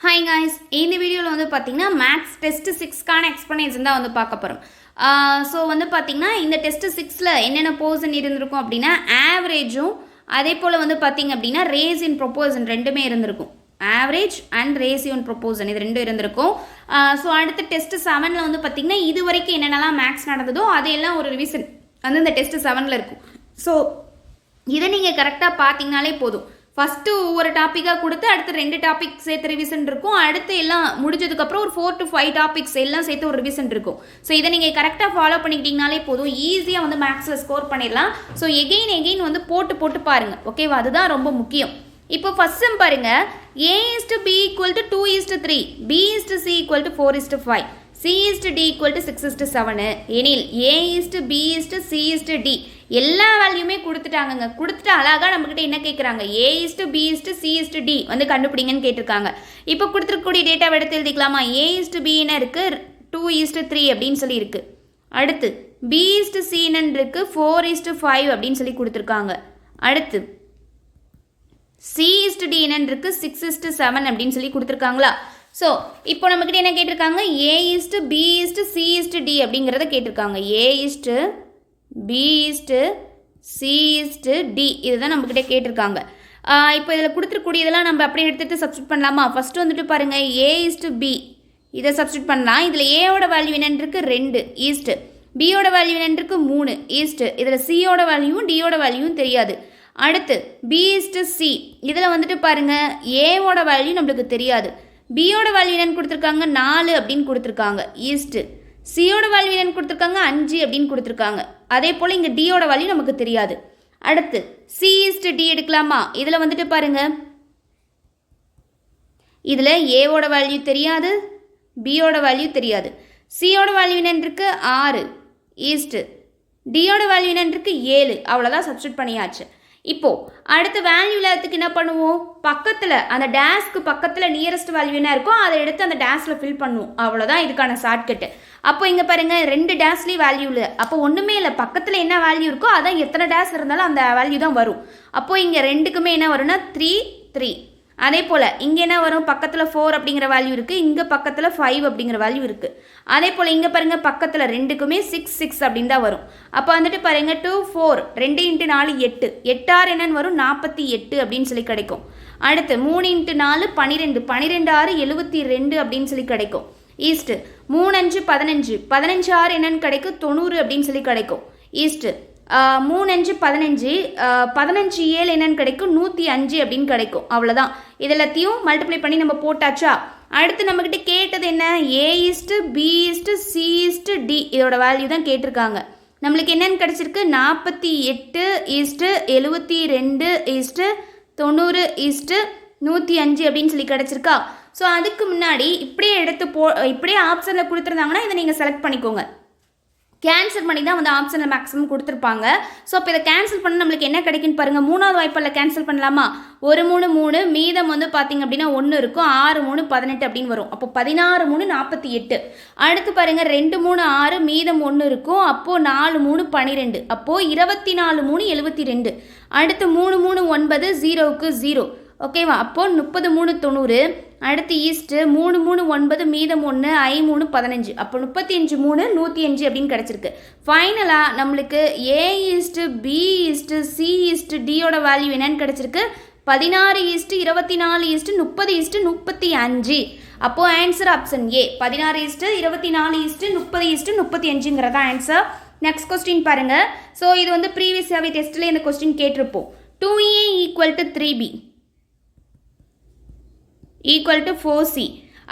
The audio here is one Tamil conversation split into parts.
ஹாய் காய்ஸ், இந்த வீடியோவில் வந்து பார்த்தீங்கன்னா மேத்ஸ் டெஸ்ட் 6க்கான எக்ஸ்ப்ளனேஷன் தான் வந்து பார்க்க போகிறோம். ஸோ வந்து பார்த்தீங்கன்னா இந்த டெஸ்ட் 6ல் என்னென்ன போர்ஷன் இருந்திருக்கும் அப்படின்னா ஆவரேஜும் அதே போல் வந்து பார்த்தீங்க அப்படின்னா ரேஸ் இன் ப்ரொப்போசன் ரெண்டுமே இருந்திருக்கும். ஆவரேஜ் அண்ட் ரேசியோ இன் ப்ரொப்போசன் இது ரெண்டும் இருந்திருக்கும். ஸோ அடுத்த டெஸ்ட் 7ல் வந்து பார்த்தீங்கன்னா இது வரைக்கும் என்னென்னலாம் மேக்ஸ் நடந்ததோ அதையெல்லாம் ஒரு ரிவிஷன் வந்து இந்த டெஸ்ட் 7ல் இருக்கும். ஸோ இதை நீங்கள் கரெக்டாக பார்த்தீங்கனாலே போதும். ஃபஸ்ட்டு ஒவ்வொரு டாப்பிக்காக கொடுத்து அடுத்து 2 டாபிக் சேர்த்து ரிவிஷன் இருக்கும். அடுத்து எல்லாம் முடிஞ்சதுக்கப்புறம் ஒரு 4 to 5 டாபிக்ஸ் எல்லாம் சேர்த்து ஒரு ரிவிஷன் இருக்கும். ஸோ இதை நீங்கள் கரெக்டாக ஃபாலோ பண்ணிக்கிட்டீங்கனாலே போதும், ஈஸியாக வந்து மேக்ஸில் ஸ்கோர் பண்ணிடலாம். ஸோ எகெயின் வந்து போட்டு பாருங்கள், ஓகேவா? அதுதான் ரொம்ப முக்கியம். இப்போ ஃபர்ஸ்ட் சம் பாருங்கள். a/b = 2:3, b/c = 4:5, c/d = 6:7 எனில் a/b/c/d எல்லா வேல்யூமே கொடுத்துட்டாங்கங்க. கொடுத்துட்டு அழகாக நம்மக்கிட்ட என்ன கேட்குறாங்க, a/b/c/d வந்து கண்டுபிடிங்கன்னு கேட்டிருக்காங்க. இப்போ கொடுத்துருக்கக்கூடிய டேட்டாவை எடுத்து எழுதிக்கலாமா? a/b என்ன இருக்குது, 2:3 அப்படின்னு சொல்லி இருக்குது. அடுத்து b/c என்னன்னு இருக்குது, 4:5 அப்படின்னு சொல்லி கொடுத்துருக்காங்க. அடுத்து c/d என்னன்னு இருக்குது, 6:7 அப்படின்னு சொல்லி கொடுத்துருக்காங்களா? ஸோ இப்போ நம்மக்கிட்ட என்ன கேட்டிருக்காங்க, a/b/c/d அப்படிங்கிறத கேட்டிருக்காங்க. a/b/c/d இதுதான் நம்மக்கிட்ட கேட்டிருக்காங்க. இப்போ இதில் கொடுத்துருக்கூடியதெல்லாம் நம்ம அப்படியே எடுத்துகிட்டு சப்ஸ்டியூட் பண்ணலாமா? ஃபஸ்ட்டு வந்துட்டு பாருங்கள், a/b இதை சப்ஸ்டியூட் பண்ணலாம். இதில் ஏவோட வேல்யூ என்னன்னு இருக்குது 2 ஈஸ்ட்டு, பியோட வேல்யூ என்னன்னு இருக்குது 3 ஈஸ்ட்டு, இதில் சியோட வேல்யூவும் டியோட வேல்யூவும் தெரியாது. அடுத்து b/c இதில் வந்துட்டு பாருங்கள், ஏவோட வேல்யூ நம்மளுக்கு தெரியாது, பியோட வேல்யூ என்னன்னு கொடுத்துருக்காங்க 4 அப்படின்னு கொடுத்துருக்காங்க ஈஸ்ட்டு, சியோட வேல்யூ என்னன்னு கொடுத்துருக்காங்க 5 அப்படின்னு கொடுத்துருக்காங்க. அதே போல் இங்கே டியோட வேல்யூ நமக்கு தெரியாது. அடுத்து c/d எடுக்கலாமா? இதில் வந்துட்டு பாருங்கள், இதில் ஏவோட வேல்யூ தெரியாது, பியோட வேல்யூ தெரியாது, சியோட வேல்யூ என்னன்னு இருக்கு 6 ஈஸ்ட்டு, டியோட வேல்யூ என்னன்னு இருக்கு 7. அவ்வளோதான், சப்ஸ்டியூட் பண்ணியாச்சு. இப்போது அடுத்த வேல்யூ எல்லாத்துக்கு என்ன பண்ணுவோம், பக்கத்தில் அந்த டேஸ்க்கு பக்கத்தில் நியரஸ்ட் வேல்யூ என்ன இருக்கோ அதை எடுத்து அந்த டேஸில் ஃபில் பண்ணுவோம். அவ்வளோதான் இதுக்கான ஷார்ட்கட்டு. அப்போ இங்கே பாருங்கள், 2 டேஸ்லேயும் வேல்யூ இல்லை, அப்போ ஒன்றுமே இல்லை, பக்கத்தில் என்ன வேல்யூ இருக்கோ அதான் எத்தனை டேஸ் இருந்தாலும் அந்த வேல்யூ தான் வரும். அப்போது இங்கே ரெண்டுக்குமே என்ன வரும்னா 3 3. அதே போல் இங்கே என்ன வரும், பக்கத்தில் 4 அப்படிங்கிற வேல்யூ இருக்குது, இங்கே பக்கத்தில் 5 அப்படிங்கிற வேல்யூ இருக்குது. அதே போல் இங்கே பாருங்கள், பக்கத்தில் ரெண்டுக்குமே 6 6 அப்படின்னு தான் வரும். அப்போ வந்துட்டு பாருங்கள் 2 4 2 × 4 8 8 என்னன்னு வரும் 48 அப்படின்னு சொல்லி கிடைக்கும். அடுத்து 3 × 4 12 12 6 72 அப்படின்னு சொல்லி கிடைக்கும் ஈஸ்ட்டு. 3 5 15 15 6 என்னன்னு கிடைக்கும் 90 அப்படின்னு சொல்லி கிடைக்கும் ஈஸ்ட்டு. 3 5 15 15 7 என்னன்னு கிடைக்கும் 105 அப்படின்னு கிடைக்கும். அவ்வளோதான், இது எல்லாத்தையும் மல்டிப்ளை பண்ணி நம்ம போட்டாச்சா? அடுத்து நம்மக்கிட்ட கேட்டது என்ன, a/b/c/d இதோட வேல்யூ தான் கேட்டிருக்காங்க. நம்மளுக்கு என்னென்னு கிடச்சிருக்கு 48 72 90 105 அப்படின்னு சொல்லி கிடச்சிருக்கா? ஸோ அதுக்கு முன்னாடி இப்படியே எடுத்து இப்படியே ஆப்ஷனில் கொடுத்துருந்தாங்கன்னா இதை நீங்கள் செலக்ட் பண்ணிக்கோங்க. கேன்சல் பண்ணி தான் வந்து ஆப்ஷனில் மேக்ஸிமம் கொடுத்துருப்பாங்க. ஸோ அப்போ இதை கேன்சல் பண்ண நம்மளுக்கு என்ன கிடைக்குன்னு பாருங்கள். 3வது வாய்ப்பில் கேன்சல் பண்ணலாமா? 1 3 3 மீதம் வந்து பார்த்திங்க அப்படின்னா 1 இருக்கும், 6 3 18 அப்படின்னு வரும். அப்போ 16 3 48. அடுத்து பாருங்கள் 2 3 6 மீதம் 1 இருக்கும், அப்போது 4 3 12, அப்போது 24 3 72. அடுத்து 3 3 9 0க்கு 0, ஓகேவா? அப்போது 30 3 90. அடுத்து ஈஸ்ட்டு 3 3 9 மீதம் 1 I 3 15, அப்போ 35 3 105 அப்படின்னு கிடச்சிருக்கு. ஃபைனலாக நம்மளுக்கு a/b/c/dயோட வேல்யூ என்னன்னு கிடச்சிருக்கு 16 24 30 35. அப்போது ஆன்சர் ஆப்ஷன் ஏ 16 24 30 35ங்கிறதா ஆன்சர். நெக்ஸ்ட் கொஸ்டின் பாருங்கள். ஸோ இது வந்து ப்ரீவியஸாகவே டெஸ்ட்டில் இந்த கொஸ்டின் கேட்டிருப்போம். 2a = 3b = 4c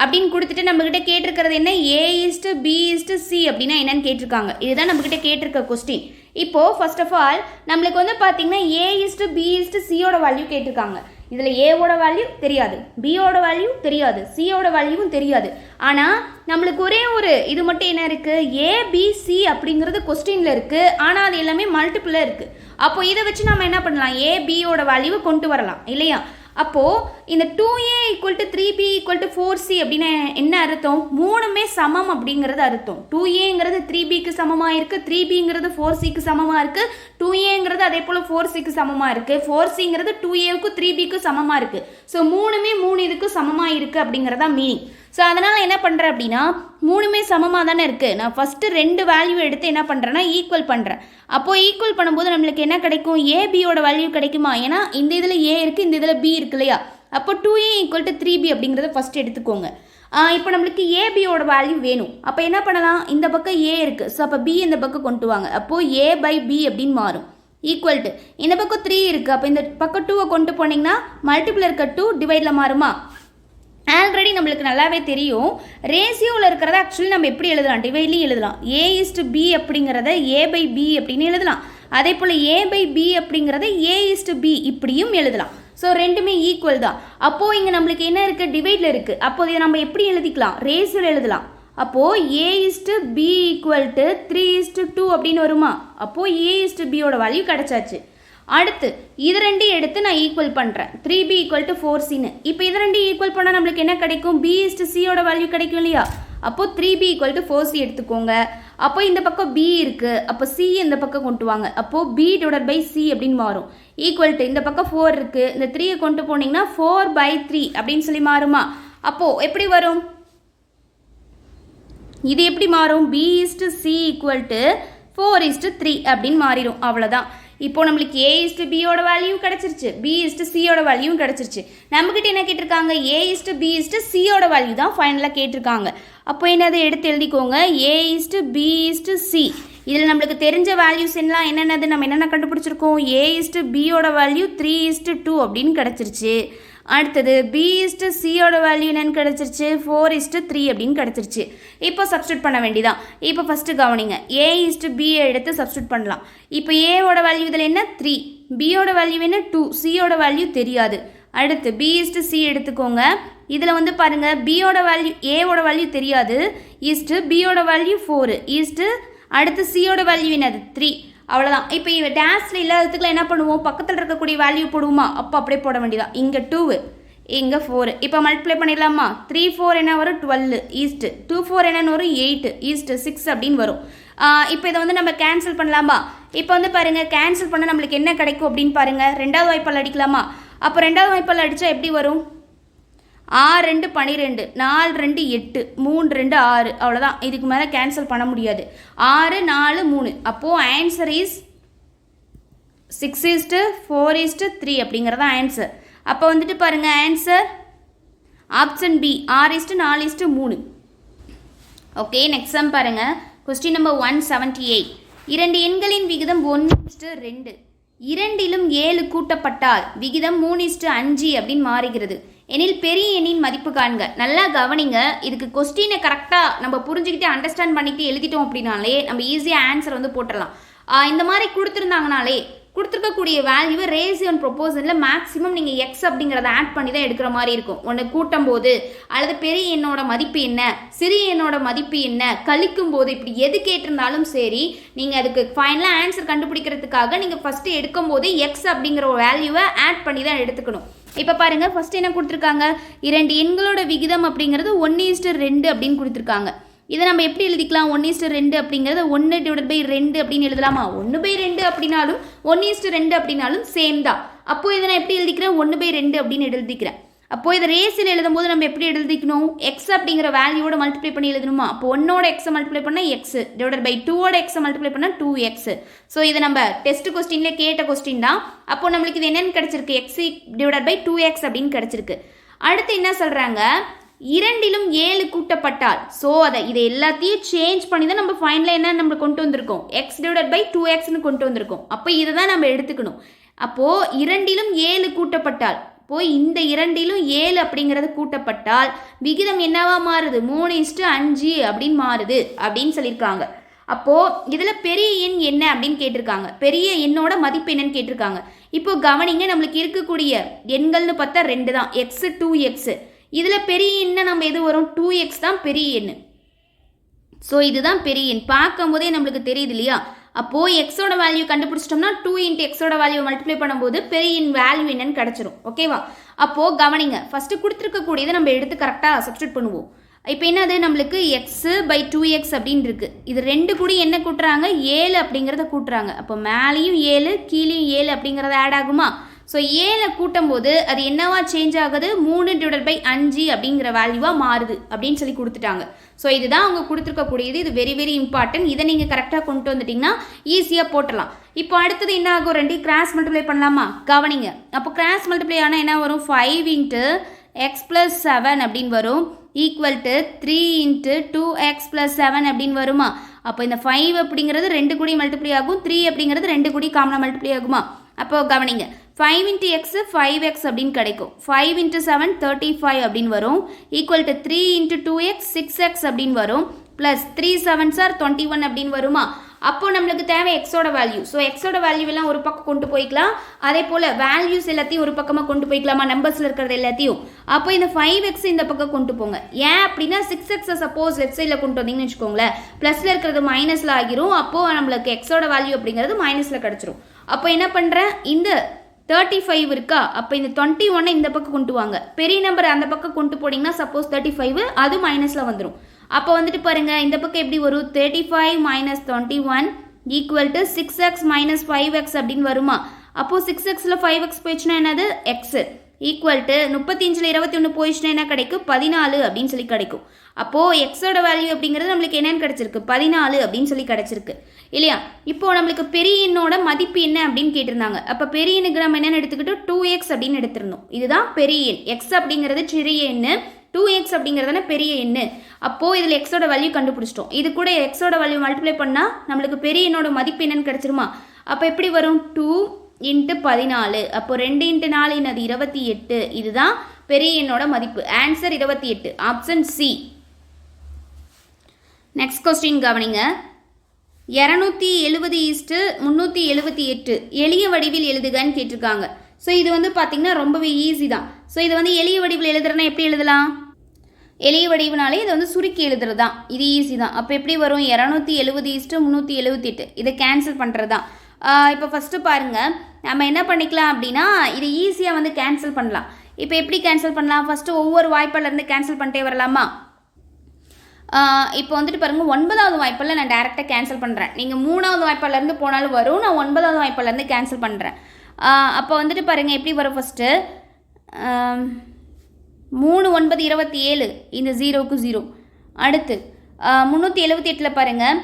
அப்படின்னு கொடுத்துட்டு நம்மக்கிட்ட கேட்டிருக்கிறது என்ன, a/b/c அப்படின்னா என்னன்னு கேட்டிருக்காங்க. இதுதான் நம்மக்கிட்ட கேட்டிருக்க கொஸ்டின். இப்போது ஃபர்ஸ்ட் ஆஃப் ஆல் நம்மளுக்கு வந்து பார்த்தீங்கன்னா a/b/c வேல்யூ கேட்டிருக்காங்க. இதில் ஏவோட வேல்யூ தெரியாது, பியோட வேல்யூ தெரியாது, சியோட வேல்யூவும் தெரியாது. ஆனால் நம்மளுக்கு ஒரே ஒரு இது மட்டும் என்ன இருக்குது, ABC அப்படிங்கிறது கொஸ்டினில் இருக்குது, ஆனால் அது எல்லாமே மல்டிபிளில் இருக்குது. அப்போ இதை வச்சு நம்ம என்ன பண்ணலாம், ஏபியோட வேல்யூவை கொண்டு வரலாம் இல்லையா? அப்போது இந்த 2a equal to 3b equal to 4c அப்படின்னு என்ன அர்த்தம்? மூணுமே சமம் அப்படிங்கிறது அர்த்தம். 2aங்கிறது 3bக்கு சமமாக இருக்குது, 3bங்கிறது 4cக்கு சமமாக இருக்குது, 2aங்கிறது அதே போல் 4cக்கு சமமாக இருக்குது, 4cங்கிறது 2aவுக்கு 3bக்கு சமமாக இருக்குது. ஸோ மூணுமே 3 இதுக்கு சமமாக இருக்குது அப்படிங்கிறதா மீனிங். ஸோ அதனால் என்ன பண்ணுறேன் அப்படின்னா மூணுமே சமமாக தானே இருக்குது. நான் ஃபஸ்ட்டு 2 வேல்யூ எடுத்து என்ன பண்ணுறேன்னா ஈக்குவல் பண்ணுறேன். அப்போது ஈக்குவல் பண்ணும்போது நம்மளுக்கு என்ன கிடைக்கும்? ஏபியோட வேல்யூ கிடைக்குமா? ஏன்னா இந்த இதில் ஏ இருக்குது, இந்த இதில் பி இருக்கு இல்லையா? அப்போ 2a ஈக்குவல் டு 3b அப்படிங்கிறத ஃபஸ்ட் எடுத்துக்கோங்க. இப்போ நம்மளுக்கு ஏபியோட வேல்யூ வேணும். அப்போ என்ன பண்ணலாம்? இந்த பக்கம் ஏ இருக்குது, ஸோ அப்போ பி இந்த பக்கம் கொண்டு வாங்க. அப்போது a பை பி அப்படின்னு மாறும். ஈக்குவல் டு இந்த பக்கம் 3 இருக்குது, அப்போ இந்த பக்கம் 2 கொண்டு போனீங்கன்னா மல்டிபிள் இருக்க 2 டிவைடில் மாறுமா? ஆல்ரெடி நம்மளுக்கு நல்லாவே தெரியும். ரேஷியோவில் இருக்கிறத ஆக்சுவலி நம்ம எப்படி எழுதலாம்? டிவைட்லையும் எழுதலாம். a/b அப்படிங்கிறத a பை b அப்படின்னு எழுதலாம். அதே போல் a பை b அப்படிங்கிறத a/b இப்படியும் எழுதலாம். ஸோ ரெண்டுமே ஈக்குவல் தான். அப்போது இங்கே நம்மளுக்கு என்ன இருக்குது? டிவைடில் இருக்குது. அப்போது இதை நம்ம எப்படி எழுதிக்கலாம்? ரேஷியோவில் எழுதலாம். அப்போது a/b ஈக்குவல் டு 3:2 அப்படின்னு வருமா? அப்போது a/bயோட வேல்யூ கிடச்சாச்சு. அடுத்து இது ரெண்டையும் எடுத்து நான் ஈக்குவல் பண்ணுறேன். 3b equal to 4cன்னு. இப்போ இது ரெண்டையும் ஈக்குவல் பண்ணால் நம்மளுக்கு என்ன கிடைக்கும்? b/cயோட வேல்யூ கிடைக்கும் இல்லையா? அப்போது 3b ஈக்குவல் டு 4c எடுத்துக்கோங்க. அப்போ இந்த பக்கம் b இருக்குது, அப்போ c இந்த பக்கம் கொண்டு வாங்க. அப்போது b டிவைடட் பை c அப்படின்னு மாறும். ஈக்குவல் டு இந்த பக்கம் 4 இருக்குது, இந்த 3 கொண்டு போனீங்கன்னா 4/3 அப்படின்னு சொல்லி மாறுமா? அப்போது எப்படி வரும்? இது எப்படி மாறும்? b/c ஈக்குவல் டு 4:3 அப்படின்னு மாறிடும். அவ்வளோதான். இப்போ நம்மளுக்கு a/bயோட வேல்யூ கிடச்சிருச்சு, b/cயோட வேல்யூவும் கிடச்சிருச்சு. நம்மக்கிட்ட என்ன கேட்டிருக்காங்க? a/b/cயோட வேல்யூ தான் ஃபைனலாக கேட்டிருக்காங்க. அப்போ என்னதை எடுத்து எழுதிக்கோங்க, a/b/c. இதில் நம்மளுக்கு தெரிஞ்ச வேல்யூஸ் எல்லாம் என்னென்னது நம்ம என்னென்ன கண்டுபிடிச்சிருக்கோம்? a/bயோட வேல்யூ 3:2 அப்படின்னு கிடச்சிருச்சு. அடுத்தது b/cயோட வேல்யூ என்னன்னு கிடச்சிருச்சு? 4:3 அப்படின்னு கிடச்சிருச்சு. இப்போ சப்ஸ்டியூட் பண்ண வேண்டியதான். இப்போ ஃபஸ்ட்டு கவனிங்க, a/b எடுத்து சப்ஸ்டியூட் பண்ணலாம். இப்போ ஏவோட வேல்யூ இதில் என்ன? 3, பியோட வேல்யூ என்ன? 2, சியோட வேல்யூ தெரியாது. அடுத்து b/c எடுத்துக்கோங்க. இதில் வந்து பாருங்கள், பியோட வேல்யூ ஏவோட வேல்யூ தெரியாது, பியோட வேல்யூ 4, அடுத்து சியோட வேல்யூ என்னது? 3. அவ்வளோதான். இப்போ டேஷில் இல்லாததுக்குலாம் என்ன பண்ணுவோம்? பக்கத்தில் இருக்கக்கூடிய வேல்யூ போடுவோமா? அப்போ அப்படியே போட வேண்டியதான். இங்கே 2, இங்கே 4. இப்போ மல்டிப்ளை பண்ணிடலாமா? 3 4 என்ன வரும்? 12, 2 4 என்னன்னு வரும்? 8, 6 அப்படின்னு வரும். இப்போ இதை வந்து நம்ம கேன்சல் பண்ணலாமா? இப்போ வந்து பாருங்கள், கேன்சல் பண்ண நம்மளுக்கு என்ன கிடைக்கும் அப்படின்னு பாருங்கள். 2வது வாய்ப்பால் அடிக்கலாமா? அப்போ 2வது வாய்ப்பால் அடித்தா எப்படி வரும்? 6 2 12, 4 2 8, 3 2 6. அவ்வளோதான். இதுக்கு மேலே கேன்சல் பண்ண முடியாது. 6 4 3. அப்போது ஆன்சர் இஸ் 6:4:3 அப்படிங்கிறதா ஆன்சர். அப்போ வந்துட்டு பாருங்கள், answer option B 6:4:3. Okay, next sum பாருங்கள். கொஸ்டின் நம்பர் 178. 2 எண்களின் விகிதம் 1:2. இரண்டிலும் 7 கூட்டப்பட்டால் விகிதம் 3:5 அப்படின்னு மாறுகிறது எனில் பெரிய எண்ணின் மதிப்பு காண்க. நல்லா கவனிங்க. இதுக்கு கொஸ்டினை கரெக்டாக நம்ம புரிஞ்சுக்கிட்டு அண்டர்ஸ்டாண்ட் பண்ணிட்டு எழுதிட்டோம் அப்படின்னாலே நம்ம ஈஸியாக ஆன்சர் வந்து போட்டுடலாம். இந்த மாதிரி கொடுத்துருந்தாங்கனாலே கொடுத்துருக்கக்கூடிய வேல்யூவை ரேஷியோ அண்ட் ப்ரொபோசனில் மேக்ஸிமம் நீங்கள் எக்ஸ் அப்படிங்கிறத ஆட் பண்ணி தான் எடுக்கிற மாதிரி இருக்கும். ஒன்று கூட்டும் போது, அல்லது பெரிய எண்ணோட மதிப்பு என்ன, சிறிய எண்ணோட மதிப்பு என்ன, கழிக்கும் போது, இப்படி எது கேட்டிருந்தாலும் சரி, நீங்கள் அதுக்கு ஃபைனலாக ஆன்சர் கண்டுபிடிக்கிறதுக்காக நீங்கள் ஃபஸ்ட்டு எடுக்கும் போது எக்ஸ் அப்படிங்கிற ஒரு வேல்யூவை ஆட் பண்ணி தான் எடுத்துக்கணும். இப்போ பாருங்கள், ஃபஸ்ட்டு என்ன கொடுத்துருக்காங்க? 2 எண்களோட விகிதம் அப்படிங்கிறது 1:2 அப்படின்னு கொடுத்துருக்காங்க. இதை நம்ம எப்படி எழுதிக்கலாம்? 1:2 அப்படிங்கிறது 1/2 அப்படின்னு எழுதலாமா? 1/2 அப்படின்னாலும் 1:2 அப்படின்னாலும் சேம் தான். அப்போது இதை நான் எப்படி எழுதிக்கிறேன்? 1/2 அப்படின்னு எழுதிக்கிறேன். அப்போது இதை ரேஸில் எழுதும் போது நம்ம எப்படி எழுதிக்கணும்? எக்ஸ் அப்படிங்கிற வேல்யூவோட மல்டிப்ளை பண்ணி எழுதணுமா? அப்போ 1ஓட எக்ஸை மல்டிப்ளை பண்ணால் எக்ஸ், டிவைடட் பை 2ஓட எக்ஸை மல்டிப்ளை பண்ணால் 2x. ஸோ இதை நம்ம டெஸ்ட் கொஸ்டின்லேயே கேட்ட கொஸ்டின் தான். அப்போது நம்மளுக்கு இது என்னென்னு கிடச்சிருக்கு? எக்ஸ் டிவைடட் பை 2x அப்படின்னு கிடச்சிருக்கு. அடுத்து என்ன சொல்கிறாங்க? இரண்டிலும் 7 கூட்டப்பட்டால், ஸோ இதை எல்லாத்தையும் சேஞ்ச் பண்ணி தான் நம்ம ஃபைனலாக என்ன நம்ம கொண்டு வந்திருக்கோம்? எக்ஸ் டிவைடட் பை 2xன்னு கொண்டு வந்திருக்கோம். அப்போ இதை தான் நம்ம எடுத்துக்கணும். அப்போது இரண்டிலும் 7 கூட்டப்பட்டால், இப்போது இந்த இரண்டிலும் 7 அப்படிங்கிறது கூட்டப்பட்டால் விகிதம் என்னவா மாறுது? 3:5 அப்படின்னு மாறுது அப்படின்னு சொல்லியிருக்காங்க. அப்போது இதில் பெரிய எண் என்ன அப்படின்னு கேட்டிருக்காங்க. பெரிய எண்ணோட மதிப்பு என்னன்னு கேட்டிருக்காங்க. இப்போ கவனிங்க, நம்மளுக்கு இருக்கக்கூடிய எண்கள்னு பார்த்தா 2 தான், எக்ஸ் 2x. இதில் பெரிய எண்ணை நம்ம எது வரும்? 2x தான் பெரிய எண். ஸோ இதுதான் பெரிய எண். பார்க்கும் போதே நம்மளுக்கு தெரியுது இல்லையா? அப்போது எக்ஸோட வேல்யூ கண்டுபிடிச்சிட்டோம்னா 2 இன்ட்டு எக்ஸோட வேல்யூ மல்டிப்ளை பண்ணும்போது பெரிய வேல்யூ என்னன்னு கிடச்சிரும். ஓகேவா? அப்போது கவனிங்க, ஃபஸ்ட்டு கொடுத்துருக்கக்கூடியதை நம்ம எடுத்து கரெக்டாக சப்ஸ்டியூட் பண்ணுவோம். இப்போ என்னது, நம்மளுக்கு x/2x அப்படின்னு இருக்குது. இது ரெண்டு கூடி என்ன கூட்டுறாங்க, 7 அப்படிங்கிறத கூட்டுறாங்க. அப்போ மேலேயும் 7 கீழேயும் 7 அப்படிங்கிறத ஆட் ஆகுமா? ஸோ 7 கூட்டும் போது அது என்னவா சேஞ்ச் ஆகுது, 3/5 அப்படிங்கிற வேல்யூவாக மாறுது அப்படின்னு சொல்லி கொடுத்துட்டாங்க. ஸோ இதுதான் அவங்க கொடுத்துருக்கக்கூடியது. இது வெரி வெரி இம்பார்ட்டன்ட். இதை நீங்கள் கரெக்டாக கொண்டு வந்துட்டிங்கன்னா ஈஸியாக போட்டலாம். இப்போ அடுத்தது என்ன ஆகும், ரெண்டையும் கிராஸ் மல்டிப்ளை பண்ணலாமா? கவனிங்க, அப்போ கிராஸ் மல்டிப்ளை ஆனால் என்ன வரும், 5 × x + 7 அப்படின்னு வரும், ஈக்குவல் டு 3 × 2x + 7 அப்படின்னு வருமா? அப்போ இந்த 5 அப்படிங்கிறது ரெண்டு கூடி மல்டிப்ளை ஆகும், 3 அப்படிங்கிறது ரெண்டு கூடி காமனாக மல்டிப்ளை ஆகுமா? அப்போ கவனிங்க, 5 × x 5x அப்படின்னு கிடைக்கும், 5 × 7 35 அப்படின்னு வரும், ஈக்குவல் டு 3 × 2x 6x அப்படின்னு வரும், ப்ளஸ் 3 7s are 21 அப்படின்னு வருமா? அப்போ நம்மளுக்கு தேவை எக்ஸோட வேல்யூ. ஸோ எக்ஸோட வேல்யூ எல்லாம் ஒரு பக்கம் கொண்டு போய்க்கலாம். அதே போல் வேல்யூஸ் எல்லாத்தையும் ஒரு பக்கமாக கொண்டு போய்க்கலாமா, நம்பர்ஸில் இருக்கிறது எல்லாத்தையும். அப்போ இந்த 5x இந்த பக்கம் கொண்டு போங்க. ஏன் அப்படின்னா 6x சப்போஸ் லெஃப்ட் சைடில் கொண்டு வந்தீங்கன்னு வச்சுக்கோங்களேன், ப்ளஸில் இருக்கிறது மைனஸில் ஆகிரும். அப்போது நம்மளுக்கு எக்ஸோட வேல்யூ அப்படிங்கிறது மைனஸில் கிடச்சிரும். அப்போ என்ன பண்ணுறேன், இந்த 35 இருக்கா, அப்போ இந்த 21 இந்த பக்கம் கொண்டு வாங்க. பெரிய நம்பர் அந்த பக்கம் கொண்டு போனீங்கன்னா சப்போஸ் 35 அது மைனஸில் வந்துடும். அப்போ வந்துட்டு பாருங்க, இந்த பக்கம் எப்படி வரும், 35 - 21 ஈக்குவல் டு 6x - 5x அப்படின்னு வருமா? அப்போது 6xல 5x போயிடுச்சுன்னா என்னது, x ஈக்குவல் டு 35ல் 21 போயிடுச்சுன்னா என்ன கிடைக்கும், 14 அப்படின்னு சொல்லி கிடைக்கும். அப்போது எக்ஸோட வேல்யூ அப்படிங்கிறது நம்மளுக்கு என்னன்னு கிடச்சிருக்கு, 14 அப்படின்னு சொல்லி கிடச்சிருக்கு இல்லையா? இப்போது நம்மளுக்கு பெரிய எண்ணோட மதிப்பு என்ன அப்படின்னு கேட்டிருந்தாங்க. அப்போ பெரிய எண்ணுக்கு நம்ம என்னென்னு எடுத்துக்கிட்டு 2x அப்படின்னு எடுத்திருந்தோம். இதுதான் பெரிய எண். எக்ஸ் அப்படிங்கிறது சிறிய எண்ணு, 2x அப்படிங்கிறதான பெரிய எண்ணு. அப்போது இதில் எக்ஸோட வேல்யூ கண்டுபிடிச்சிட்டோம். இது கூட எக்ஸோட வேல்யூ மல்டிப்ளை பண்ணால் நம்மளுக்கு பெரிய எண்ணோட மதிப்பு என்னன்னு கிடச்சிருமா? அப்போ எப்படி வரும், 2 × 14. அப்போ 2 × 4 என்னது, 28. இதுதான் பெரிய எண்ணோட மதிப்பு. Answer 28, option C. Next question கவனிங்க, 270/378 எளிய வடிவில் எழுதுகன்னு கேட்டிருக்காங்க. ஸோ இது வந்து பார்த்திங்கன்னா ரொம்பவே ஈஸி தான். ஸோ இது வந்து எளிய வடிவில் எழுதுறதுனா எப்படி எழுதலாம், எளிய வடிவுனாலே இதை வந்து சுருக்கி எழுதுறது தான். இது ஈஸி தான். அப்போ எப்படி வரும், 270/378 இதை கேன்சல் பண்ணுறது தான். இப்போ ஃபஸ்ட்டு பாருங்கள், நம்ம என்ன பண்ணிக்கலாம் அப்படின்னா இதை ஈஸியாக வந்து கேன்சல் பண்ணலாம். இப்போ எப்படி கேன்சல் பண்ணலாம், ஃபஸ்ட்டு ஒவ்வொரு வாய்ப்பாலேருந்து கேன்சல் பண்ணிட்டே வரலாமா? இப்போ வந்துட்டு பாருங்கள், 9வது வாய்ப்பால் நான் டேரெக்டாக கேன்சல் பண்ணுறேன். நீங்கள் 3வது வாய்ப்பாலேருந்து போனாலும் வரும், நான் 9வது வாய்ப்பாலேருந்து கேன்சல் பண்ணுறேன். அப்போ வந்துட்டு பாருங்கள் எப்படி வரும், ஃபஸ்ட்டு 3 9 27, இந்த 0க்கு 0. அடுத்து 378 பாருங்கள்,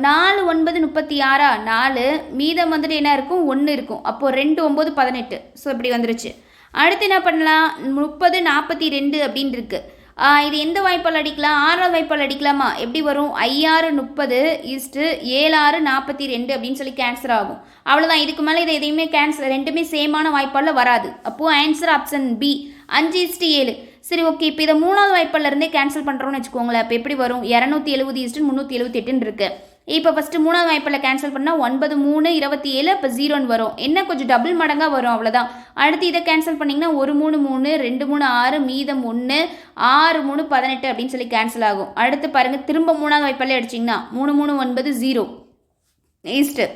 4 9 36 4, மீதம் வந்துட்டு என்ன இருக்கும், 1 இருக்கும். அப்போது 2 9 18. ஸோ இப்படி வந்துருச்சு. அடுத்து என்ன பண்ணலாம், 30 42 அப்படின்னு இருக்குது. இது எந்த வாய்ப்பால் அடிக்கலாம், 6வது வாய்ப்பால் அடிக்கலாமா? எப்படி வரும், 5 30 7 42 அப்படின்னு சொல்லி கேன்சல் ஆகும். அவ்வளோதான். இதுக்கு மேலே இதை எதையுமே கேன்சல், ரெண்டுமே சேமான வாய்ப்பால் வராது. அப்போது ஆன்சர் ஆப்ஷன் பி, 5:7. சரி, ஓகே. இப்போ இதை 3வது வாய்ப்பாலேருந்தே கேன்சல் பண்ணுறோன்னு வச்சுக்கோங்களேன். இப்போ எப்படி வரும், 270/378 இருக்குது. இப்போ ஃபஸ்ட்டு 3வது வாய்ப்பால் கேன்சல் பண்ணால் 9 3 27, அப்போ 0ன்னு வரும். என்ன கொஞ்சம் டபுள் மடங்காக வரும், அவ்வளோதான். அடுத்து இதை கேன்சல் பண்ணிங்கன்னா 1 3 3 2 3 6, மீதம் 1 6 3 18 அப்படின்னு சொல்லி கேன்சல் ஆகும். அடுத்து பாருங்கள், திரும்ப 3வது வாய்ப்பாலே அடிச்சிங்கன்னா 3 3 9 0 ஈஸ்ட்டு.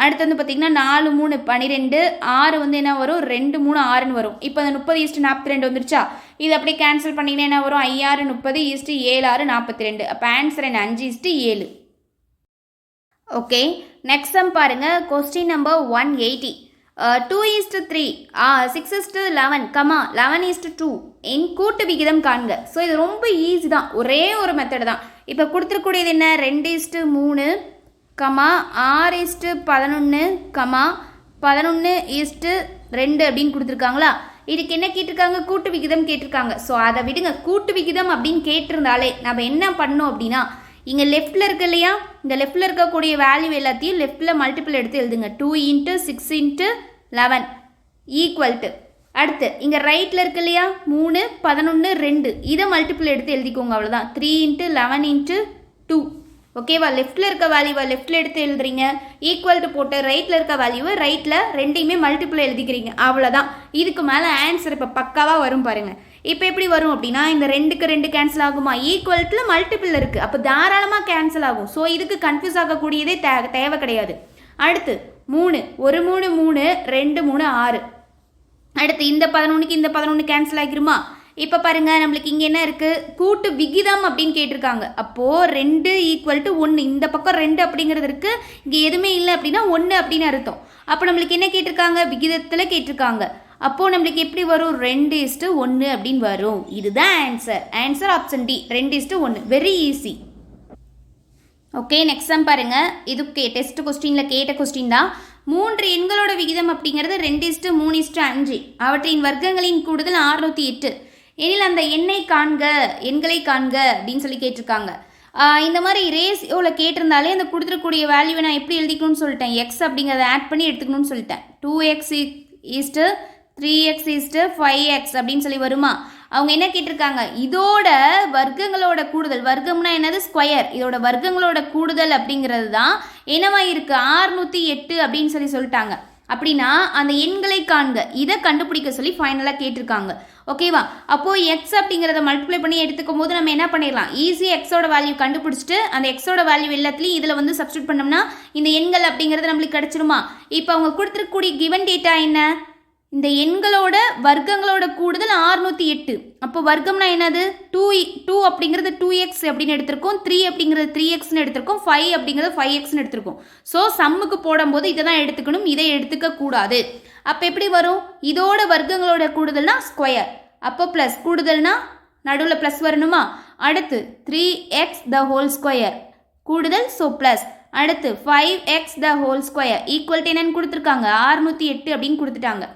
அடுத்து வந்து பார்த்திங்கன்னா 4 3 12, 6 வந்து என்ன வரும், 2 3 6ன்னு வரும். இப்போ அந்த 30:42 வந்துருச்சா? இது அப்படியே கேன்சல் பண்ணிங்கன்னா என்ன வரும், 5 30 7 42. அப்போ ஆன்சர் என்ன, 5:7. ஓகே, நெக்ஸ்ட் சம் பாருங்கள். கொஸ்டின் நம்பர் 180. 2:3 6:11, 11:2 இன் கூட்டு விகிதம் காண்க. ஸோ இது ரொம்ப ஈஸி தான், ஒரே ஒரு மெத்தட் தான். இப்போ கொடுத்துருக்கூடியது என்ன, 2:3, 6:11, 11:2 அப்படின்னு கொடுத்துருக்காங்களா? இதுக்கு என்ன கேட்டிருக்காங்க, கூட்டு விகிதம் கேட்டிருக்காங்க. ஸோ அதை விடுங்க, கூட்டு விகிதம் அப்படின்னு கேட்டிருந்தாலே நம்ம என்ன பண்ணணும் அப்படின்னா, இங்கே லெஃப்டில் இருக்கு இல்லையா, இந்த லெஃப்டில் இருக்கக்கூடிய வேல்யூ எல்லாத்தையும் லெஃப்டில் மல்டிபிள் எடுத்து எழுதுங்க. 2 × 6 × 11 ஈக்குவல் டு, அடுத்து இங்கே ரைட்டில் இருக்கு இல்லையா, 3 11 2, இதை மல்டிபிள் எடுத்து எழுதிக்கோங்க. அவ்வளோதான். 3 × 11 × 2. ஓகேவா? லெஃப்டில் இருக்க வேல்யூவை லெஃப்டில் எடுத்து எழுதுறீங்க, ஈக்குவல் டு போட்டு ரைட்டில் இருக்க வேல்யூவை ரைட்டில் ரெண்டையுமே மல்டிபிள் எழுதிக்கிறீங்க. அவ்வளோதான். இதுக்கு மேலே ஆன்சர் இப்போ பக்காவாக வரும் பாருங்கள். இப்போ எப்படி வரும் அப்படின்னா இந்த 2க்கு 2 கேன்சல் ஆகுமா, ஈக்குவல்ட்டில் மல்டிபிள் இருக்குது, அப்போ தாராளமாக கேன்சல் ஆகும். ஸோ இதுக்கு கன்ஃபியூஸ் ஆகக்கூடியதே தேவை கிடையாது. அடுத்து 3 1 3 3 2 3 6. அடுத்து இந்த 11க்கு இந்த 11 கேன்சல் ஆகிருமா. இப்போ பாருங்கள் நம்மளுக்கு இங்கே என்ன இருக்குது, கூட்டு விகிதம் அப்படின்னு கேட்டிருக்காங்க. அப்போது 2 = 1, இந்த பக்கம் 2 அப்படிங்கிறது இருக்குது, இங்கே எதுவுமே இல்லை அப்படின்னா 1 அப்படின்னு அர்த்தம். அப்போ நம்மளுக்கு என்ன கேட்டிருக்காங்க, விகிதத்தில் கேட்டிருக்காங்க. அப்போது நம்மளுக்கு எப்படி வரும், 2:1 அப்படின்னு வரும். இதுதான் answer option D, 2:1. Very easy. Okay, next sum பாருங்கள். இது டெஸ்ட் கொஸ்டினில் கேட்ட கொஸ்டின் தான். 3 எண்களோட விகிதம் அப்படிங்கிறது 2:3:5. அவற்றின் வர்க்கங்களின் கூடுதல் 608 எனில் அந்த எண்களை காண்க அப்படின்னு சொல்லி கேட்டிருக்காங்க. இந்த மாதிரி ரேஷியோவில் கேட்டிருந்தாலே அந்த கொடுத்துருக்கூடிய வேல்யூவை நான் எப்படி எழுதிக்கணும்னு சொல்லிட்டேன், எக்ஸ் அப்படிங்கிறத ஆட் பண்ணி எடுத்துக்கணும்னு சொல்லிட்டேன். 2x = 3x = 5x அப்படின்னு சொல்லி வருமா. அவங்க என்ன கேட்டிருக்காங்க, இதோட வர்க்கங்களோட கூடுதல், வர்க்கம்னா என்னது, ஸ்கொயர், இதோட வர்க்கங்களோட கூடுதல் அப்படிங்கிறது தான் என்னவா இருக்குது, 608 அப்படின்னு சொல்லிட்டாங்க. அப்படின்னா அந்த எண்களை காண்க, இதை கண்டுபிடிக்க சொல்லி ஃபைனலாக கேட்டிருக்காங்க. ஓகேவா. அப்போது எக்ஸ் அப்படிங்கிறத மல்டிப்ளை பண்ணி எடுத்துக்கும் போது நம்ம என்ன பண்ணிடலாம், ஈஸியாக எக்ஸோட வேல்யூ கண்டுபிடிச்சிட்டு அந்த எக்ஸோட வேல்யூ எல்லாத்துலேயும் இதில் வந்து சப்ஸ்டியூட் பண்ணோம்னா இந்த எண்கள் அப்படிங்கிறது நம்மளுக்கு கிடச்சிருமா. இப்போ அவங்க கொடுத்துருக்கக்கூடிய கிவன் டேட்டா என்ன, இந்த எண்களோட வர்க்கங்களோட கூடுதல் 608. அப்போ வர்க்கம்னா என்னது, 2 அப்படிங்கிறது 2x அப்படின்னு எடுத்திருக்கோம், 3 அப்படிங்கிறது 3xன்னு எடுத்திருக்கோம், 5 அப்படிங்கிறது 5xன்னு எடுத்திருக்கோம். ஸோ சம்முக்கு போடும்போது இதை தான் எடுத்துக்கணும், இதை எடுத்துக்க கூடாது. அப்போ எப்படி வரும், இதோட வர்க்கங்களோட கூடுதல்னா ஸ்கொயர், அப்போ ப்ளஸ், கூடுதல்னா நடுவில் ப்ளஸ் வரணுமா. அடுத்து 3x² கூடுதல், ஸோ ப்ளஸ். அடுத்து 5x² ஈக்குவல் என்னன்னு கொடுத்துருக்காங்க, 608 அப்படின்னு கொடுத்துட்டாங்க.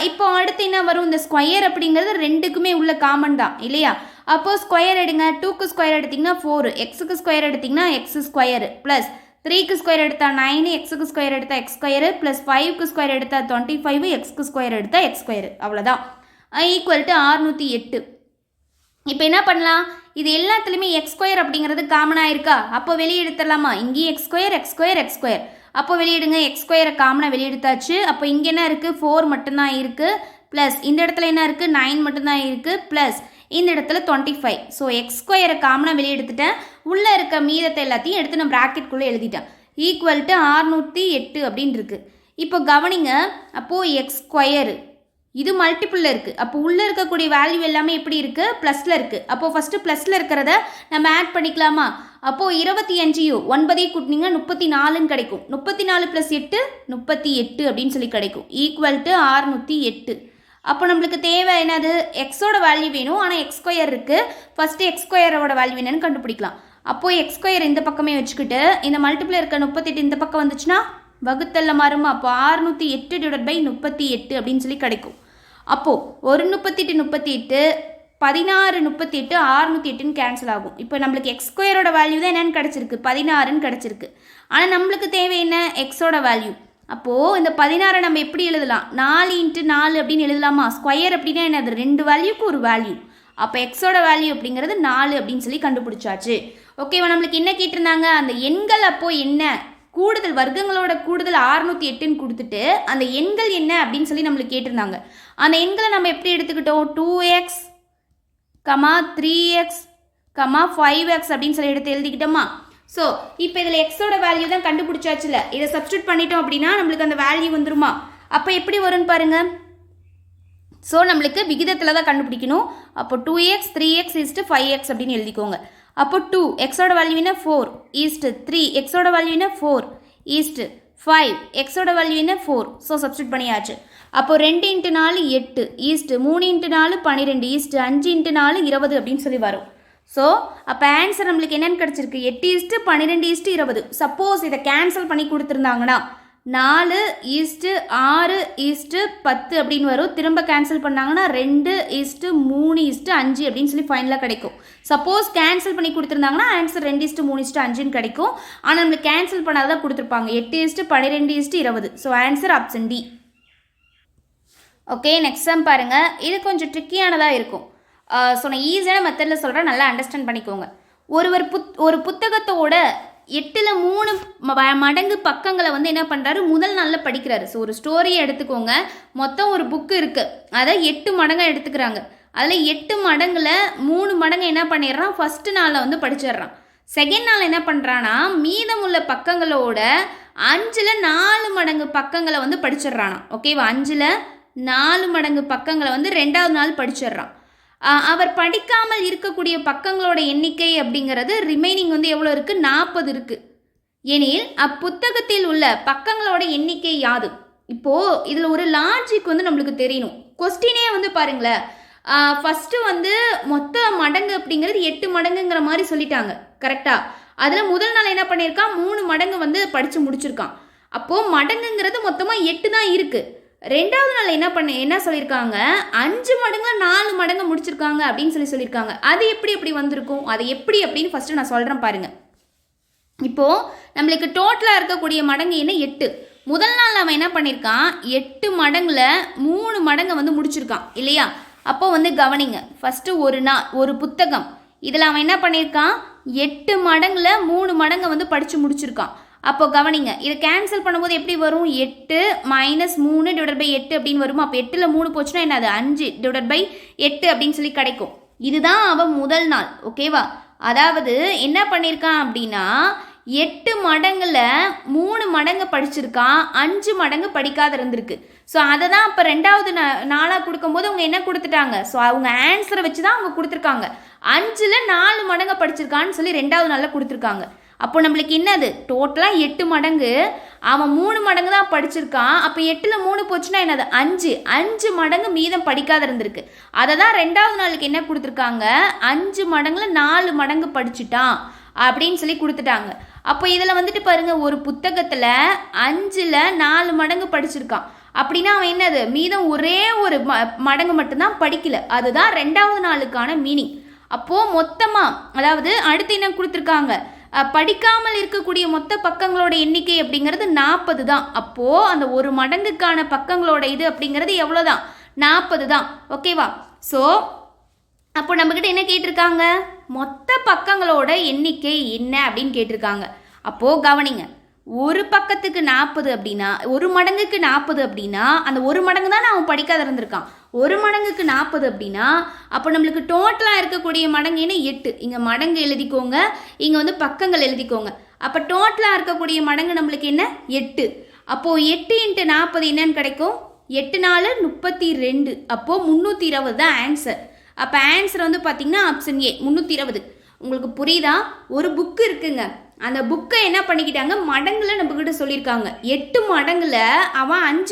இப்போ அடுத்து என்ன வரும், இந்த ஸ்கொயர் அப்படிங்கிறது ரெண்டுக்குமே உள்ள காமன் தான் இல்லையா. அப்போது ஸ்கொயர் எடுங்க, 2க்கு ஸ்கொயர் எடுத்திங்கன்னா 4, எக்ஸுக்கு ஸ்கொயர் எடுத்திங்கன்னா x² ப்ளஸ் 3க்கு ஸ்கொயர் எடுத்தால் 9, எக்ஸுக்கு ஸ்கொயர் எடுத்தால் x² ப்ளஸ் 5க்கு ஸ்கொயர் எடுத்தால் 25, எக்ஸ்க்கு ஸ்கொயர் எடுத்தால் x². அவ்வளோதான், ஈக்குவல் டு 608. இப்போ என்ன பண்ணலாம், இது எல்லாத்துலேயுமே x² அப்படிங்கிறது காமனாக இருக்கா, அப்போ வெளியே எடுத்துடலாமா. இங்கேயும் x². அப்போ வெளியிடுங்க, x² காமனாக வெளியெடுத்தாச்சு. அப்போ இங்கே என்ன இருக்குது, 4 மட்டும்தான் இருக்குது, ப்ளஸ் இந்த இடத்துல என்ன இருக்குது, 9 மட்டும்தான் இருக்குது, ப்ளஸ் இந்த இடத்துல 25. ஸோ x² காமனாக வெளியெடுத்துட்டேன், உள்ளே இருக்க மீதத்தை எல்லாத்தையும் எடுத்து நான் ப்ராக்கெட்குள்ளே எழுதிட்டேன். ஈக்குவல் டு 608 அப்படின்னு இருக்குது. இப்போ கவனிங்க, அப்போது x² இது மல்டிப்புளில் இருக்குது, அப்போ உள்ளே இருக்கக்கூடிய வேல்யூ எல்லாமே எப்படி இருக்குது, ப்ளஸில் இருக்குது. அப்போது ஃபஸ்ட்டு ப்ளஸில் இருக்கிறத நம்ம ஆட் பண்ணிக்கலாமா. அப்போது 25 9 கூட்டினீங்கன்னா 34ன்னு கிடைக்கும், 34 + 8 38 அப்படின்னு சொல்லி கிடைக்கும், ஈக்குவல் டு 608. அப்போ நம்மளுக்கு தேவை என்னது, எக்ஸோட வேல்யூ வேணும், ஆனால் x² இருக்குது, ஃபஸ்ட்டு x² வேல்யூ என்னன்னு கண்டுபிடிக்கலாம். அப்போது x² இந்த பக்கமே வச்சுக்கிட்டு இந்த மல்டிப்ளை இருக்க 38 இந்த பக்கம் வந்துச்சுன்னா வகுத்தல்ல மாறுமா. அப்போ 608/38 அப்படின்னு சொல்லி கிடைக்கும். அப்போது ஒரு 38 16 38 608ன்னு கேன்சல் ஆகும். இப்போ நம்மளுக்கு x² வேல்யூ தான் என்னென்னு கிடச்சிருக்கு, 16ன்னு கிடச்சிருக்கு. ஆனால் நம்மளுக்கு தேவை என்ன, எக்ஸோட வேல்யூ. அப்போது இந்த 16 நம்ம எப்படி எழுதலாம், 4 × 4 அப்படின்னு எழுதலாமா. ஸ்கொயர் அப்படின்னா என்னது, 2 வேல்யூக்கு ஒரு வேல்யூ. அப்போ எக்ஸோட வேல்யூ அப்படிங்கிறது 4 அப்படின்னு சொல்லி கண்டுபிடிச்சாச்சு. ஓகேவா. நம்மளுக்கு என்ன கேட்டிருந்தாங்க, அந்த எண்கள் அப்போது என்ன, கூடுதல் வர்க்கங்களோட கூடுதல் 608ன்னு கொடுத்துட்டு அந்த எண்கள் என்ன அப்படின்னு சொல்லி நம்மளுக்கு கேட்டிருந்தாங்க. அந்த எண்களை நம்ம எப்படி எடுத்துக்கிட்டோம், 2x, 3x, 5x அப்படின்னு சொல்லி எடுத்து எழுதிக்கிட்டோமா. ஸோ இப்போ இதில் எக்ஸோட வேல்யூ தான் கண்டுபிடிச்சாச்சுல, இதை சப்ஸ்டியூட் பண்ணிட்டோம் அப்படின்னா நம்மளுக்கு அந்த வேல்யூ வந்துருமா. அப்போ எப்படி வரும்னு பாருங்கள். ஸோ நம்மளுக்கு விகிதத்தில் தான் கண்டுபிடிக்கணும். அப்போ 2x 3x 5x அப்படின்னு எழுதிக்கோங்க. அப்போ 2 எக்ஸோட வேல்யூ என்ன 4 3 எக்ஸோட வேல்யூ என்ன 4 5 எக்ஸோட வேல்யூ என்ன 4. ஸோ சப்ஸ்டியூட் பண்ணியாச்சு. அப்போ 2 × 4 8 3 × 4 12 5 × 4 20 அப்படின்னு சொல்லி வரும். ஸோ அப்போ ஆன்சர் நம்மளுக்கு என்னென்னு கிடச்சிருக்கு, 8 12 20. சப்போஸ் இதை கேன்சல் பண்ணி கொடுத்துருந்தாங்கன்னா 4 6 10 அப்படின்னு வரும். திரும்ப கேன்சல் பண்ணாங்கன்னா 2 3 5 அப்படின்னு சொல்லி ஃபைனலாக கிடைக்கும். சப்போஸ் கேன்சல் பண்ணி கொடுத்துருந்தாங்கன்னா ஆன்சர் 2 3 5ன்னு கிடைக்கும். ஆனால் நம்மளுக்கு கேன்சல் பண்ணாதான் கொடுத்துருப்பாங்க 8 12 20. So answer option D. Okay, next sum பாருங்கள். இது கொஞ்சம் ட்ரிக்கியானதாக இருக்கும். ஸோ நான் ஈஸியான மெத்தடில் சொல்கிறேன், நல்லா அண்டர்ஸ்டாண்ட் பண்ணிக்கோங்க. ஒரு புத்தகத்தோட 8/3 மடங்கு பக்கங்களை வந்து என்ன பண்ணுறாரு, முதல் நாளில் படிக்கிறாரு. ஸோ ஒரு ஸ்டோரியை எடுத்துக்கோங்க, மொத்தம் ஒரு புக்கு இருக்குது, அதை 8 மடங்காக எடுத்துக்கிறாங்க. அதில் 8 மடங்கில் 3 மடங்கு என்ன பண்ணிடுறான், ஃபஸ்ட்டு நாளில் வந்து படிச்சிடுறான். செகண்ட் நாள் என்ன பண்ணுறான்னா மீதமுள்ள பக்கங்களோட 5ல் 4 மடங்கு பக்கங்களை வந்து படிச்சிடுறானா. ஓகேவா, 5ல் 4 மடங்கு பக்கங்களை வந்து 2வது நாள் படிச்சிடுறான். அவர் படிக்காமல் இருக்கக்கூடிய பக்கங்களோட எண்ணிக்கை அப்படிங்கிறது ரிமைனிங் வந்து எவ்வளோ இருக்குது, 40 இருக்குது. எனில் அப்புத்தகத்தில் உள்ள பக்கங்களோட எண்ணிக்கை யாது? இப்போது இதில் ஒரு லாஜிக் வந்து நம்மளுக்கு தெரியணும். கொஸ்டினே வந்து பாருங்களேன், ஃபஸ்ட்டு வந்து மொத்த மடங்கு அப்படிங்கிறது 8 மடங்குங்கிற மாதிரி சொல்லிட்டாங்க கரெக்டாக. அதில் முதல் நாள் என்ன பண்ணியிருக்கான், 3 மடங்கு வந்து படித்து முடிச்சிருக்கான். அப்போது மடங்குங்கிறது மொத்தமாக 8 தான் இருக்குது. 2வது நாள் என்ன சொல்லியிருக்காங்க, 5 மடங்குல 4 மடங்கு முடிச்சிருக்காங்க அப்படின்னு சொல்லியிருக்காங்க. அது எப்படி வந்திருக்கும், அது எப்படி அப்படின்னு ஃபஸ்ட்டு நான் சொல்கிறேன் பாருங்கள். இப்போது நம்மளுக்கு டோட்டலாக இருக்கக்கூடிய மடங்கு என்ன, 8. முதல் நாள் அவன் என்ன பண்ணியிருக்கான், 8 மடங்குல 3 மடங்கை வந்து முடிச்சிருக்கான் இல்லையா. அப்போ வந்து கவனிங்க, ஃபஸ்ட்டு ஒரு புத்தகம் இதில் அவன் என்ன பண்ணியிருக்கான், 8 மடங்குல 3 மடங்கை வந்து படித்து முடிச்சிருக்கான். அப்போ கவனிங்க, இதை கேன்சல் பண்ணும்போது எப்படி வரும், 8 - 3 / 8 அப்படின்னு வரும். அப்போ 8ல் 3 போச்சுன்னா என்ன, அது 5 / 8 அப்படின்னு சொல்லி கிடைக்கும். இதுதான் அவன் முதல் நாள். ஓகேவா, அதாவது என்ன பண்ணியிருக்கான் அப்படின்னா 8 மடங்குல 3 மடங்கு படிச்சிருக்கான், 5 மடங்கு படிக்காத இருந்திருக்கு. ஸோ அதை தான் இப்போ 2வது நாளாக கொடுக்கும்போது அவங்க என்ன கொடுத்துட்டாங்க, ஸோ அவங்க ஆன்சரை வச்சு தான் அவங்க கொடுத்துருக்காங்க. 5ல் 4 மடங்கு படிச்சிருக்கான்னு சொல்லி 2வது நாளில் கொடுத்துருக்காங்க. அப்போ நம்மளுக்கு என்னது, டோட்டலாக 8 மடங்கு, அவன் 3 மடங்கு தான் படிச்சிருக்கான். அப்போ 8ல் 3 போச்சுன்னா என்னது, 5 மடங்கு மீதம் படிக்காத இருந்திருக்கு. அதை தான் 2வது நாளுக்கு என்ன கொடுத்துருக்காங்க, 5 மடங்குல 4 மடங்கு படிச்சுட்டான் அப்படின்னு சொல்லி கொடுத்துட்டாங்க. அப்போ இதில் வந்துட்டு பாருங்கள், ஒரு புத்தகத்தில் 5ல் 4 மடங்கு படிச்சிருக்கான் அப்படின்னா அவன் என்னது, மீதம் ஒரே ஒரு மடங்கு மட்டும்தான் படிக்கல. அதுதான் 2வது நாளுக்கான மீனிங். அப்போது மொத்தமாக, அதாவது அடுத்து என்ன கொடுத்துருக்காங்க, படிக்காமல் இருக்கக்கூடிய மொத்த பக்கங்களோட எண்ணிக்கை அப்படிங்கிறது 40 தான். அப்போது அந்த ஒரு மடங்குக்கான பக்கங்களோட இது அப்படிங்கிறது எவ்வளோ தான், 40 தான். ஓகேவா, ஸோ அப்போ நம்மக்கிட்ட என்ன கேட்டிருக்காங்க, மொத்த பக்கங்களோட எண்ணிக்கை என்ன அப்படின்னு கேட்டிருக்காங்க. அப்போது கவனிங்க, ஒரு பக்கத்துக்கு 40 அப்படின்னா, ஒரு மடங்குக்கு 40 அப்படின்னா அந்த ஒரு மடங்கு தான் அவன் படிக்காத இருந்திருக்கான். ஒரு மடங்குக்கு 40 அப்படின்னா அப்போ நம்மளுக்கு டோட்டலாக இருக்கக்கூடிய மடங்கு என்ன, 8. இங்கே மடங்கு எழுதிக்கோங்க, இங்கே வந்து பக்கங்கள் எழுதிக்கோங்க. அப்போ டோட்டலாக இருக்கக்கூடிய மடங்கு நம்மளுக்கு என்ன, 8. அப்போது 8 × 40 என்னன்னு கிடைக்கும், 8 × 4 = 32. அப்போது 320 தான் ஆன்சர். அப்போ ஆன்சர் வந்து பார்த்திங்கன்னா ஆப்ஷன் ஏ 320. உங்களுக்கு புரியுதா, ஒரு புக்கு இருக்குங்க, அந்த புக்கை என்ன பண்ணிக்கிட்டாங்க, மடங்கில் நம்மக்கிட்ட சொல்லியிருக்காங்க. 8 மடங்கில் அவன்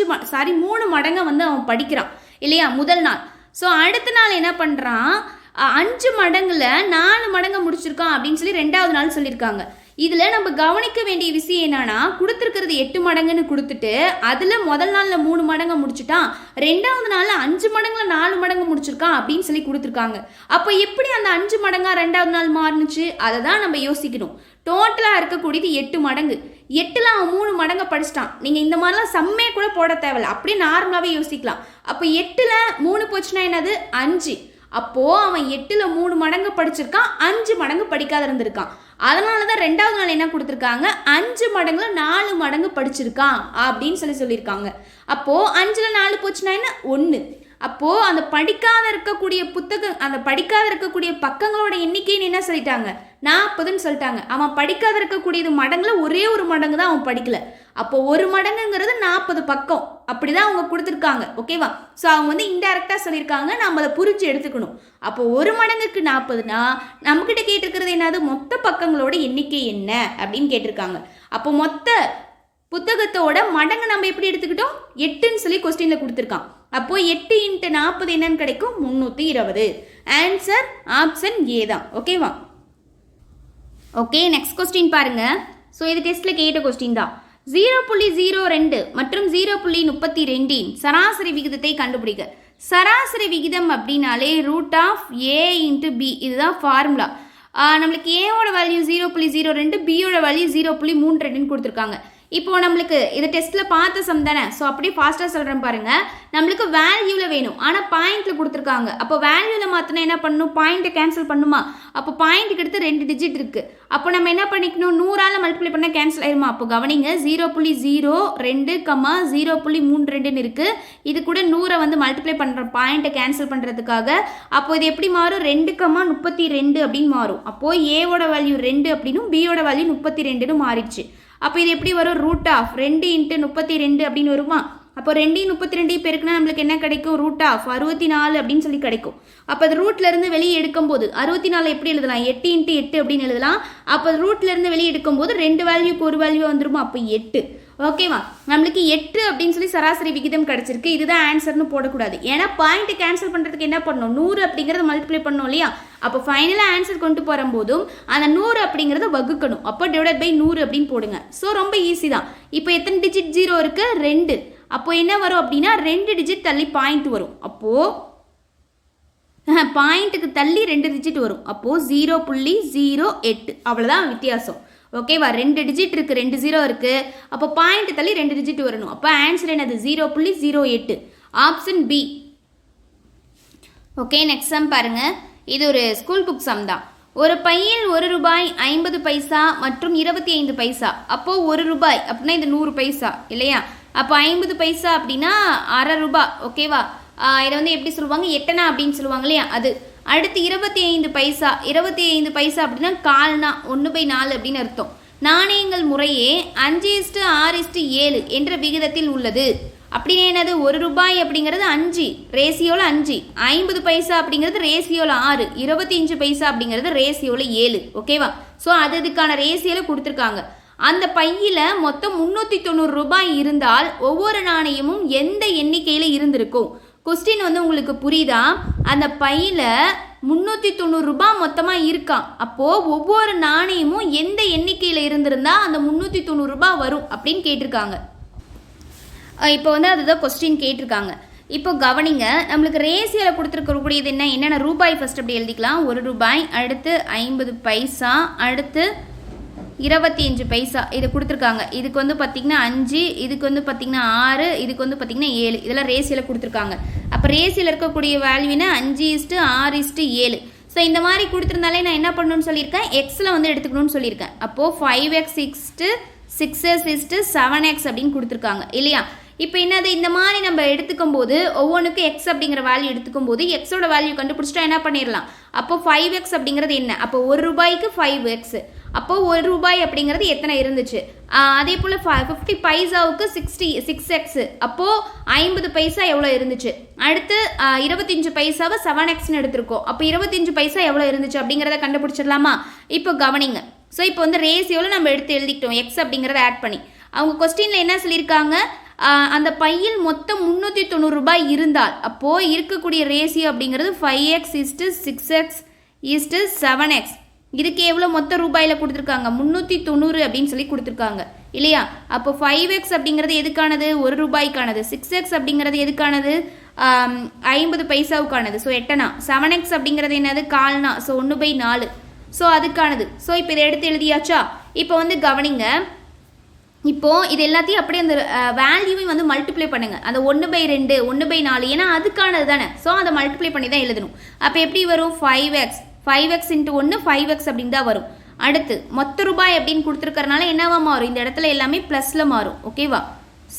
3 மடங்கை வந்து அவன் படிக்கிறான் இல்லையா முதல் நாள். ஸோ அடுத்த நாள் என்ன பண்ணுறான், 5 மடங்கில் 4 மடங்கை முடிச்சிருக்கான் அப்படின்னு சொல்லி 2வது நாள் சொல்லியிருக்காங்க. இதில் நம்ம கவனிக்க வேண்டிய விஷயம் என்னன்னா, கொடுத்துருக்கிறது 8 மடங்குன்னு கொடுத்துட்டு அதில் முதல் நாளில் 3 மடங்கை முடிச்சுட்டான், 2வது நாளில் 5 மடங்குல 4 மடங்கு முடிச்சிருக்கான் அப்படின்னு சொல்லி கொடுத்துருக்காங்க. அப்போ எப்படி அந்த 5 மடங்கா 2வது நாள் மாறுனுச்சு, அதை தான் நம்ம யோசிக்கணும். டோட்டலாக இருக்கக்கூடியது 8 மடங்கு, 8ல் அவன் 3 மடங்கை படிச்சிட்டான். நீங்கள் இந்த மாதிரிலாம் சம்மே கூட போட தேவையில்லை, அப்படியே நார்மலாகவே யோசிக்கலாம். அப்போ 8ல் 3 போச்சுன்னா என்னது, 5. அப்போது அவன் 8ல் 3 மடங்கு படிச்சிருக்கான், 5 மடங்கு படிக்காத இருந்திருக்கான். அதனால தான் 2வது நாள் என்ன கொடுத்துருக்காங்க, 5 மடங்குல 4 மடங்கு படிச்சிருக்கான் அப்படின்னு சொல்லியிருக்காங்க. அப்போது 5ல் 4 போச்சுன்னா என்ன, 1. அப்போது அந்த படிக்காத இருக்கக்கூடிய பக்கங்களோட எண்ணிக்கைன்னு என்ன சொல்லிட்டாங்க, 40ன்னு சொல்லிட்டாங்க. அவன் படிக்காத இருக்கக்கூடியது மடங்கில் ஒரே ஒரு மடங்கு தான் அவன் படிக்கல. அப்போ ஒரு மடங்குங்கிறது 40 பக்கம், அப்படி தான் அவங்க கொடுத்துருக்காங்க. ஓகேவா, ஸோ அவங்க வந்து இன்டெரக்டாக சொல்லியிருக்காங்க, நம்ம அதை புரிஞ்சு எடுத்துக்கணும். அப்போ ஒரு மடங்குக்கு 40னா நம்மக்கிட்ட கேட்டிருக்கிறது என்னது, மொத்த பக்கங்களோட எண்ணிக்கை என்ன அப்படின்னு கேட்டிருக்காங்க. அப்போ மொத்த புத்தகத்தோட மடங்கு நம்ம எப்படி எடுத்துக்கிட்டோம், 8ன்னு சொல்லி கொஸ்டினில் கொடுத்துருக்கான். அப்போ 8 × 40 என்னன்னு கிடைக்கும், 320. ஆன்சர் ஆப்ஷன் ஏ தான். ஓகேவா, ஓகே நெக்ஸ்ட் கொஸ்டின் பாருங்க. ஸோ இது டெஸ்ட்டில் கேட்ட கொஸ்டின் தான். 0.02 மற்றும் 0.32 சராசரி விகிதத்தை கண்டுபிடிக்க. சராசரி விகிதம் அப்படின்னாலே √A × B, இதுதான் ஃபார்முலா. நம்மளுக்கு ஏவோட வேல்யூ 0.02, பியோட வேல்யூ 0.32 கொடுத்துருக்காங்க. இப்போ நம்மளுக்கு இது டெஸ்ட்டில் பார்த்த சம் தானே. ஸோ அப்படியே ஃபாஸ்ட்டாக சொல்கிறேன் பாருங்கள். நம்மளுக்கு வேல்யூவில் வேணும், ஆனால் பாயிண்ட்டில் கொடுத்துருக்காங்க. அப்போ வேல்யூவில் மாற்றினா என்ன பண்ணணும், பாயிண்ட்டை கேன்சல் பண்ணுமா. அப்போ பாயிண்ட்டுக்கு எடுத்து 2 டிஜிட் இருக்குது. அப்போ நம்ம என்ன பண்ணிக்கணும், 100ஆல் மல்டிப்ளை பண்ணால் கேன்சல் ஆயிருமா. அப்போ கவனிங்க, 0.02, 0.32 இருக்குது. இது கூட 100 வந்து மல்டிப்ளை பண்ணுற பாயிண்ட்டை கேன்சல் பண்ணுறதுக்காக. அப்போ இது எப்படி மாறும், 2,32 அப்படின்னு மாறும். அப்போது ஏவோட வேல்யூ 2 அப்படின்னும் பியோட வேல்யூ 32ன்னு மாறிடுச்சு. அப்போ இது எப்படி வரும், ரூட் ஆஃப் 2 × 32 அப்படின்னு வருமா. அப்போ 2 பெருக்குனா நம்மளுக்கு என்ன கிடைக்கும், ரூட் ஆஃப் 64 அப்படின்னு சொல்லி கிடைக்கும். அப்போ அது ரூட்லேருந்து வெளியே எடுக்கும்போது 64 எப்படி எழுதலாம், 8 × 8 அப்படின்னு எழுதலாம். அப்போ ரூட்லேருந்து வெளியே எடுக்கும்போது 2 வேல்யூக்கு ஒரு வேல்யூ வந்துருமா. அப்போ 8. ஓகேவா, நம்மளுக்கு 8 அப்படின்னு சொல்லி சராசரி விகிதம் கிடச்சிருக்கு. இதுதான் ஆன்சர்னு போடக்கூடாது. ஏன்னா பாயிண்ட்டு கேன்சல் பண்ணுறதுக்கு என்ன பண்ணணும், 100 அப்படிங்கிறத மல்டிப்ளை பண்ணணும் இல்லையா. அப்போ ஃபைனலாக ஆன்சர் கொண்டு போகும்போதும் அந்த 100 அப்படிங்கிறத வகுக்கணும். அப்போ டிவைட் பை 100 அப்படின்னு போடுங்க. ஸோ ரொம்ப ஈஸி தான். இப்போ எத்தனை டிஜிட் 0 இருக்குது, 2. அப்போ என்ன வரும் அப்படின்னா 2 டிஜிட் தள்ளி பாயிண்ட் வரும். அப்போது பாயிண்ட்டுக்கு தள்ளி 2 டிஜிட் வரும். அப்போது 0.08 அவ்வளோதான் வித்தியாசம். ஓகேவா, 2 டிஜிட் இருக்குது, 2 0 இருக்குது. அப்போ பாயிண்ட் தள்ளி 2 டிஜிட் வரணும். அப்போ ஆன்சர் என்னது, 0.08, option B. Okay, next sum பாருங்கள். இது ஒரு ஸ்கூல் புக் சம் தான். ஒரு பையில் ₹1 50 பைசா மற்றும் 25 பைசா. அப்போது ₹1 அப்படின்னா இது 100 பைசா இல்லையா. அப்போ 50 பைசா அப்படின்னா ₹1/2. ஓகேவா, இதை வந்து எப்படி சொல்லுவாங்க, எட்டனா அப்படின்னு சொல்லுவாங்க இல்லையா, அது. அடுத்து 25 பைசா, 25 பைசா அப்படின்னா கால்னா 1/4 அப்படின்னு அர்த்தம். நாணயங்கள் முறையே 5:6:7 என்ற விகிதத்தில் உள்ளது. அப்படின்னு என்னது, ₹1 அப்படிங்கிறது 5 ரேசியோவில் 5, 50 பைசா அப்படிங்கிறது ரேசியோவில் 6, 25 பைசா அப்படிங்கிறது ரேசியோவில் 7. ஓகேவா, ஸோ அதுக்கான ரேசியோவில் கொடுத்துருக்காங்க. அந்த பையில் மொத்தம் ₹390 இருந்தால் ஒவ்வொரு நாணயமும் எந்த எண்ணிக்கையில் இருந்திருக்கும். கொஸ்டின் வந்து உங்களுக்கு புரியுதா, அந்த பையில் ₹390 மொத்தமாக இருக்கான். அப்போது ஒவ்வொரு நாணயமும் எந்த எண்ணிக்கையில் இருந்திருந்தா அந்த ₹390 வரும் அப்படின்னு கேட்டிருக்காங்க. இப்போ வந்து அதுதான் கொஸ்டின் கேட்டிருக்காங்க. இப்போ கவனிங்க, நம்மளுக்கு ரேசியோவில் கொடுத்துருக்கக்கூடியது என்னென்ன ரூபாய் ஃபஸ்ட் அப்படி எழுதிக்கலாம். ₹1, அடுத்து 50 பைசா, அடுத்து 25 பைசா இது கொடுத்துருக்காங்க. இதுக்கு வந்து பார்த்திங்கன்னா 5, இதுக்கு வந்து பார்த்திங்கன்னா 6, இதுக்கு வந்து பார்த்திங்கன்னா 7. இதெல்லாம் ரேசியோவில் கொடுத்துருக்காங்க. அப்போ ரேசியோவில் இருக்கக்கூடிய வேல்யூனா 5:6:7. ஸோ இந்த மாதிரி கொடுத்துருந்தாலே நான் என்ன பண்ணணும்னு சொல்லியிருக்கேன், எக்ஸில் வந்து எடுத்துக்கணும்னு சொல்லியிருக்கேன். அப்போது 5x 6s 7x அப்படின்னு கொடுத்துருக்காங்க இல்லையா. இப்போ என்னது, இந்த மாதிரி நம்ம எடுத்துக்கும் போது ஒவ்வொன்றுக்கும் எக்ஸ் அப்படிங்கிற வேல்யூ எடுத்துக்கும் போது எக்ஸோட வேல்யூ கண்டுபிடிச்சிட்டா என்ன பண்ணிடலாம். அப்போ 5x அப்படிங்கிறது என்ன, அப்போ ₹1 5x. அப்போ ₹1 அப்படிங்கிறது எத்தனை இருந்துச்சு. அதே போல் 50 பைசாவுக்கு 6x. அப்போது 50 பைசா எவ்வளோ இருந்துச்சு. அடுத்து 25 பைசாவை 7xன்னு எடுத்திருக்கோம். அப்போ 25 பைசா எவ்வளோ இருந்துச்சு அப்படிங்கிறத கண்டுபிடிச்சிடலாமா. இப்போ கவனிங்க, ஸோ இப்போ வந்து ரேசியோவில் நம்ம எடுத்து எழுதிக்கிட்டோம் எக்ஸ் அப்படிங்கிறத ஆட் பண்ணி. அவங்க கொஸ்டினில் என்ன சொல்லியிருக்காங்க, அந்த பையில் மொத்தம் ₹390 இருந்தால் அப்போது இருக்கக்கூடிய ரேசியோ அப்படிங்கிறது 5x 6x 7x. இதுக்கு எவ்வளோ மொத்த ரூபாயில் கொடுத்துருக்காங்க, 390 அப்படின்னு சொல்லி கொடுத்துருக்காங்க இல்லையா. அப்போ 5x அப்படிங்கிறது எதுக்கானது, ₹1 6x அப்படிங்கிறது எதுக்கானது, 50 பைசாவுக்கானது. ஸோ எட்டனா. 7x அப்படிங்கிறது என்னது, கால்னா. ஸோ 1/4. ஸோ அதுக்கானது. ஸோ இப்போ இதை எடுத்து எழுதியாச்சா. இப்போ வந்து கவனிங்க, இப்போது இது எல்லாத்தையும் அப்படியே அந்த வேல்யூவையும் வந்து மல்டிப்ளை பண்ணுங்கள். அந்த 1/2 1/4 ஏன்னா அதுக்கானது தானே. ஸோ அதை மல்டிப்ளை பண்ணி தான் எழுதணும். அப்போ எப்படி வரும், 5x × 1 5x அப்படின்னு தான் வரும். அடுத்து மொத்த ரூபாய் அப்படின்னு கொடுத்துருக்கறனால என்னவா மாறும், இந்த இடத்துல எல்லாமே ப்ளஸில் மாறும். ஓகேவா.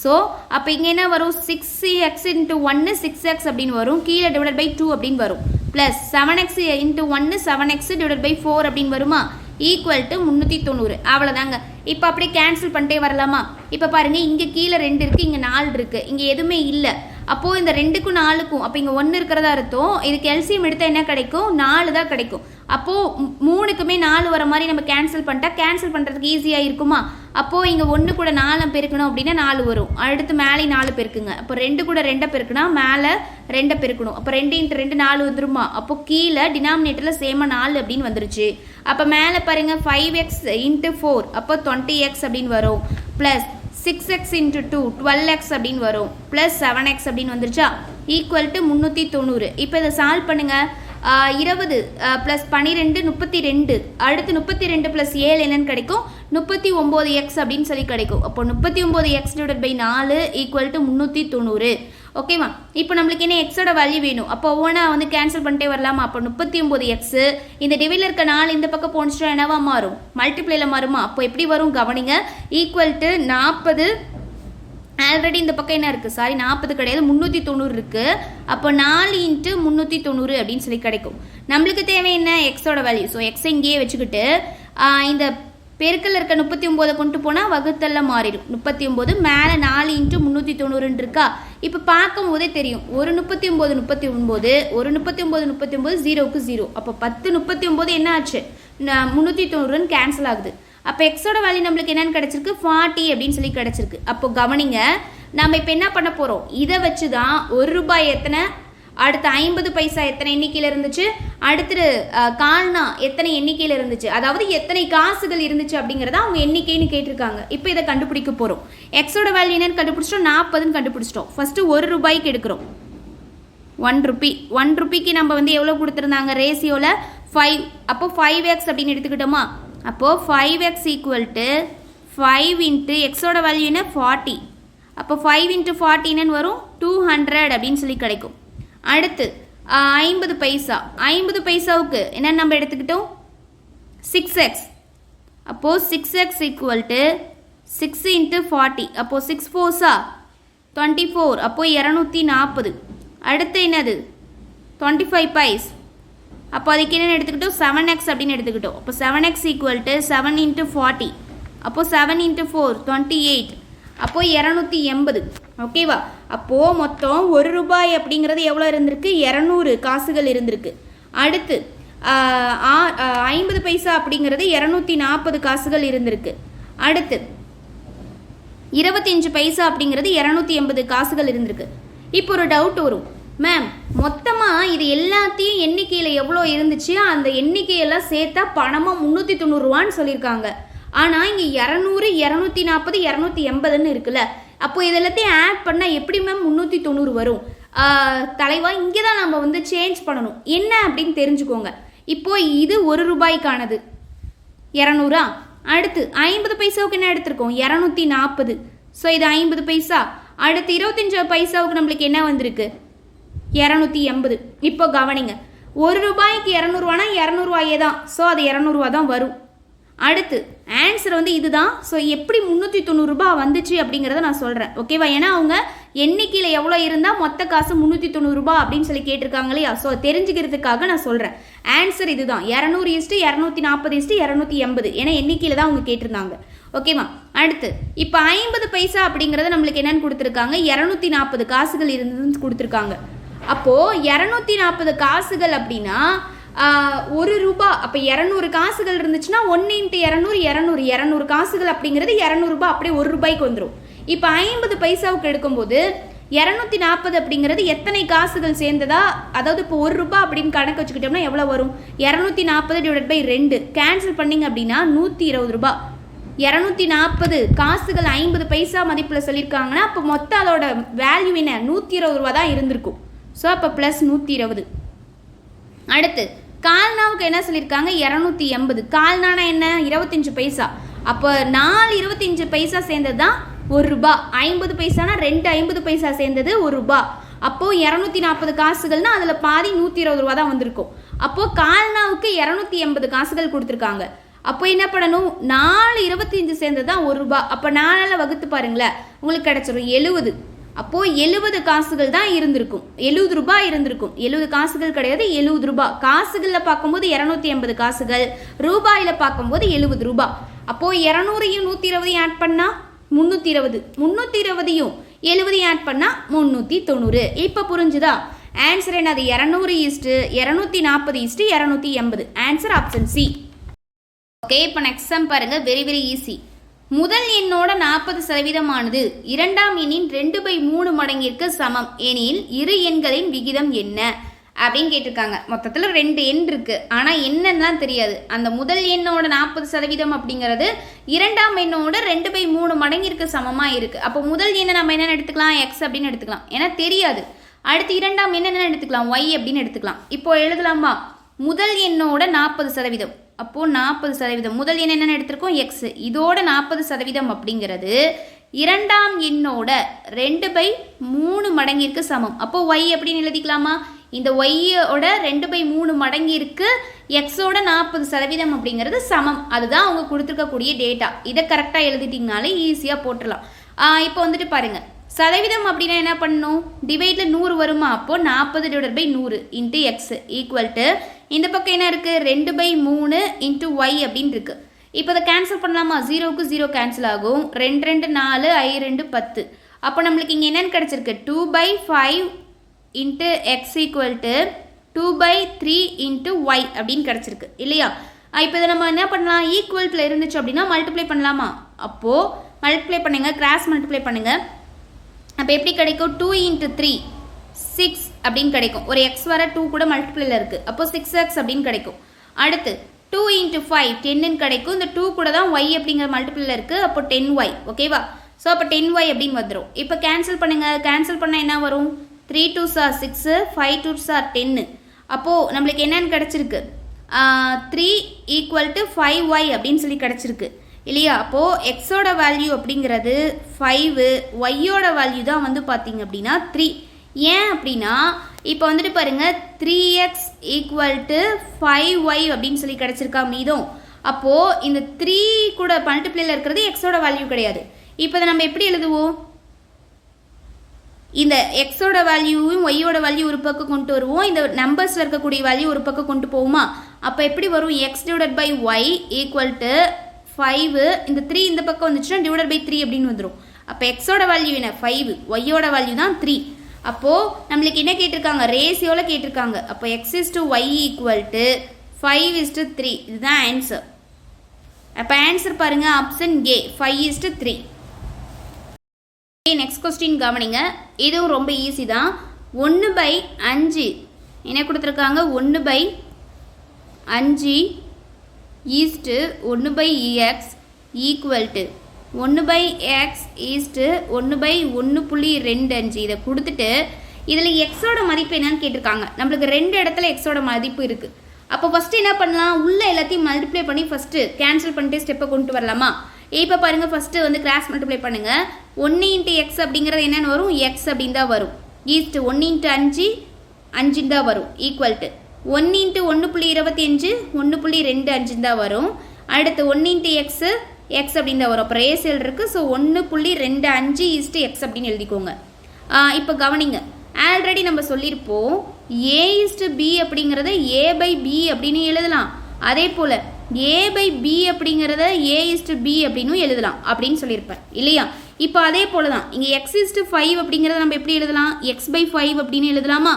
ஸோ அப்போ இங்கே என்ன வரும், 6x × 1 6x அப்படின்னு வரும். கீழே டிவைட் பை 2 அப்படின்னு வரும். Plus 7x × 1 7x divide by 4 அப்படின்னு வருமா. Equal to 390. அவ்வளோதாங்க. இப்போ அப்படியே கேன்சல் பண்ணிட்டே வரலாமா. இப்போ பாருங்கள், இங்கே கீழே 2 இருக்குது, இங்கே 4 இருக்குது, இங்கே எதுவுமே இல்லை. அப்போது இந்த 2க்கும் 4க்கும் அப்போ இங்கே 1 இருக்கிறதா அர்த்தம். இதுக்கு எல்சிஎம் எடுத்தால் என்ன கிடைக்கும், 4 தான் கிடைக்கும். அப்போது 3க்குமே 4 வர மாதிரி நம்ம கேன்சல் பண்ணிட்டா கேன்சல் பண்ணுறதுக்கு ஈஸியாக இருக்குமா. அப்போது இங்கே 1 கூட 4 பெருக்கணும் அப்படின்னா 4 வரும். அடுத்து மேலே 4 பெருக்குங்க. அப்போ 2 கூட 2 பெருக்குனா மேலே 2 பெருக்கணும். அப்போ 2 × 2 4 வந்துருமா. அப்போ கீழே டினாமினேட்டரில் சேமாக 4 அப்படின்னு வந்துருச்சு. அப்போ மேலே பாருங்கள் 5x × 4 அப்போ 20x அப்படின்னு வரும். ப்ளஸ் 6x × 2 12x அப்படின்னு வரும். ப்ளஸ் 7x அப்படின்னு வந்துருச்சா. Equal to 390. இப்போ இதை சால்வ் பண்ணுங்கள். 20 ப்ளஸ் 12 32, அடுத்து 32 ப்ளஸ் 7 என்னன்னு கிடைக்கும் 39x அப்படின்னு சொல்லி கிடைக்கும். அப்போ 39x divide by 4 equal to 390. ஓகேவா? இப்போ நம்மளுக்கு என்ன எக்ஸோட வேல்யூ வேணும். அப்போ ஒவ்வொன்றா வந்து கேன்சல் பண்ணிட்டே வரலாமா? அப்போ 39x இந்த டிவைடில் இருக்க 4 இந்த பக்கம் போனிச்சிட்டா என்னவா மாறும்? மல்டிப்ளைல மாறுமா? அப்போ எப்படி வரும் கவனிங்க. ஈக்குவல் டு 40, ஆல்ரெடி இந்த பக்கம் என்ன இருக்குது, சாரி 40 கிடையாது 390 இருக்குது. அப்போ 4 × 390 அப்படின்னு சொல்லி கிடைக்கும். நம்மளுக்கு தேவை என்ன? எக்ஸோட வேல்யூ. ஸோ எக்ஸை இங்கேயே வச்சுக்கிட்டு இந்த பெருக்கல்ல இருக்க 39 கொண்டு போனால் வகுத்தல்ல மாறிடும். 39 மேலே 4 × 390 இருக்கா? இப்போ பார்க்கும் போதே தெரியும். ஒரு 39 39, ஒரு 39 39, 0க்கு 0. அப்போ 10 39 என்ன ஆச்சு? 390 கேன்சல் ஆகுது. அப்போ எக்ஸோட வேல்யூ நம்மளுக்கு என்னென்னு கிடச்சிருக்கு? 40 அப்படின்னு சொல்லி கிடச்சிருக்கு. அப்போ கவனிங்க, நம்ம இப்போ என்ன பண்ண போகிறோம்? இதை வச்சு தான் ₹1 எத்தனை, அடுத்து 50 பைசா எத்தனை எண்ணிக்கையில் இருந்துச்சு, அடுத்து கால்னா எத்தனை எண்ணிக்கையில் இருந்துச்சு, அதாவது எத்தனை காசுகள் இருந்துச்சு அப்படிங்கிறத அவங்க எண்ணிக்கைன்னு கேட்டிருக்காங்க. இப்போ இதை கண்டுபிடிக்க போகிறோம். எக்ஸோட வேல்யூ என்னன்னு கண்டுபிடிச்சிட்டோம், 40ன்னு கண்டுபிடிச்சிட்டோம். ஃபஸ்ட்டு ₹1 எடுக்கிறோம். ₹1 நம்ம வந்து எவ்வளோ கொடுத்துருந்தாங்க ரேசியோவில்? 5. அப்போ 5x அப்படின்னு எடுத்துக்கிட்டோமா? அப்போது 5x ஈக்குவல் டு 5 × எக்ஸோட வேல்யூ என்ன? 40. அப்போ 5 × 40 என்னன்னு வரும்? 200 அப்படின்னு சொல்லி கிடைக்கும். அடுத்து 50 பைசா. 50 பைசாவுக்கு என்னென்னு நம்ம எடுத்துக்கிட்டோம்? 6x. அப்போது 6x ஈக்குவல் டு 6 × 40. அப்போது 6 4s 24. அப்போது 240. அடுத்து என்னது? 25 பைஸ். அப்போ அதுக்கு என்னென்னு எடுத்துக்கிட்டோம்? 7x அப்படின்னு எடுத்துக்கிட்டோம். அப்போ 7x ஈக்குவல் டு 7 × 40. அப்போது 7 × 4 28. அப்போது 280. ஓகேவா? அப்போது மொத்தம் ₹1 அப்படிங்கிறது எவ்வளோ இருந்திருக்கு? 200 காசுகள் இருந்திருக்கு. அடுத்து 50 பைசா அப்படிங்கிறது 240 காசுகள் இருந்திருக்கு. அடுத்து 25 பைசா அப்படிங்கிறது 280 காசுகள் இருந்திருக்கு. இப்போ ஒரு டவுட் வரும், மேம் மொத்தமாக இது எல்லாத்தையும் எண்ணிக்கையில் எவ்வளோ இருந்துச்சு, அந்த எண்ணிக்கையெல்லாம் சேர்த்தா பணமாக 390 சொல்லியிருக்காங்க. ஆனால் இங்கே 200 240 280ன்னு இருக்குல்ல, அப்போ இதெல்லாத்தையும் ஆட் பண்ணால் எப்படி மேம் 390 வரும்? தலைவா இங்கே தான் நம்ம வந்து சேஞ்ச் பண்ணணும். என்ன அப்படின்னு தெரிஞ்சுக்கோங்க. இப்போது இது ₹1 200. அடுத்து 50 பைசாவுக்கு என்ன எடுத்திருக்கோம்? 240. ஸோ இது 50 பைசா. அடுத்து 25 பைசாவுக்கு நம்மளுக்கு என்ன வந்திருக்கு? 280. இப்போ கவனிங்க, ₹1க்கு 200 200 தான். ஸோ அது 200 தான் வரும். அடுத்து ஆன்சர் வந்து இதுதான். ஸோ எப்படி 390 வந்துச்சு அப்படிங்கிறத நான் சொல்கிறேன். ஓகேவா? ஏன்னா அவங்க எண்ணிக்கையில் எவ்வளோ இருந்தால் மொத்த காசு 390 அப்படின்னு சொல்லி கேட்டிருக்காங்க இல்லையா? ஸோ தெரிஞ்சுக்கிறதுக்காக நான் சொல்கிறேன். ஆன்சர் இதுதான், 200 240 280. ஏன்னா எண்ணிக்கையில் தான் அவங்க கேட்டிருந்தாங்க. ஓகேவா? அடுத்து இப்போ 50 பைசா அப்படிங்கிறத நம்மளுக்கு என்னென்னு கொடுத்துருக்காங்க? 240 காசுகள் இருந்ததுன்னு கொடுத்துருக்காங்க. அப்போது 240 காசுகள் அப்படின்னா ₹1. அப்போ 200 காசுகள் இருந்துச்சுன்னா 1 × 200 200 200 காசுகள் அப்படிங்கிறது ₹200 அப்படியே ₹1 வந்துடும். இப்போ 50 பைசாவுக்கு எடுக்கும்போது 240 அப்படிங்கிறது எத்தனை காசுகள் சேர்ந்ததா, அதாவது இப்போ ₹1 அப்படின்னு கணக்கு வச்சுக்கிட்டோம்னா எவ்வளோ வரும்? 240 ÷ 2 கேன்சல் பண்ணிங்க அப்படின்னா ₹120. 240 காசுகள் 50 பைசா மதிப்பில் சொல்லியிருக்காங்கன்னா அப்போ மொத்தம் அதோட வேல்யூ என்ன? ₹120 தான் இருந்திருக்கும். ஸோ அப்போ ப்ளஸ் 120. அடுத்து கால்னாவுக்கு என்ன சொல்லியிருக்காங்க? 280. கால்னானா என்ன? 25 பைசா. அப்போ 4 25 பைசா சேர்ந்தது தான் ₹1. 50 பைசானா 2 50 பைசா சேர்ந்தது ₹1. அப்போது 240 காசுகள்னா அதில் பாதி ₹120 தான் வந்திருக்கும். அப்போது கால்னாவுக்கு 280 காசுகள் கொடுத்துருக்காங்க. அப்போ என்ன பண்ணணும்? 4 25 சேர்ந்தது தான் ₹1. அப்போ 4ஆல் வகுத்து பாருங்களேன், உங்களுக்கு கிடச்சிரும் 70. அப்போது 70 காசுகள் தான் இருந்திருக்கும். ₹70 இருந்திருக்கும். 70 காசுகள் கிடையாது, ₹70. காசுகளில் பார்க்கும்போது 280 காசுகள், ரூபாயில் பார்க்கும்போது ₹70. அப்போது 200யும் 120 ஆட் பண்ணால் 320, 320யும் 70 ஆட் பண்ணால் 390. இப்போ புரிஞ்சுதா? ஆன்சர் என்னது? 200 240 280. Answer option C. ஓகே, இப்போ நெக்ஸ்ட் சம் பாருங்க. Very easy. முதல் எண்ணோட 40% இரண்டாம் எண்ணின் 2/3 மடங்கிற்கு சமம் எனில் இரு எண்களின் விகிதம் என்ன அப்படின்னு கேட்டிருக்காங்க. மொத்தத்தில் 2 எண் இருக்கு, ஆனால் என்னன்னா தெரியாது. அந்த முதல் எண்ணோட 40% அப்படிங்கிறது இரண்டாம் எண்ணோட 2/3 மடங்கிற்கு சமமாக இருக்கு. அப்போ முதல் எண்ணை நம்ம என்னென்னு எடுத்துக்கலாம்? எக்ஸ் அப்படின்னு எடுத்துக்கலாம். ஏன்னா தெரியாது. அடுத்து இரண்டாம் என்னென்ன எடுத்துக்கலாம், ஒய் அப்படின்னு எடுத்துக்கலாம். இப்போ எழுதலாமா, முதல் எண்ணோட 40%. அப்போது 40%, முதல் எண் என்னென்ன எடுத்திருக்கோம், எக்ஸ், இதோட 40% அப்படிங்கிறது இரண்டாம் எண்ணோட 2/3 மடங்கிற்கு சமம். அப்போது ஒய் அப்படின்னு எழுதிக்கலாமா, இந்த ஒய்யோட 2/3 மடங்கிற்கு எக்ஸோட 40% அப்படிங்கிறது சமம். அதுதான் அவங்க கொடுத்துருக்கக்கூடிய டேட்டா. இதை கரெக்டாக எழுதிட்டிங்கனாலே ஈஸியாக போட்டுடலாம். இப்போ வந்துட்டு பாருங்கள், சதவீதம் அப்படின்னா என்ன பண்ணணும், டிவைடில் 100 வருமா, அப்போது 40/100 இன்ட்டு எக்ஸ் ஈக்குவல் டு இந்த பக்கம் என்ன இருக்குது, 2/3 இன்ட்டு ஒய் அப்படின்னு இருக்குது. இப்போ அதை கேன்சல் பண்ணலாமா, 0க்கு 0 கேன்சல் ஆகும், 2 2 4 I 2 10. அப்போ நம்மளுக்கு இங்கே என்னென்னு கிடச்சிருக்கு, 2/5 into x equal to 2/3 into y அப்படின்னு கிடச்சிருக்கு இல்லையா. இப்போ இதை நம்ம என்ன பண்ணலாம், ஈக்குவல்ட்டில் இருந்துச்சு அப்படின்னா மல்டிப்ளை பண்ணலாமா, அப்போது மல்டிப்ளை பண்ணுங்க, கிராஸ் மல்டிப்ளை பண்ணுங்கள். அப்போ எப்படி கிடைக்கும், 2 இன்ட்டு 3 6 அப்படின்னு கிடைக்கும். ஒரு எக்ஸ் வர 2 கூட மல்டிப்ளைல இருக்குது, அப்போ 6x அப்படின்னு கிடைக்கும். அடுத்து 2 இன்ட்டு 5 10ன்னு கிடைக்கும். இந்த 2 கூட தான் ஒய் அப்படிங்கிற மல்டிப்ளைல இருக்குது, அப்போ 10y. ஓகேவா, ஸோ அப்போ 10y அப்படின்னு வந்துடும். இப்போ கேன்சல் பண்ணுங்கள், கேன்சல் பண்ணால் என்ன வரும், 3 2s are 6, 5 2s are 10. அப்போது நம்மளுக்கு என்னென்னு கிடச்சிருக்கு, 3 ஈக்குவல் டு 5y அப்படின்னு சொல்லி கிடச்சிருக்கு இல்லையா. அப்போது எக்ஸோட வேல்யூ அப்படிங்கிறது 5, ஒய்யோட வேல்யூ தான் வந்து பார்த்திங்க அப்படின்னா 3. ஏன் அப்படின்னா இப்போ வந்துட்டு பாருங்கள், 3x ஈக்குவல் டு 5y அப்படின்னு சொல்லி கிடச்சிருக்கா மீதம். அப்போது இந்த 3 கூட மல்டிப்ளைல இருக்கிறது எக்ஸோட வேல்யூ கிடையாது. இப்போ இதை நம்ம எப்படி எழுதுவோம், இந்த எக்ஸோட வேல்யூவும் ஒய்யோட வேல்யூ ஒரு பக்கம் கொண்டு வருவோம், இந்த நம்பர்ஸில் இருக்கக்கூடிய வேல்யூ ஒரு பக்கம் கொண்டு போகுமா. அப்போ எப்படி வரும், x divided by y equal to 5, இந்த 3 இந்த பக்கம் வந்துச்சுன்னா டிவைடட் பை 3 அப்படின்னு வந்துடும். அப்போ எக்ஸோட வேல்யூ என்ன 5, ஒய்யோட வேல்யூ தான் 3. அப்போது நம்மளுக்கு என்ன கேட்டிருக்காங்க, ரேஷியோவில் கேட்டிருக்காங்க. அப்போ x is to y equal to 5:3. இதுதான் ஆன்சர். அப்போ ஆன்சர் பாருங்கள், ஆப்ஷன் ஏ 5:3. நெக்ஸ்ட் கொஸ்டின் கவனிங்க, இதுவும் ரொம்ப ஈஸி தான். 1/5 என்ன கொடுத்துருக்காங்க, 1/5 east 1/x equal to 1/x east 1/1.25. இதை கொடுத்துட்டு இதில் எக்ஸோட மதிப்பு என்னன்னு கேட்டிருக்காங்க. நம்மளுக்கு 2 இடத்துல எக்ஸோட மதிப்பு இருக்குது. அப்போ ஃபஸ்ட்டு என்ன பண்ணலாம், உள்ள எல்லாத்தையும் மல்டிப்ளை பண்ணி ஃபஸ்ட்டு கேன்சல் பண்ணிட்டு ஸ்டெப்பை கொண்டு வரலாமா. இப்போ பாருங்கள், ஃபஸ்ட்டு வந்து கிராஸ் மல்டிப்ளை பண்ணுங்கள். 1 இன்ட்டு எக்ஸ் அப்படிங்கிறது என்னென்னு வரும், எக்ஸ் அப்படின்னு தான் வரும். ஈஸ்ட்டு 1 இன்ட்டு 5 5 தான் வரும் ஈக்குவல் டு 1 இன்ட்டு 1.25 1.25 தான் வரும். அடுத்து 1 இன்ட்டு எக்ஸு எக்ஸ் அப்படின்னு தான் வரும். அப்போ ரேசியல் இருக்குது, ஸோ 1.25 ஈஸ்ட்டு எக்ஸ் அப்படின்னு எழுதிக்கோங்க. இப்போ கவனிங்க, ஆல்ரெடி நம்ம சொல்லியிருப்போம் ஏ இஸ்ட்டு பி அப்படிங்கிறத a/b அப்படின்னு எழுதலாம். அதே போல் a/b அப்படிங்கிறத a/b அப்படின்னு எழுதலாம் அப்படின்னு சொல்லியிருப்பேன் இல்லையா. இப்போ அதே போல் தான் இங்கே x/5 அப்படிங்கிறத நம்ம எப்படி எழுதலாம், x/5 அப்படின்னு எழுதலாமா.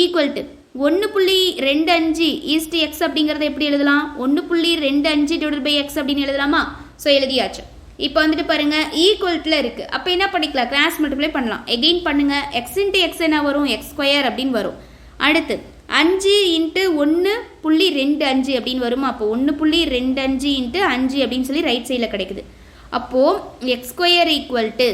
ஈக்குவல் டு 1.25 ஈஸ்ட்டு எக்ஸ் அப்படிங்கிறத எப்படி எழுதலாம், 1.25 டிவைட் பை எக்ஸ் அப்படின்னு எழுதலாமா. ஸோ எழுதியாச்சு. இப்போ வந்துட்டு பாருங்கள், ஈக்குவல்ட்டில் இருக்குது. அப்போ என்ன பண்ணிக்கலாம், கிராஸ் மல்டிப்ளை பண்ணலாம். எகெயின் பண்ணுங்கள், எக்ஸ் இன்ட்டு எக்ஸ் என்ன வரும், எக்ஸ் ஸ்கொயர் அப்படின்னு வரும். அடுத்து 5 இன்ட்டு 1.25 அப்படின்னு வருமா. அப்போ 1.25 இன்ட்டு 5 அப்படின்னு சொல்லி ரைட் சைடில் கிடைக்குது. அப்போது X square equal to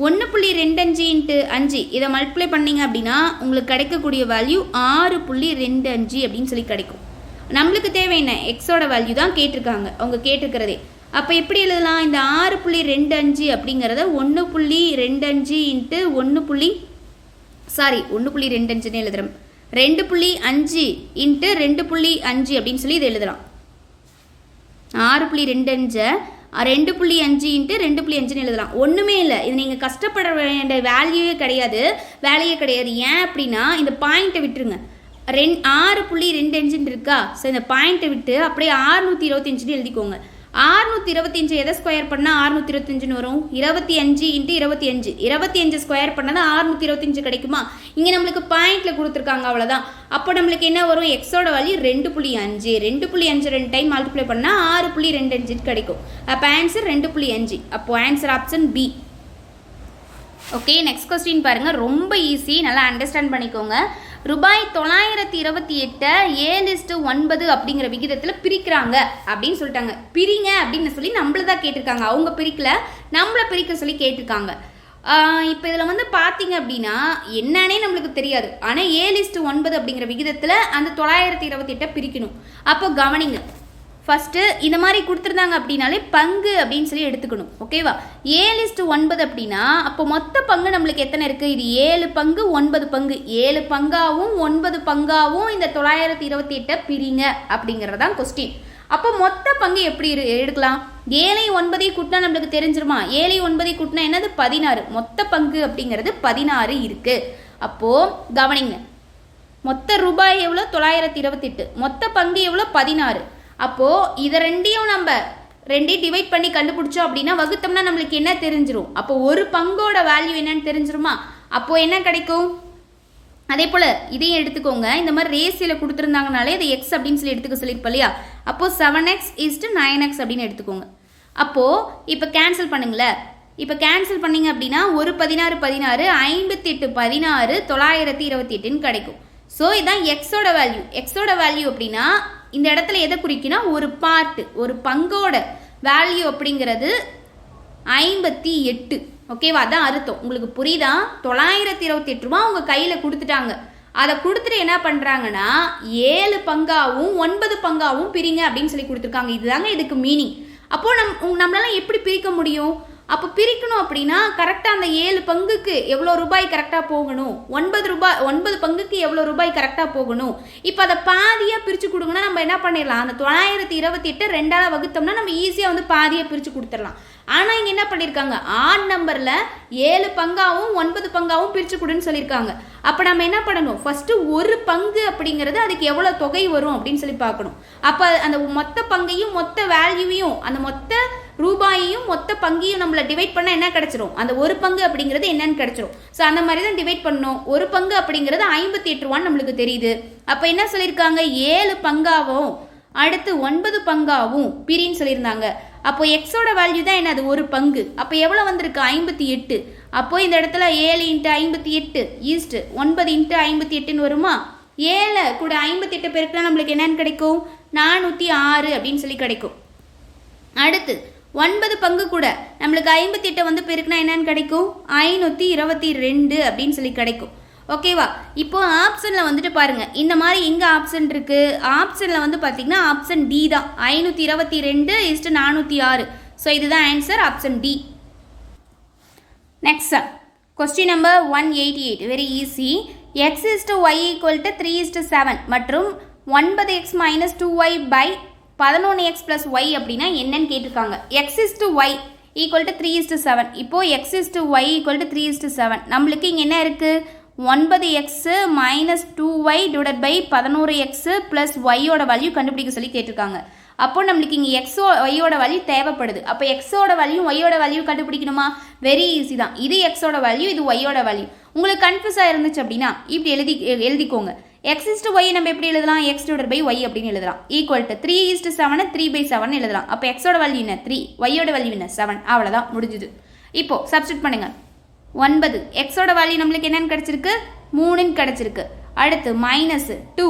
1.25 into 5 இதை மல்டிப்ளை பண்ணிங்க அப்படின்னா உங்களுக்கு கிடைக்கக்கூடிய வேல்யூ 6.25 அப்படின்னு சொல்லி கிடைக்கும். நம்மளுக்கு தேவை என்ன, எக்ஸோட வேல்யூ தான் கேட்டிருக்காங்க அவங்க கேட்டிருக்கிறதே. அப்போ எப்படி எழுதலாம், இந்த 6.25 அப்படிங்கிறத 1.25 இன்ட்டு 1.25 எழுதுகிறோம், 2.5 இன்ட்டு 2.5 அப்படின்னு சொல்லி இதை எழுதலாம். 6.25 2.5 இன்ட்டு 2.5 எழுதலாம். ஒன்றுமே இல்லை, இது நீங்கள் கஷ்டப்பட வேண்டிய வேலையே கிடையாது. ஏன் அப்படின்னா இந்த பாயிண்ட்டை விட்டுருங்க. 6.25 இருக்கா, ஸோ இந்த பாயிண்ட்டை விட்டு அப்படியே 625 எழுதிக்கோங்க. 625 எதை ஸ்கொயர் பண்ணால் 625 வரும், 25 இன்ட்டு 25 ஸ்கொயர் பண்ணால் 625 கிடைக்குமா. இங்கே நம்மளுக்கு பாயிண்டில் கொடுத்துருக்காங்க, அவ்வளோதான். அப்போ நம்மளுக்கு என்ன வரும், எக்ஸோட வேல்யூ 2.5 2 டைம் மல்டிப்ளை பண்ணால் 6.25 கிடைக்கும். அப்போ ஆன்சர் 2.5. அப்போது answer option B. Okay, next question பாருங்கள், ரொம்ப ஈஸி, நல்லா அண்டர்ஸ்டாண்ட் பண்ணிக்கோங்க. ரூபாய் 928 7:9 அப்படிங்கிற விகிதத்தில் பிரிக்கிறாங்க அப்படின்னு சொல்லிட்டாங்க. பிரிங்க அப்படின்னு சொல்லி நம்மள தான் கேட்டிருக்காங்க, அவங்க பிரிக்கல, நம்மளை பிரிக்க சொல்லி கேட்டிருக்காங்க. இப்போ இதில் வந்து பார்த்தீங்க அப்படின்னா என்னன்னே நம்மளுக்கு தெரியாது. ஆனால் 7:9 அப்படிங்கிற விகிதத்தில் அந்த 928 பிரிக்கணும். அப்போ கவனிங்க, ஃபஸ்ட்டு இந்த மாதிரி கொடுத்துருந்தாங்க அப்படின்னாலே பங்கு அப்படின்னு சொல்லி எடுத்துக்கணும். ஓகேவா? 7:9 அப்படின்னா அப்போ மொத்த பங்கு நம்மளுக்கு எத்தனை இருக்குது? இது 7 பங்கு 9 பங்கு. 7 பங்காகவும் 9 பங்காகவும் இந்த 928 பிரிங்க அப்படிங்கிறதான் கொஸ்டின். அப்போ மொத்த பங்கு எப்படி எடுக்கலாம்? 7 9 கூட்டினா நம்மளுக்கு தெரிஞ்சிருமா? 7 9 கூட்டினா என்னது? 16. மொத்த பங்கு அப்படிங்கிறது 16 இருக்கு. அப்போ கவனிங்க, மொத்த ரூபாய் எவ்வளோ? 928. மொத்த பங்கு எவ்வளோ? 16. அப்போ இதை ரெண்டையும் நம்ம டிவைட் பண்ணி கண்டுபிடிச்சோம் அப்படின்னா வகுத்தோம்னா நம்மளுக்கு என்ன தெரிஞ்சிரும்? அப்போ ஒரு பங்கோட வேல்யூ என்னன்னு தெரிஞ்சிருமா? அப்போ என்ன கிடைக்கும்? அதே போல் இதையும் எடுத்துக்கோங்க. இந்த மாதிரி ரேசியில் கொடுத்துருந்தாங்கனாலே அதை எக்ஸ் அப்படின்னு சொல்லி எடுத்துக்க சொல்லியிருப்போம் இல்லையா? அப்போது 7x = 9x அப்படின்னு எடுத்துக்கோங்க. அப்போது இப்போ கேன்சல் பண்ணுங்களேன். இப்போ கேன்சல் பண்ணிங்க அப்படின்னா ஒரு 16 16 58 16 928ன்னு கிடைக்கும். ஸோ இதுதான் எக்ஸோட வேல்யூ. எக்ஸோட வேல்யூ அப்படின்னா இந்த இடத்துல எதை குறிக்கினா ஒரு பார்ட்டு, ஒரு பங்கோட வேல்யூ அப்படிங்கிறது 58. ஓகேவா? அதான் அர்த்தம். உங்களுக்கு புரியுதா? 928 ரூபா உங்கள் கையில் கொடுத்துட்டாங்க. அதை கொடுத்துட்டு என்ன பண்ணுறாங்கன்னா 7 பங்காவும் 9 பங்காவும் பிரிங்க அப்படின்னு சொல்லி கொடுத்துருக்காங்க. இதுதாங்க இதுக்கு மீனிங். அப்போது நம்மளால எப்படி பிரிக்க முடியும்? அப்போ பிரிக்கணும் அப்படின்னா கரெக்டாக அந்த 7 பங்குக்கு எவ்வளோ ரூபாய் கரெக்டாக போகணும்? 9 பங்குக்கு எவ்வளோ ரூபாய் கரெக்டாக போகணும்? இப்போ அதை பாதியாக பிரித்து கொடுங்கன்னா நம்ம என்ன பண்ணிடலாம்? அந்த 928 2ஆல் வகுத்தோம்னா நம்ம ஈஸியாக வந்து பாதியாக பிரித்து கொடுத்துடலாம். ஆனால் இங்கே என்ன பண்ணியிருக்காங்க? ஆட் நம்பரில் 7 பங்காவும் 9 பங்காவும் பிரித்து கொடுன்னு சொல்லியிருக்காங்க. அப்போ நம்ம என்ன பண்ணணும்? ஃபஸ்ட்டு ஒரு பங்கு அப்படிங்கிறது அதுக்கு எவ்வளோ தொகை வரும் அப்படின்னு சொல்லி பார்க்கணும். அப்போ அந்த மொத்த பங்கையும் மொத்த வேல்யூவையும் அந்த மொத்த ரூபாயையும் மொத்த பங்கையும் நம்மளை டிவைட் பண்ணால் என்ன கிடைச்சிரும்? அந்த ஒரு பங்கு அப்படிங்கிறது என்னன்னு கிடைச்சிரும். ஸோ அந்த மாதிரி தான் டிவைட் பண்ணணும். ஒரு பங்கு அப்படிங்கிறது 58 ரூபான்னு நம்மளுக்கு தெரியுது. அப்போ என்ன சொல்லியிருக்காங்க? 7 பங்காவும் அடுத்து 9 பங்காவும் பிரின்னு சொல்லியிருந்தாங்க. அப்போ எக்ஸோட வேல்யூ தான் என்னது? ஒரு பங்கு. அப்போ எவ்வளோ வந்திருக்கு? 58. அப்போ இந்த இடத்துல 7 × 58 ஈஸ்ட் 9 × 58ன்னு வருமா? 7 கூட 58 பெருக்கினா நம்மளுக்கு என்னன்னு கிடைக்கும்? 406 அப்படின்னு சொல்லி கிடைக்கும். அடுத்து 9 பங்கு கூட நம்மளுக்கு 58 வந்து பெருக்கினா என்னன்னு கிடைக்கும்? 522 அப்படின்னு சொல்லி கிடைக்கும். ஓகேவா? இப்போ ஆப்ஷனில் வந்துட்டு பாருங்கள், இந்த மாதிரி எங்கே ஆப்ஷன் இருக்குது? ஆப்ஷனில் வந்து பார்த்தீங்கன்னா ஆப்ஷன் டி தான். 522 = 406. ஸோ இதுதான் answer, option D. Next question number 188. Very easy. x = y = 3:7 மற்றும் 9x - 2y / 11x + y அப்படின்னா என்னன்னு கேட்டிருக்காங்க. x = y = 3:7. இப்போது x = y = 3:7. நம்மளுக்கு இங்கே என்ன இருக்குது? 9x - 2y / 11x + y-ஓட வேல்யூ கண்டுபிடிக்க சொல்லி கேட்டிருக்காங்க. அப்போ நம்மளுக்கு இங்கே y-ஓட வேல்யூ தேவைப்படுது. அப்போ x-ஓட வேல்யூ y-ஓட வேல்யூ கண்டுபிடிக்கணுமா? வெரி ஈஸி தான். இது x-ஓட வேல்யூ, இது y-ஓட வேல்யூ. உங்களுக்கு கன்ஃபியூஸாக இருந்துச்சு அப்படின்னா இப்படி எழுதிக்கோங்க. x = y நம்ம எப்படி எழுதலாம்? x / y அப்படின்னு எழுதலாம். = 3:7 3/7 எழுதலாம். அப்போ x-ஓட வேல்யூ என்ன? 3, y-ஓட வேல்யூ என்ன? 7. அவ்வளோதான், முடிஞ்சுது. இப்போ சப்ஸ்டிட் பண்ணுங்க. 9 எக்ஸோட வேல்யூ நம்மளுக்கு என்னன்னு கிடச்சிருக்கு? 3ன்னு கிடச்சிருக்கு. அடுத்து -2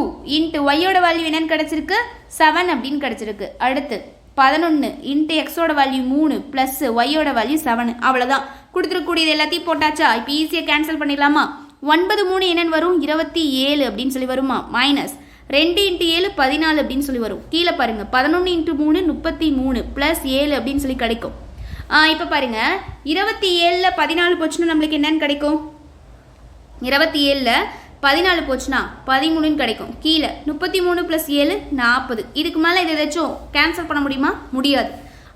× y-ஓட வேல்யூ என்னன்னு கிடச்சிருக்கு? 7 அப்படின்னு கிடச்சிருக்கு. அடுத்து 11 × எக்ஸோட வேல்யூ 3 ப்ளஸ் y-ஓட வேல்யூ 7. அவ்வளோதான், கொடுத்துருக்கூடியது எல்லாத்தையும் போட்டாச்சா? இப்போ ஈஸியாக கேன்சல் பண்ணிடலாமா? 9 3 என்னன்னு வரும்? 27 அப்படின்னு சொல்லி வருமா? -2 × 7 14 அப்படின்னு சொல்லி வரும். கீழே பாருங்கள், 11 × 3 33 ப்ளஸ் 7 அப்படின்னு சொல்லி கிடைக்கும். இப்போ பாருங்க, 27ல் 14 போச்சுன்னா நம்மளுக்கு என்னன்னு கிடைக்கும்? 27ல் 14 போச்சுன்னா 13ன்னு கிடைக்கும். கீழே 33 + 7 40. இதுக்கு மேலே இது ஏதாச்சும் கேன்சல் பண்ண முடியுமா? முடியாது.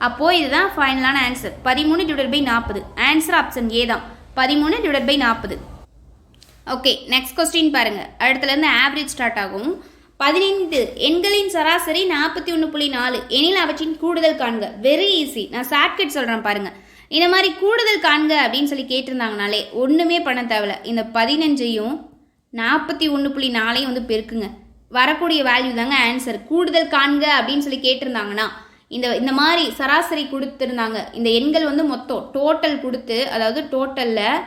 அப்போது இதுதான் ஃபைனலான ஆன்சர், 13/40. ஆன்சர் ஆப்ஷன் ஏ தான், 13/40. ஓகே, நெக்ஸ்ட் கொஸ்டின் பாருங்கள். அடுத்துலேருந்து ஆவரேஜ் ஸ்டார்ட் ஆகும். 15 எண்களின் சராசரி 41.4 எனில் அவற்றின் கூடுதல் காண்க. Very easy. நான் ஷார்ட்கட் சொல்கிறேன் பாருங்கள். இந்த மாதிரி கூடுதல் காண்க அப்படின்னு சொல்லி கேட்டிருந்தாங்கனாலே ஒன்றுமே பண்ண தேவையில்ல. இந்த 15ஐயும் 41.4ஐயும் வந்து பெருக்குங்க. வரக்கூடிய வேல்யூ தாங்க ஆன்சர். கூடுதல் காண்க அப்படின்னு சொல்லி கேட்டிருந்தாங்கன்னா இந்த மாதிரி சராசரி கொடுத்துருந்தாங்க. இந்த எண்கள் வந்து மொத்தம் டோட்டல் கொடுத்து, அதாவது டோட்டலில்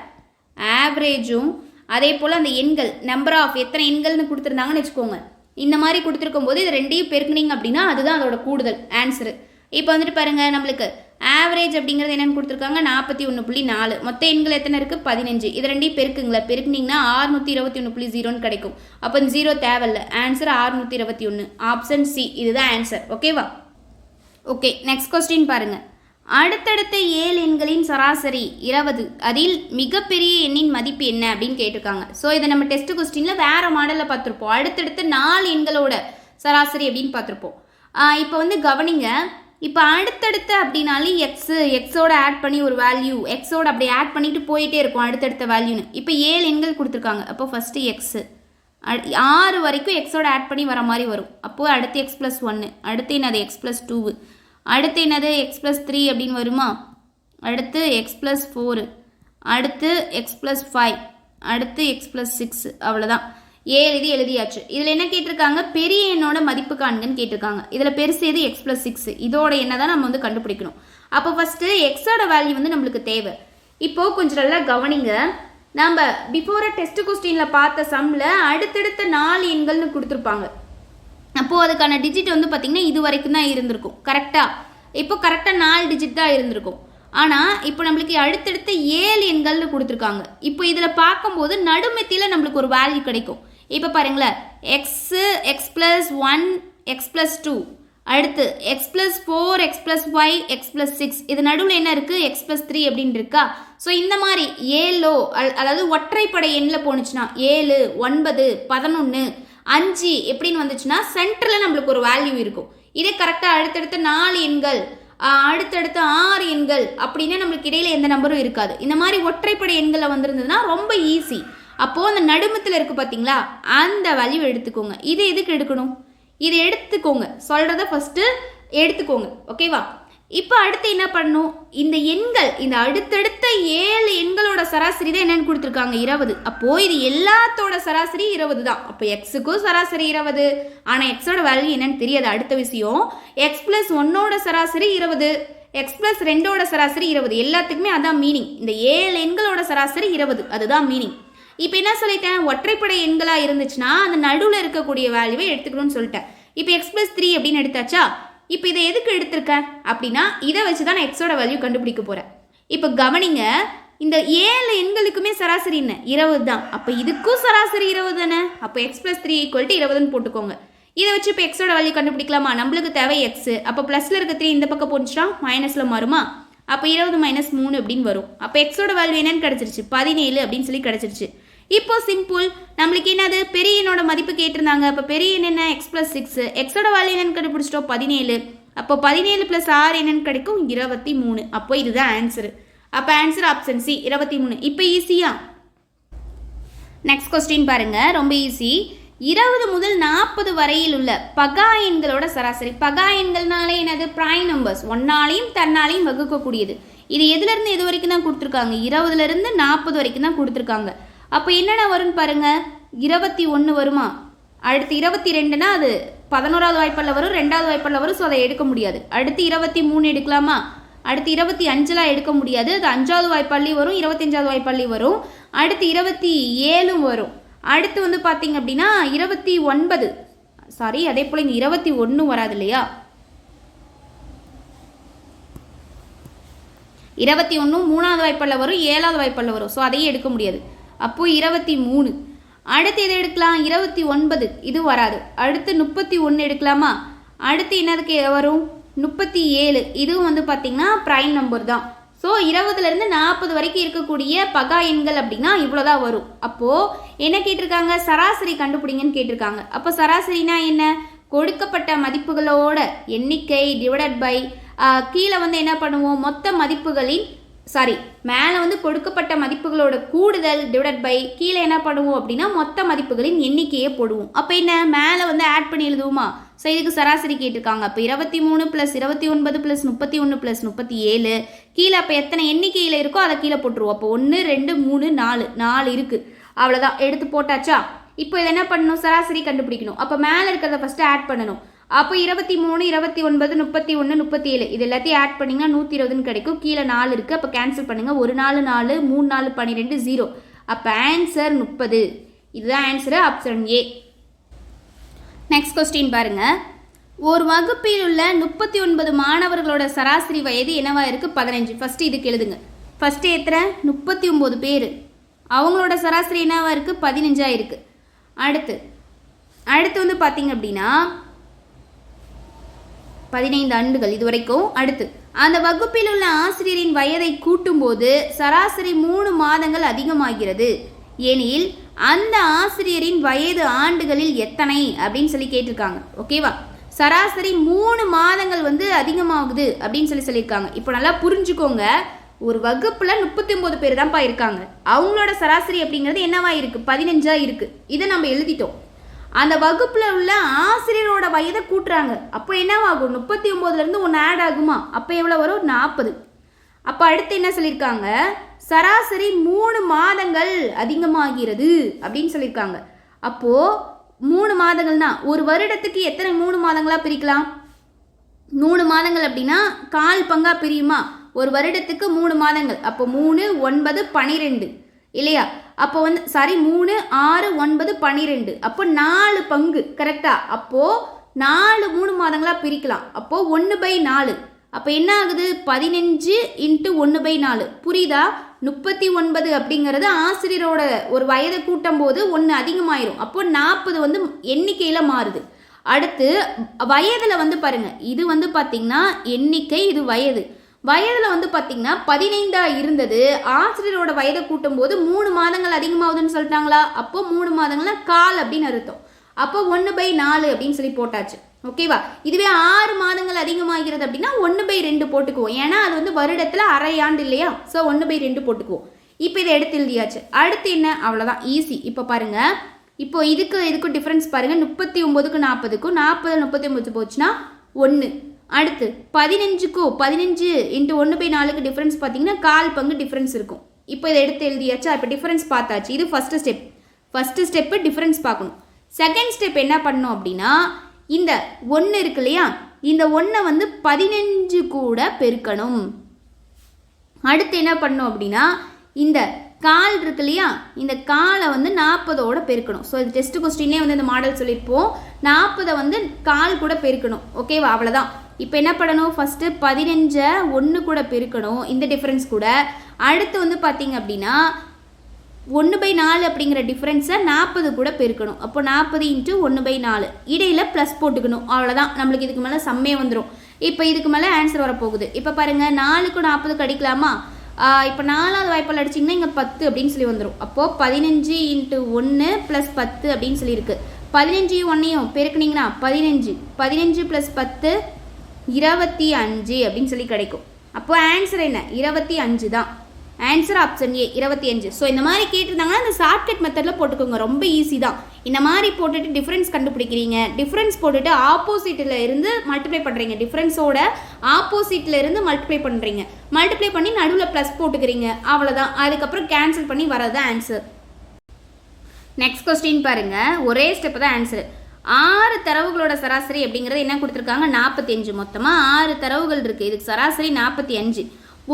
ஆவரேஜும் அதே போல் அந்த எண்கள் நம்பர் ஆஃப் எத்தனை எண்கள்னு கொடுத்துருந்தாங்கன்னு வச்சுக்கோங்க. இந்த மாதிரி கொடுத்துருக்கும் போது இது ரெண்டையும் பெருக்குனீங்க அப்படின்னா அதுதான் அதோட கூடுதல் ஆன்சரு. இப்போ வந்துட்டு பாருங்கள், நம்மளுக்கு ஆவரேஜ் அப்படிங்கிறது என்னென்னு கொடுத்துருக்காங்க 41.4. மொத்த எண்கள் எத்தனை இருக்குது 15. இது ரெண்டையும் பெருக்குங்களா, பெருக்குனிங்கன்னா 621.0 கிடைக்கும். அப்போ 0 தேவையில்லை. ஆன்சர் 621. ஆப்ஷன் சி இதுதான் ஆன்சர். ஓகேவா? ஓகே, நெக்ஸ்ட் கொஸ்டின் பாருங்கள். அடுத்தடுத்த 7 எண்களின் சராசரி 20. அதில் மிகப்பெரிய எண்ணின் மதிப்பு என்ன அப்படின்னு கேட்டிருக்காங்க. ஸோ இதை நம்ம டெஸ்ட் கொஸ்டினில் வேறு மாடலில் பார்த்துருப்போம். அடுத்தடுத்த 4 எண்களோட சராசரி அப்படின்னு பார்த்துருப்போம். இப்போ வந்து கவனிங்க, இப்போ அடுத்தடுத்த அப்படின்னாலே எக்ஸோட ஆட் பண்ணி ஒரு வேல்யூ, எக்ஸோட அப்படி ஆட் பண்ணிட்டு போயிட்டே இருக்கும் அடுத்தடுத்த வேல்யூன்னு. இப்போ 7 எண்கள் கொடுத்துருக்காங்க. அப்போ ஃபஸ்ட்டு எக்ஸு 6 வரைக்கும் எக்ஸோட ஆட் பண்ணி வர மாதிரி வரும். அப்போது அடுத்து x+1, அடுத்து என்னது x+2, அடுத்து என்னது x+3 அப்படின்னு வருமா, அடுத்து x+4, அடுத்து x+5, அடுத்து x+6. அவ்வளோதான், 7 இது எழுதியாச்சு. இதில் என்ன கேட்டிருக்காங்க, பெரிய எண்ணோட மதிப்பு காண்கன்னு கேட்டிருக்காங்க. இதில் பெருசு எது x+6, இதோட என்ன தான் நம்ம வந்து கண்டுபிடிக்கணும். அப்போ ஃபஸ்ட்டு எக்ஸோட வேல்யூ வந்து நம்மளுக்கு தேவை. இப்போது கொஞ்சம் நல்லா கவனிங்க, நம்ம பிஃபோர டெஸ்ட் கொஸ்டினில் பார்த்த சம்மில் அடுத்தடுத்த 4 எண்கள்னு கொடுத்துருப்பாங்க. அப்போது அதுக்கான டிஜிட் வந்து பார்த்திங்கன்னா இது வரைக்கும் தான் இருந்திருக்கும். கரெக்டாக இப்போ கரெக்டாக 4 டிஜிட் தான் இருந்திருக்கும். ஆனால் இப்போ நம்மளுக்கு அடுத்தடுத்த 7 எண்கள்னு கொடுத்துருக்காங்க. இப்போ இதில் பார்க்கும்போது நடுமத்தியில் நம்மளுக்கு ஒரு வேல்யூ கிடைக்கும். இப்போ பாருங்களேன், எக்ஸு, x+1, x+2, அடுத்து x+4, x+5, x+6. இது நடுவில் என்ன இருக்குது, x+3 அப்படின்னு இருக்கா. ஸோ இந்த மாதிரி 7 அதாவது ஒற்றைப்படை எண்ணில் போணுச்சுன்னா 7, 9, 11, 5 எப்படின்னு வந்துச்சுன்னா சென்டரில் நம்மளுக்கு ஒரு வேல்யூ இருக்கும். இதே கரெக்டாக அடுத்தடுத்த 4 எண்கள், அடுத்தடுத்த 6 எண்கள் அப்படின்னா நம்மளுக்கு இடையில எந்த நம்பரும் இருக்காது. இந்த மாதிரி ஒற்றைப்படை எண்களை வந்திருந்ததுன்னா ரொம்ப ஈஸி. அப்போது அந்த நடுமத்தில் இருக்குது பார்த்தீங்களா, அந்த வேல்யூ எடுத்துக்கோங்க. இது எதுக்கு எடுக்கணும், இது எடுத்துக்கோங்க, சொல்கிறத ஃபஸ்ட்டு எடுத்துக்கோங்க. ஓகேவா? இப்போ அடுத்து என்ன பண்ணணும், இந்த எண்கள், இந்த அடுத்தடுத்த 7 எண்களோட சராசரி தான் என்னென்னு கொடுத்துருக்காங்க 20. அப்போது இது எல்லாத்தோட சராசரி 20 தான். அப்போ எக்ஸுக்கும் சராசரி 20, ஆனால் எக்ஸோட வேல்யூ என்னன்னு தெரியாது. அடுத்த விஷயம், x+1ஓட சராசரி 20, x+2ஓட சராசரி 20. எல்லாத்துக்குமே அதான் மீனிங். இந்த 7 எண்களோட சராசரி 20, அதுதான் மீனிங். இப்போ என்ன சொல்லிட்டேன், ஒற்றைப்படை எண்களாக இருந்துச்சுன்னா அந்த நடுவில் இருக்கக்கூடிய வேல்யூவை எடுத்துக்கணும்னு சொல்லிட்டேன். இப்போ x+3 அப்படின்னு எடுத்தாச்சா. இப்போ இதை எதுக்கு எடுத்திருக்கேன் அப்படின்னா இதை வச்சு தான் நான் எக்ஸோட வேல்யூ கண்டுபிடிக்க போகிறேன். இப்போ கவனிங்க, இந்த 7 எண்களுக்குமே சராசரி என்ன 20 தான். அப்போ இதுக்கும் சராசரி 20 தானே. அப்போ x+3 = 20ன்னு போட்டுக்கோங்க. இதை வச்சு இப்போ எக்ஸோட வேல்யூ கண்டுபிடிக்கலாமா. நம்மளுக்கு தேவை எக்ஸு. அப்போ ப்ளஸில் இருக்க 3 இந்த பக்கம் போச்சுன்னா மைனஸில் மாறுமா. அப்போ 20 - 3 அப்படின்னு வரும். அப்போ எக்ஸோட வேல்யூ என்னன்னு கிடச்சிருச்சு 17 அப்படின்னு சொல்லி கிடச்சிருச்சு. இப்போ சிம்பிள், நம்மளுக்கு என்னது பெரிய எண்ணோட மதிப்பு கேட்டிருந்தாங்க. அப்போ பெரிய எண் என்ன x+6, எக்ஸோட வேல்யூ என்னன்னு கண்டுபிடிச்சிட்டோம் 17. அப்போ 17 + 6 என்னன்னு கிடைக்கும் 23. அப்போ இதுதான் ஆன்சரு. அப்போ ஆன்சர் ஆப்ஷன் சி 23. இப்போ ஈஸியா நெக்ஸ்ட் கொஸ்டின் பாருங்க, ரொம்ப ஈஸி. 20 முதல் 40 வரையில் உள்ள பகா எண்களோட சராசரி. பகா எண்கள்னாலே என்னது, பிரைம் நம்பர்ஸ், ஒன்னாலையும் தன்னாலையும் வகுக்கக்கூடியது. இது எதுலேருந்து எது வரைக்கும் தான் கொடுத்துருக்காங்க, 20லேருந்து 40 வரைக்கும் தான் கொடுத்துருக்காங்க. அப்போ என்னென்ன வரும்னு பாருங்கள், 21 வருமா, அடுத்து 22னா அது 11வது வாய்ப்பாளில் வரும், 2வது வாய்ப்பாளில் வரும். ஸோ அதை எடுக்க முடியாது. அடுத்து 23 எடுக்கலாமா, அடுத்து 25லாம் எடுக்க முடியாது, அது 5வது வாய்ப்பாள்லேயும் வரும், 25வது வாய்ப்பாள்லேயும் வரும். அடுத்து 27 வரும். அடுத்து வந்து பார்த்திங்க அப்படின்னா 29, சாரி அதே போல் இங்கே 21 வராது இல்லையா, 21 3வது வாய்ப்பாளில் வரும், 7வது வாய்ப்பாளில் வரும். ஸோ அதையும் எடுக்க முடியாது. அப்போது 23. அடுத்து எது எடுக்கலாம், 29, இது வராது. அடுத்து 31 எடுக்கலாமா. அடுத்து என்னதுக்கு வரும் 37, இதுவும் வந்து பார்த்திங்கன்னா ப்ரைம் நம்பர் தான். ஸோ 20லேருந்து 40 வரைக்கும் இருக்கக்கூடிய பகா எண்கள் அப்படின்னா இவ்வளோதான் வரும். அப்போது என்ன கேட்டிருக்காங்க, சராசரி கண்டுபிடிங்கன்னு கேட்டிருக்காங்க. அப்போ சராசரினா என்ன, கொடுக்கப்பட்ட மதிப்புகளோட எண்ணிக்கை டிவைடட் பை கீழே வந்து என்ன பண்ணுவோம், மொத்த மதிப்புகளின் மேலே வந்து கொடுக்கப்பட்ட மதிப்புகளோட கூடுதல் டிவைடட் பை கீழே என்ன பண்ணுவோம் அப்படின்னா மொத்த மதிப்புகளின் எண்ணிக்கையை போடுவோம். அப்போ என்ன மேலே வந்து ஆட் பண்ணி எழுதுவோமா. ஸோ இதுக்கு சராசரி கேட்டிருக்காங்க. அப்போ 23 + 29 + 31 + 37 கீழே அப்போ எத்தனை எண்ணிக்கையில் இருக்கோ அதை கீழே போட்டுருவோம். அப்போ 1 2 3 4 இருக்குது. அவ்வளோதான், எடுத்து போட்டாச்சா. இப்போ இதை என்ன பண்ணணும், சராசரி கண்டுபிடிக்கணும். அப்போ மேலே இருக்கிறத ஃபஸ்ட்டு ஆட் பண்ணணும். அப்போ 23 29 31 37 இது எல்லாத்தையும் ஆட் பண்ணிங்கன்னா 120 கிடைக்கும். கீழே 4 இருக்குது. அப்போ கேன்சல் பண்ணுங்கள். 1 4 4 3 4 12 0. அப்போ ஆன்சர் 30. இதுதான் answer, option A. Next question பாருங்கள். ஒரு வகுப்பில் உள்ள 39 மாணவர்களோட சராசரி வயது என்னவா இருக்குது? 15. ஃபஸ்ட்டு இதுக்கு எழுதுங்க. ஃபஸ்ட்டு எத்தனை? 39 பேர். அவங்களோட சராசரி என்னவா இருக்குது? 15 இருக்குது. அடுத்து வந்து பார்த்தீங்க அப்படின்னா 15 ஆண்டுகள் இது வரைக்கும். அடுத்து அந்த வகுப்பில் உள்ள ஆசிரியரின் வயதை கூட்டும்போது சராசரி 3 மாதங்கள் அதிகமாகிறது எனில் அந்த ஆசிரியரின் வயது ஆண்டுகளில் எத்தனை அப்படின்னு சொல்லி கேட்டிருக்காங்க. ஓகேவா? சராசரி 3 மாதங்கள் வந்து அதிகமாகுது அப்படின்னு சொல்லியிருக்காங்க. இப்போ நல்லா புரிஞ்சுக்கோங்க. ஒரு வகுப்பில் 39 பேர் தான்ப்பா இருக்காங்க. அவங்களோட சராசரி அப்படிங்கிறது என்னவா இருக்குது? 15 இருக்குது. இதை நம்ம எழுதிட்டோம். அந்த வகுப்பில் உள்ள ஆசிரியரோட வயதை கூட்டுறாங்க. அப்போ என்னவாகும்? 39லேருந்து 1 ஆட் ஆகுமா? அப்போ எவ்வளோ வரும்? 40. அப்போ அடுத்து என்ன சொல்லியிருக்காங்க? சராசரி 3 மாதங்கள் அதிகமாகிறது அப்படின்னு சொல்லியிருக்காங்க. அப்போது 3 மாதங்கள்னா ஒரு வருடத்துக்கு எத்தனை 3 மாதங்களாக பிரிக்கலாம்? 3 மாதங்கள் அப்படின்னா 1/4 பங்காக பிரியுமா? ஒரு வருடத்துக்கு 3 மாதங்கள். அப்போ 3, 9, 12 இல்லையா? அப்போ வந்து 3, 6, 9, 12. அப்போ 4 பங்கு கரெக்டாக. அப்போது 4 3 மாதங்களாக பிரிக்கலாம். அப்போது 1/4. அப்போ என்ன ஆகுது? 15 × 1/4. புரியுதா? 39 அப்படிங்கிறது ஆசிரியரோட ஒரு வயதை கூட்டும் போது 1 அதிகமாயிரும். அப்போ 40 வந்து எண்ணிக்கையில் மாறுது. அடுத்து வயதில் வந்து பாருங்க, இது வந்து பார்த்தீங்கன்னா எண்ணிக்கை, இது வயது. வயதில் வந்து பார்த்தீங்கன்னா 15 இருந்தது. ஆசிரியரோட வயதை கூட்டும் போது 3 மாதங்கள் அதிகமாகுதுன்னு சொல்லிட்டாங்களா? அப்போ 3 மாதங்கள்னா 1/4 அப்படின்னு அர்த்தம். அப்போ 1/4 அப்படின்னு சொல்லி போட்டாச்சு. ஓகேவா? இதுவே 6 மாதங்கள் அதிகமாகிறது அப்படின்னா 1/2 போட்டுக்குவோம். ஏன்னா அது வந்து வருடத்தில் அரை ஆண்டு இல்லையா? ஸோ 1/2 போட்டுக்குவோம். இப்போ இதை எடுத்து எழுதியாச்சு. அடுத்து என்ன? அவ்வளோதான், ஈஸி. இப்போ பாருங்க, இப்போ இதுக்கும் டிஃப்ரென்ஸ் பாருங்க. 39க்கும் 40க்கும் 40 39 போச்சுன்னா 1. அடுத்து 15க்கும் 15 × 1/4க்கு டிஃப்ரென்ஸ் பார்த்தீங்கன்னா 1/4 பங்கு டிஃப்ரென்ஸ் இருக்கும். இப்போ இதை எடுத்து எழுதியாச்சா? இப்போ டிஃப்ரென்ஸ் பார்த்தாச்சு. இது ஃபஸ்ட்டு ஸ்டெப்பு டிஃப்ரென்ஸ் பார்க்கணும். செகண்ட் ஸ்டெப் என்ன பண்ணணும் அப்படின்னா, இந்த 1 இருக்கு இல்லையா? இந்த 1 வந்து 15 கூட பெருக்கணும். அடுத்து என்ன பண்ணணும் அப்படின்னா, இந்த 1/4 இருக்கு இல்லையா? இந்த 1/4 வந்து 40ஓட பெருக்கணும். ஸோ இது டெஸ்ட் கொஸ்டினே வந்து இந்த மாடல் சொல்லியிருப்போம். 40 வந்து 1/4 கூட பெருக்கணும். ஓகேவா? அவ்வளோதான். இப்போ என்ன பண்ணணும்? ஃபஸ்ட்டு 15 1 கூட பெருக்கணும், இந்த டிஃப்ரென்ஸ் கூட. அடுத்து வந்து பார்த்தீங்க அப்படின்னா 1/4 அப்படிங்கிற டிஃப்ரென்ஸை 40 கூட பெருக்கணும். அப்போ 40 × 1/4. இடையில் ப்ளஸ் போட்டுக்கணும். அவ்வளோதான். நம்மளுக்கு இதுக்கு மேலே சம்மே வந்துடும். இப்போ இதுக்கு மேலே ஆன்சர் வரப்போகுது. இப்போ பாருங்கள், 4க்கும் 40 அடிக்கலாமா? இப்போ 4வது வாய்ப்பால் அடிச்சிங்கன்னா இங்கே 10 அப்படின்னு சொல்லி வந்துடும். அப்போது 15 × 1 + 10 அப்படின்னு சொல்லியிருக்கு. 15 1 பெருக்குனிங்கன்னா 15 + 10 25 அப்படின்னு சொல்லி கிடைக்கும். அப்போ ஆன்சர் என்ன? 25 தான். ஆன்சர் ஆப்ஷன் ஏ, 25. ஸோ இந்த மாதிரி கேட்டிருந்தாங்கன்னா இந்த ஷார்ட்கட் மெத்தடில் போட்டுக்கோங்க. ரொம்ப ஈஸி தான். இந்த மாதிரி போட்டுட்டு டிஃப்ரென்ஸ் கண்டுபிடிக்கிறீங்க. டிஃப்ரென்ஸ் போட்டுட்டு ஆப்போசிட்டில் இருந்து மல்டிப்ளை பண்ணுறீங்க. டிஃப்ரென்ஸோட ஆப்போசிட்டில் இருந்து மல்டிப்ளை பண்ணுறீங்க. மல்டிப்ளை பண்ணி நடுவில் ப்ளஸ் போட்டுக்கிறீங்க. அவ்வளோதான். அதுக்கப்புறம் கேன்சல் பண்ணி வரது ஆன்சர். நெக்ஸ்ட் கொஸ்டின் பாருங்கள். ஒரே ஸ்டெப்பு தான் ஆன்சர். 6 தரவுகளோட சராசரி அப்படிங்கிறது என்ன கொடுத்துருக்காங்க? 45. மொத்தமாக 6 தரவுகள் இருக்குது. இதுக்கு சராசரி 45.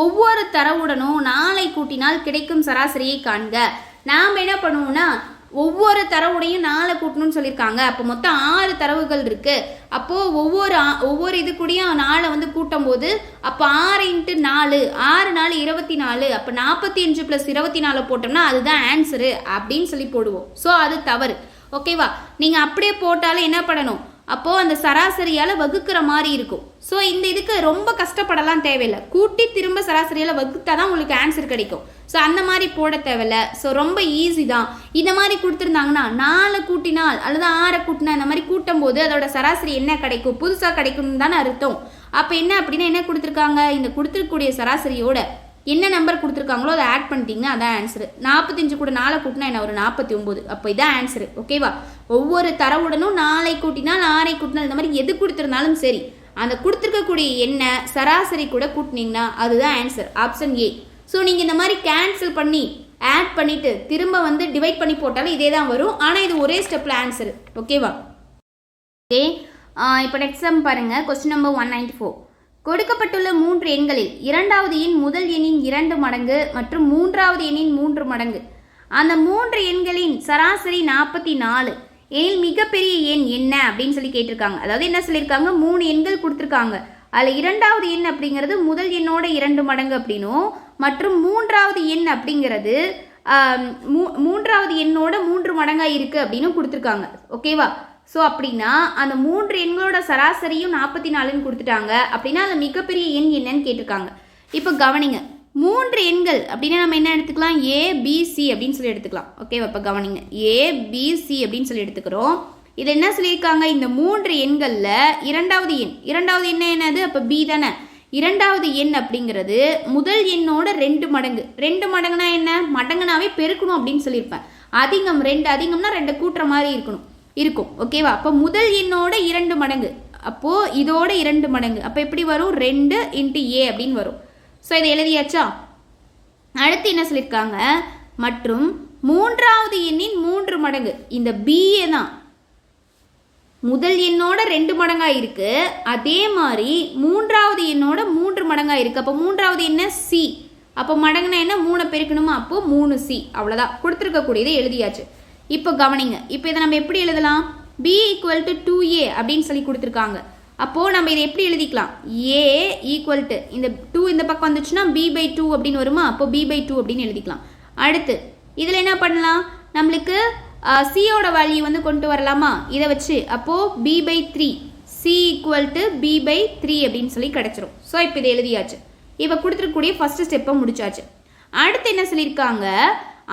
ஒவ்வொரு தரவுடனும் 4 கூட்டினால் கிடைக்கும் சராசரியை காண்க. நாம் என்ன பண்ணுவோம்னா, ஒவ்வொரு தரவுடையும் 4 கூட்டணும்னு சொல்லியிருக்காங்க. அப்போ மொத்தம் 6 தரவுகள் இருக்குது. அப்போது ஒவ்வொரு இது கூடயும் 4 வந்து கூட்டும் போது அப்போ 6 × 4 6 4 24. அப்போ 45 + 24 போட்டோம்னா அதுதான் ஆன்சரு அப்படின்னு சொல்லி போடுவோம். ஸோ அது தவறு. ஓகேவா? நீங்கள் அப்படியே போட்டாலும் என்ன பண்ணணும்? அப்போது அந்த சராசரியால் வகுக்கிற மாதிரி இருக்கும். ஸோ இந்த இதுக்கு ரொம்ப கஷ்டப்படலாம் தேவையில்லை. கூட்டி திரும்ப சராசரியால் வகுத்தா தான் உங்களுக்கு ஆன்சர் கிடைக்கும். ஸோ அந்த மாதிரி போட தேவையில்லை. ஸோ ரொம்ப ஈஸி தான். இந்த மாதிரி கொடுத்துருந்தாங்கன்னா 4 கூட்டினால் அல்லது 6 கூட்டினா இந்த மாதிரி கூட்டும் போது அதோட சராசரி என்ன கிடைக்கும்? புதுசாக கிடைக்கும்னு தானே அர்த்தம். அப்போ என்ன அப்படின்னா என்ன கொடுத்துருக்காங்க? இந்த கொடுத்துருக்கக்கூடிய சராசரியோட என்ன நம்பர் கொடுத்துருக்காங்களோ அதை ஆட் பண்ணிட்டீங்கன்னா அதான் ஆன்சரு. 45 கூட 4 கூட்டினா என்ன? ஒரு 49. அப்போ இதான் ஆன்சரு. ஓகேவா? ஒவ்வொரு தரவுடனும் 4 கூட்டினால் 6 கூட்டினால் இந்த மாதிரி எது கொடுத்துருந்தாலும் சரி, அந்த கொடுத்துருக்கக்கூடிய எண்ணை சராசரி கூட கூட்டினீங்கன்னா அதுதான் ஆன்சர். ஆப்ஷன் ஏ. ஸோ நீங்கள் இந்த மாதிரி கேன்சல் பண்ணி ஆட் பண்ணிவிட்டு திரும்ப வந்து டிவைட் பண்ணி போட்டாலும் இதே தான் வரும். ஆனால் இது ஒரே ஸ்டெப்பில் ஆன்சரு. ஓகேவா? ஓகே. இப்போ நெக்ஸ்ட் சம் பாருங்கள். கொஸ்டின் நம்பர் 194. கொடுக்கப்பட்டுள்ள 3 எண்களில் 2வது எண் முதல் எண்ணின் 2 மடங்கு மற்றும் 3வது எண்ணின் 3 மடங்கு. அந்த 3 எண்களின் சராசரி 44 எனில் மிகப்பெரிய எண் என்ன அப்படின்னு சொல்லி கேட்டிருக்காங்க. அதாவது என்ன சொல்லியிருக்காங்க, 3 எண்கள் கொடுத்துருக்காங்க. அதில் இரண்டாவது எண் அப்படிங்கிறது முதல் எண்ணோட 2 மடங்கு அப்படின்னும், மற்றும் மூன்றாவது எண் அப்படிங்கிறது மூன்றாவது எண்ணோட 3 மடங்காக இருக்குது அப்படின்னு கொடுத்துருக்காங்க. ஓகேவா? ஸோ அப்படின்னா அந்த 3 எண்களோட சராசரியும் 44ன்னு கொடுத்துட்டாங்க. அப்படின்னா அந்த மிகப்பெரிய எண் என்னன்னு கேட்டிருக்காங்க. இப்போ கவனிங்க, 3 எண்கள் அப்படின்னா நம்ம என்ன எடுத்துக்கலாம், ஏபிசி அப்படின்னு சொல்லி எடுத்துக்கலாம். ஓகேவா? இப்போ கவனிங்க, ஏபிசி அப்படின்னு சொல்லி எடுத்துக்கிறோம். இது என்ன சொல்லியிருக்காங்க, இந்த 3 எண்களில் இரண்டாவது எண் என்னது, அப்போ பி தானே. இரண்டாவது எண் அப்படிங்கிறது முதல் எண்ணோட 2 மடங்கு. 2 மடங்குனா என்ன, மடங்குனாவே பெருக்கணும் அப்படின்னு சொல்லியிருப்பேன். அதிகம் 2 அதிகம்னா 2 கூட்டுற மாதிரி இருக்கும். ஓகேவா? அப்போ முதல் எண்ணோட 2 மடங்கு, அப்போது இதோட 2 மடங்கு, அப்போ எப்படி வரும், 2 × ஏ அப்படின்னு வரும். ஸோ இதை எழுதியாச்சா? அடுத்து என்ன சொல்லியிருக்காங்க, மற்றும் மூன்றாவது எண்ணின் 3 மடங்கு. இந்த பிஏ தான் முதல் எண்ணோட 2 மடங்காக இருக்கு, அதே மாதிரி மூன்றாவது எண்ணோட 3 மடங்காக இருக்கு. அப்போ மூன்றாவது என்ன, சி. அப்போ மடங்குனா என்ன, 3 பெருக்கணுமா, அப்போ 3C. அவ்வளோதான், கொடுத்துருக்கக்கூடியதை எழுதியாச்சு. இப்போ கவனிங்க, இப்போ இதை நம்ம எப்படி எழுதலாம், b = 2a அப்படின்னு சொல்லி கொடுத்துருக்காங்க. அப்போது நம்ம இதை எப்படி எழுதிக்கலாம், a = இந்த 2 இந்த பக்கம் வந்துச்சுன்னா b/2 அப்படின்னு வருமா, அப்போ b/2 அப்படின்னு எழுதிக்கலாம். அடுத்து இதில் என்ன பண்ணலாம், நம்மளுக்கு சியோட வேல்யூ வந்து கொண்டு வரலாமா, இதை வச்சு. அப்போது b/3, c = b/3 அப்படின்னு சொல்லி கிடச்சிரும். ஸோ இப்போ இதை எழுதியாச்சு. இப்போ கொடுத்துருக்கக்கூடிய ஃபஸ்ட்டு ஸ்டெப்பை முடிச்சாச்சு. அடுத்து என்ன சொல்லியிருக்காங்க,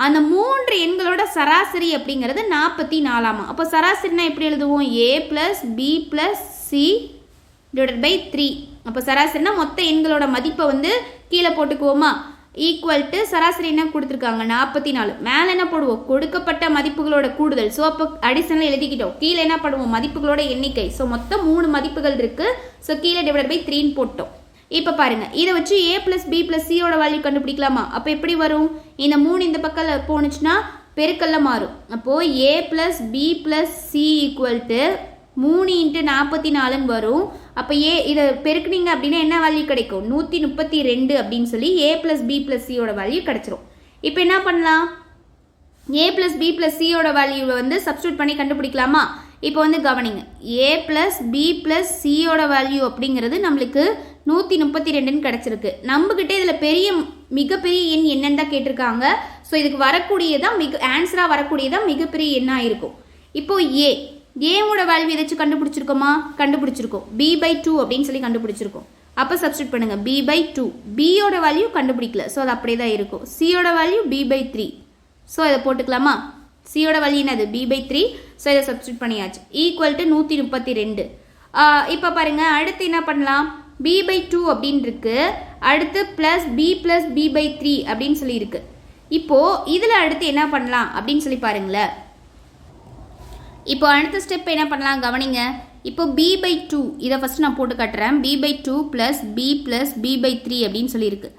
அந்த 3 எண்களோட சராசரி அப்படிங்கிறது 44. அப்போ சராசரினா எப்படி எழுதுவோம், a + b + c /3. அப்போ சராசரினா மொத்த எண்களோட மதிப்பை வந்து கீழே போட்டுக்குவோமா, ஈக்குவல் சராசரி என்ன கொடுத்துருக்காங்க, 44. மேலே என்ன போடுவோம், கொடுக்கப்பட்ட மதிப்புகளோட கூடுதல். ஸோ அப்போ அடிஷனல் எழுதிக்கிட்டோம். கீழே என்ன பண்ணுவோம், மதிப்புகளோட எண்ணிக்கை. ஸோ மொத்தம் 3 மதிப்புகள் இருக்குது. ஸோ கீழே /3 போட்டோம். இப்போ பாருங்கள், இதை வச்சு a + b + c வேல்யூ கண்டுபிடிக்கலாமா. அப்போ எப்படி வரும், இந்த 3 இந்த பக்கம் போணுச்சுன்னா பெருக்கல்ல மாறும். அப்போது a + b + c = 3 × 44ன்னு வரும். அப்போ இதை பெருக்குனீங்க அப்படின்னா என்ன வேல்யூ கிடைக்கும், 132 அப்படின்னு சொல்லி a + b + c வேல்யூ கிடைச்சிரும். இப்போ என்ன பண்ணலாம், a + b + c வேல்யூவை வந்து சப்ஸ்டியூட் பண்ணி கண்டுபிடிக்கலாமா. இப்போ வந்து கவனிங்க, a + b + c வேல்யூ அப்படிங்கிறது நம்மளுக்கு 132ன்னு கிடச்சிருக்கு. நம்மக்கிட்ட இதில் மிகப்பெரிய எண் என்னன்னு தான் கேட்டிருக்காங்க. ஸோ இதுக்கு வரக்கூடியதான் ஆன்சராக வரக்கூடியதான் மிகப்பெரிய எண்ணாக இருக்கும். இப்போது ஏவோட வேல்யூ எதாச்சும் கண்டுபிடிச்சிருக்கோமா, கண்டுபிடிச்சிருக்கோம். b/2 அப்படின்னு சொல்லி கண்டுபிடிச்சிருக்கோம். அப்போ சப்ஸ்டியூட் பண்ணுங்கள், b/2. பியோட வேல்யூ கண்டுபிடிக்கல, ஸோ அது அப்படியே தான் இருக்கும். சியோட வேல்யூ b/3. ஸோ இதை போட்டுக்கலாமா, சியோட வேல்யூ என்னது, b/3. ஸோ இதை சப்ஸ்டியூட் பண்ணியாச்சு. = 132. இப்போ பாருங்கள், அடுத்து என்ன பண்ணலாம், b/2 அப்படின்னு இருக்கு, அடுத்து +b + b/3 அப்படின்னு சொல்லி இருக்கு. இப்போது இதில் அடுத்து என்ன பண்ணலாம் அப்படின்னு சொல்லி பாருங்களேன். இப்போ அடுத்த ஸ்டெப் என்ன பண்ணலாம், கவனிங்க. இப்போ b/2 இதை ஃபஸ்ட்டு நான் போட்டு காட்டுறேன். b/2 + b + b/3 அப்படின்னு சொல்லியிருக்கு.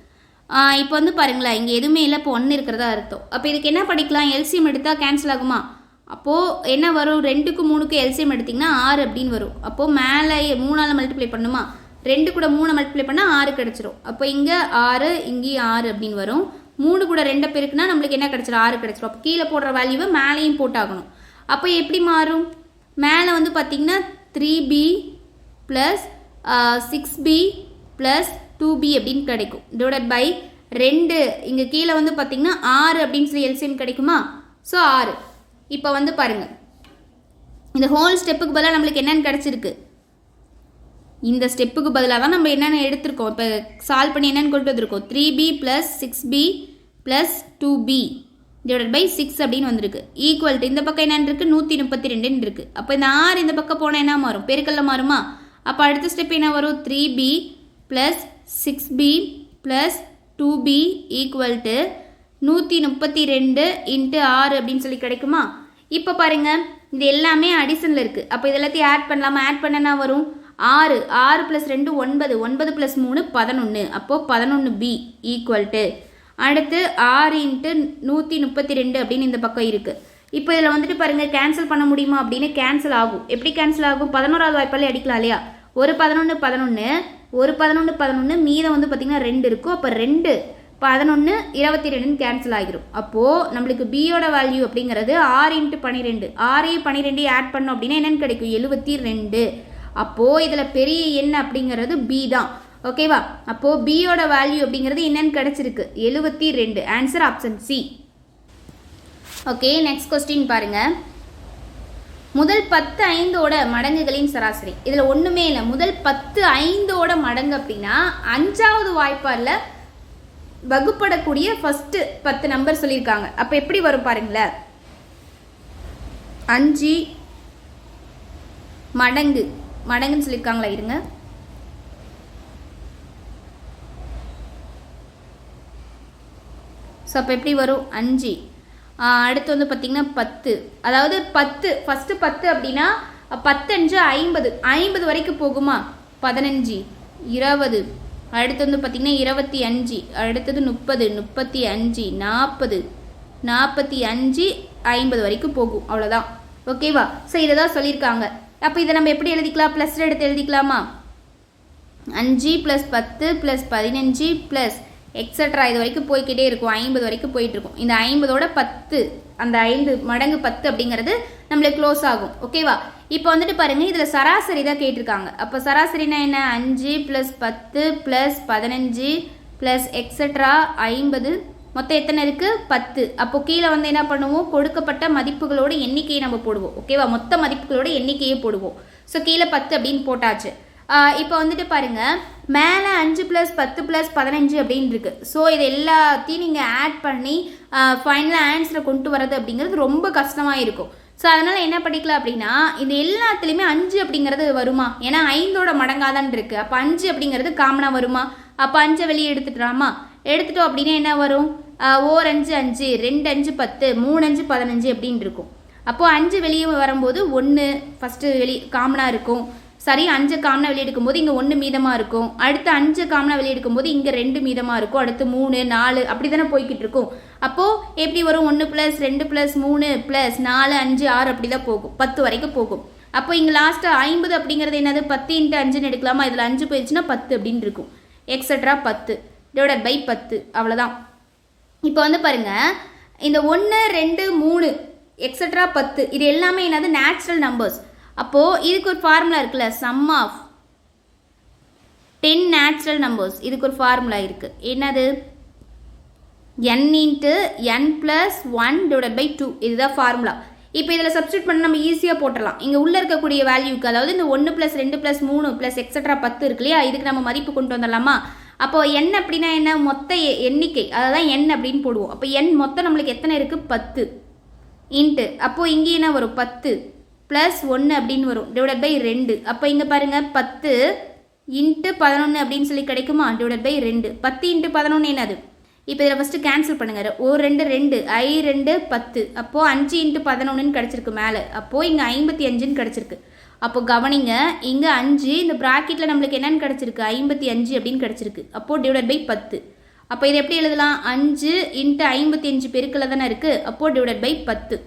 இப்போ வந்து பாருங்களேன், இங்கே எதுவுமே இல்லை, இப்போ 1 இருக்கிறதா அர்த்தம். அப்போ இதுக்கு என்ன படிக்கலாம், எல்சிஎம் எடுத்தால் கேன்சல் ஆகுமா. அப்போது என்ன வரும், 2க்கும் 3க்கும் எல்சிஎம் எடுத்திங்கன்னா 6 அப்படின்னு வரும். அப்போது மேலே 3ஆல் மல்டிப்ளை பண்ணுமா, 2 கூட 3 மல்டிப்ளை பண்ணால் 6 கிடச்சிரும். அப்போ இங்கே 6, இங்கேயும் 6 அப்படின்னு வரும். 3 கூட 2 பெருக்குனா நம்மளுக்கு என்ன கிடச்சிரும், 6 கிடச்சிரும். அப்போ கீழே போடுற வேல்யூவை மேலேயும் போட்டாகணும். அப்போ எப்படி மாறும், மேலே வந்து பார்த்திங்கன்னா 3b + 6b + 2b அப்படின்னு கிடைக்கும். /2 இங்கே கீழே வந்து பார்த்திங்கன்னா 6 அப்படின்னு சொல்லி எல்சிஎம் கிடைக்குமா. ஸோ 6. இப்போ வந்து பாருங்கள், இந்த ஹோல் ஸ்டெப்புக்கு பதிலாக நம்மளுக்கு என்னென்னு கிடச்சிருக்கு, இந்த ஸ்டெப்புக்கு பதிலாக தான் நம்ம என்னென்ன எடுத்திருக்கோம். இப்போ சால்வ் பண்ணி என்னென்னு கொண்டு வந்திருக்கோம், 3b + 6b + 2b /6 அப்படின்னு வந்திருக்கு. ஈக்குவல் இந்த பக்கம் என்னென்னு இருக்குது, 132ன்னு இருக்குது. அப்போ இந்த 6 இந்த பக்கம் போனால் என்ன மாறும், பெருக்கல்ல மாறுமா. அப்போ அடுத்த ஸ்டெப் என்ன வரும், 3b + 6b + 2b = 132 × 6 அப்படின்னு சொல்லி கிடைக்குமா. இப்போ பாருங்கள், இது எல்லாமே அடிஷனில் இருக்குது. அப்போ இது எல்லாத்தையும் ஆட் பண்ணலாமா, ஆட் பண்ணனா வரும் 6 + 2 9 9 + 3 11. அப்போது 11b = அடுத்து 6 × 132 அப்படின்னு இந்த பக்கம் இருக்குது. இப்போ இதில் வந்துட்டு பாருங்கள், கேன்சல் பண்ண முடியுமா அப்படின்னு, கேன்சல் ஆகும். எப்படி கேன்சல் ஆகும், 11வது வாய்ப்பாலே அடிக்கலாம் இல்லையா. ஒரு 11 11, ஒரு 11 11, மீதம் வந்து பார்த்திங்கன்னா 2 இருக்கும். அப்போ 2 11 22 கேன்சல் ஆகிரும். அப்போது நம்மளுக்கு பியோட வேல்யூ அப்படிங்கிறது 6 × 12 6 12 ஆட் பண்ணோம் அப்படின்னா என்னென்னு கிடைக்கும் 72. அப்போது இதில் பெரிய எண் அப்படிங்கிறது பி தான். ஓகேவா? அப்போது பியோட வேல்யூ அப்படிங்கிறது என்னென்னு கிடச்சிருக்கு 72. Answer option C. Okay, next question பாருங்கள். முதல் 10 5ஓட மடங்குகளின் சராசரி. இதில் ஒன்றுமே இல்லை. முதல் 10 5ஓட மடங்கு அப்படின்னா 5வது வாய்ப்பாடில் வகுப்படக்கூடிய ஃபஸ்ட்டு 10 நம்பர் சொல்லியிருக்காங்க. அப்போ எப்படி வரும் பாருங்களேன். 5 மடங்குன்னு சொல்லியிருக்காங்களா? இருங்க. ஸோ அப்போ எப்படி வரும் 5. அடுத்து வந்து பார்த்திங்கன்னா 10. அதாவது 10 ஃபஸ்ட்டு 10 அப்படின்னா 10 5 50 50 வரைக்கும் போகுமா? 15 20. அடுத்து வந்து பார்த்திங்கன்னா 25. அடுத்தது 30 35 40 45 50 வரைக்கும் போகும். அவ்வளோதான். ஓகேவா? ஸோ இதை தான் சொல்லியிருக்காங்க. அப்போ இதை நம்ம எப்படி எழுதிக்கலாம்? ப்ளஸ் எடுத்து எழுதிக்கலாமா? 5 + 10 + 15 + எக்ஸட்ரா இது வரைக்கும் போய்கிட்டே இருக்கும். 50 வரைக்கும் போயிட்டுருக்கும். இந்த 50ஓட 10 அந்த 5 மடங்கு 10 அப்படிங்கிறது நம்மளுக்கு க்ளோஸ் ஆகும். ஓகேவா? இப்போ வந்துட்டு பாருங்கள், இதில் சராசரி தான் கேட்டிருக்காங்க. அப்போ சராசரினா என்ன? 5 + 10 + 15 + எக்ஸட்ரா 50 மொத்தம் எத்தனை இருக்குது? 10. அப்போ கீழே வந்து என்ன பண்ணுவோம்? கொடுக்கப்பட்ட மதிப்புகளோட எண்ணிக்கையை நம்ம போடுவோம். ஓகேவா? மொத்த மதிப்புகளோட எண்ணிக்கையை போடுவோம். ஸோ கீழே 10 அப்படின்னு போட்டாச்சு. இப்போ வந்துட்டு பாருங்கள், மேலே 5 + 10 + 15 அப்படின்னு இருக்குது. ஸோ இது எல்லாத்தையும் நீங்கள் ஆட் பண்ணி ஃபைனலாக ஆன்சரை கொண்டு வரது அப்படிங்கிறது ரொம்ப கஷ்டமாக இருக்கும். ஸோ அதனால் என்ன பண்ணிக்கலாம் அப்படின்னா, இது எல்லாத்துலேயுமே 5 அப்படிங்கிறது வருமா? ஏன்னா 5ஓட மடங்காக தான் இருக்குது. அப்போ 5 அப்படிங்கிறது காமனாக வருமா? அப்போ 5 வெளியே எடுத்துட்டோமா? எடுத்துட்டோம் அப்படின்னா என்ன வரும்? 1 5 5 2 5 10 3 5 15 அப்படின்னு இருக்கும். அப்போது 5 வெளியே வரும்போது 1 ஃபஸ்ட்டு காமனாக இருக்கும். சரி, 5 காமனாக வெளியே எடுக்கும்போது இங்கே 1 மீதமாக இருக்கும். அடுத்து 5 காமனாக வெளியே எடுக்கும்போது இங்கே 2 மீதமாக இருக்கும். அடுத்து 3 4 அப்படி தானே போய்கிட்டு இருக்கும். அப்போது எப்படி வரும்? 1 + 2 + 3 + 4 5 6 அப்படி தான் போகும். 10 வரைக்கும் போகும். அப்போ இங்கே லாஸ்ட்டு 50 அப்படிங்கிறது என்னது? 10 × 5ன்னு எடுக்கலாமா? இதில் 5 போயிடுச்சுன்னா 10 அப்படின்னு இருக்கும். எக்ஸட்ரா 10 / 10 அவ்வளோதான். இப்போ வந்து பாருங்கள், இந்த 1 2 3 எக்ஸட்ரா 10 இது எல்லாமே என்னது? Natural numbers. அப்போது இதுக்கு ஒரு ஃபார்முலா இருக்குல்ல, சம் ஆஃப் 10 நேச்சுரல் நம்பர்ஸ். இதுக்கு ஒரு ஃபார்முலா இருக்குது. என்னது? n × n + 1 / 2. இதுதான் ஃபார்முலா. இப்போ இதில் சப்ஸ்டியூட் பண்ண நம்ம ஈஸியாக போட்டுடலாம். இங்கே உள்ளே இருக்கக்கூடிய வேல்யூக்கு, அதாவது இந்த 1 + 2 + 3 + எக்ஸட்ரா 10 இருக்கு இல்லையா? இதுக்கு நம்ம மதிப்பு கொண்டு வந்துடலாமா? அப்போது n அப்படின்னா என்ன? மொத்த எண்ணிக்கை. அதான் n அப்படின்னு போடுவோம். அப்போ n மொத்தம் நம்மளுக்கு எத்தனை இருக்குது? 10 இன்ட்டு அப்போது இங்கே என்ன வரும்? 10 + 1 அப்படின்னு வரும் /2. அப்போ இங்கே பாருங்கள், 10 × 11 அப்படின்னு சொல்லி கிடைக்குமா? /2. 10 × 11 என்னது? இப்போ இதில் ஃபஸ்ட்டு கேன்சல் பண்ணுங்கள். 1 2 2 I 2 10. அப்போது 5 × 11ன்னு கிடச்சிருக்கு மேலே. அப்போது இங்கே 55ன்னு கிடச்சிருக்கு. அப்போ கவனிங்க, இங்கே 5 இந்த ப்ராக்கெட்டில் நம்மளுக்கு என்னென்னு கிடச்சிருக்கு? 55 அப்படின்னு கிடச்சிருக்கு. அப்போது /10. அப்போ இதை எப்படி எழுதலாம்? 5 × 55 பெருக்கில் தானே இருக்குது. அப்போது /10.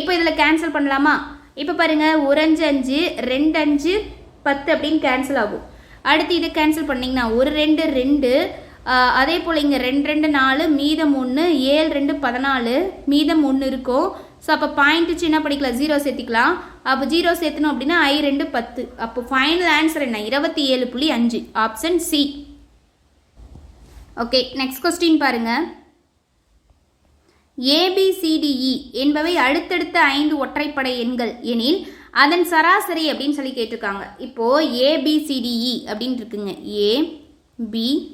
இப்போ இதில் கேன்சல் பண்ணலாமா? இப்போ பாருங்கள், 1 5 5 2 5 10 அப்படின்னு கேன்சல் ஆகும். அடுத்து இதை கேன்சல் பண்ணிங்கன்னா 1 2 2 அதே போல் இங்கே 2 2 4 மீதம் 1 7 2 14 மீதம் 1 இருக்கும். ஸோ அப்போ பாயிண்ட் வச்சு என்ன படிக்கலாம்? 0 சேர்த்திக்கலாம். அப்போ 0 சேர்த்தணும் அப்படின்னா I 2 10. அப்போ ஃபைனல் ஆன்சர் என்ன? 27.5. Option C. Okay, next question பாருங்கள். ABCDE என்பவை அடுத்தடுத்த 5 ஒற்றைப்படை எண்கள் எனில் அதன் சராசரி அப்படின்னு சொல்லி கேட்டிருக்காங்க. இப்போது ABCDE அப்படின்னு இருக்குங்க. ABCDE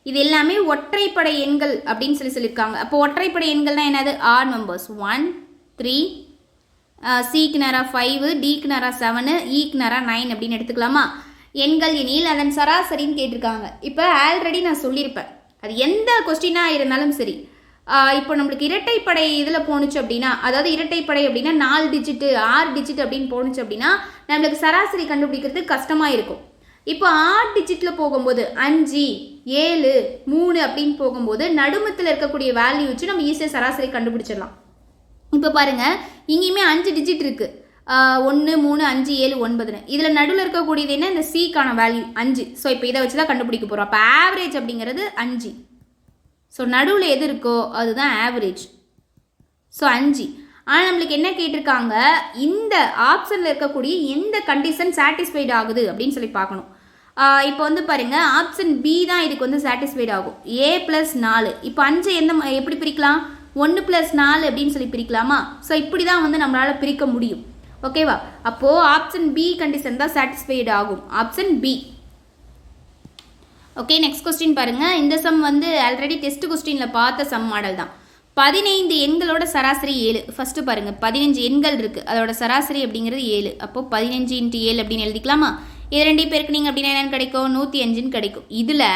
இது எல்லாமே ஒற்றைப்படை எண்கள் அப்படின்னு சொல்லியிருக்காங்க. அப்போ ஒற்றைப்படை எண்கள்னால் என்னது? ஆட் நம்பர்ஸ் 1 3 Cக்கு நேராக 5 Dக்கு நேராக 7 Eக்கு நேராக 9 அப்படின்னு எடுத்துக்கலாமா? எண்கள் எனில் அதன் சராசரின்னு கேட்டிருக்காங்க. இப்போ ஆல்ரெடி நான் சொல்லியிருப்பேன், அது எந்த கொஸ்டினாக இருந்தாலும் சரி. இப்போ நம்மளுக்கு இரட்டைப்படை இதில் போணுச்சு அப்படின்னா, அதாவது இரட்டைப்படை அப்படின்னா 4 டிஜிட்டு 6 டிஜிட் அப்படின்னு போணுச்சு அப்படின்னா நம்மளுக்கு சராசரி கண்டுபிடிக்கிறதுக்கு கஷ்டமாக இருக்கும். இப்போ 6 டிஜிட்டில் போகும்போது 5 7 3 அப்படின்னு போகும்போது நடுமத்தில் இருக்கக்கூடிய வேல்யூ வச்சு நம்ம ஈஸியாக சராசரி கண்டுபிடிச்சிடலாம். இப்போ பாருங்கள், இங்கேயுமே 5 டிஜிட் இருக்குது. 1 3 5 7 9 இதில் நடுவில் இருக்கக்கூடியது என்ன இந்த சிக்கான வேல்யூ 5. ஸோ இப்போ இதை வச்சு தான் கண்டுபிடிக்க போகிறோம். அப்போ ஆவரேஜ் அப்படிங்கிறது 5. ஸோ நடுவில் எது இருக்கோ அதுதான் ஆவரேஜ். ஸோ 5. ஆனால் நம்மளுக்கு என்ன கேட்டிருக்காங்க, இந்த ஆப்ஷனில் இருக்கக்கூடிய எந்த கண்டிஷன் சாட்டிஸ்ஃபைட் ஆகுது அப்படின்னு சொல்லி பார்க்கணும். இப்போ வந்து பாருங்கள், ஆப்ஷன் பி தான் இதுக்கு வந்து சாட்டிஸ்ஃபைட் ஆகும். a + 4. இப்போ 5 எப்படி பிரிக்கலாம், 1 + 4 அப்படின்னு சொல்லி பிரிக்கலாமா? ஸோ இப்படி தான் வந்து நம்மளால் பிரிக்க முடியும். ஓகேவா? அப்போது ஆப்ஷன் பி கண்டிஷன் தான் சாட்டிஸ்ஃபைட் ஆகும். Option B. Okay, next question பாருங்கள். இந்த சம் வந்து ஆல்ரெடி டெஸ்ட் கொஸ்டினில் பார்த்த சம் மாடல் தான். 15 எண்களோட சராசரி 7. ஃபஸ்ட்டு பாருங்கள், 15 எண்கள் இருக்குது, அதோட சராசரி அப்படிங்கிறது 7. அப்போது 15 × 7 அப்படின்னு எழுதிக்கலாமா? இது 2 பேருக்கு நீங்கள் அப்படின்னா என்னென்னு கிடைக்கும், 105 கிடைக்கும். இதில்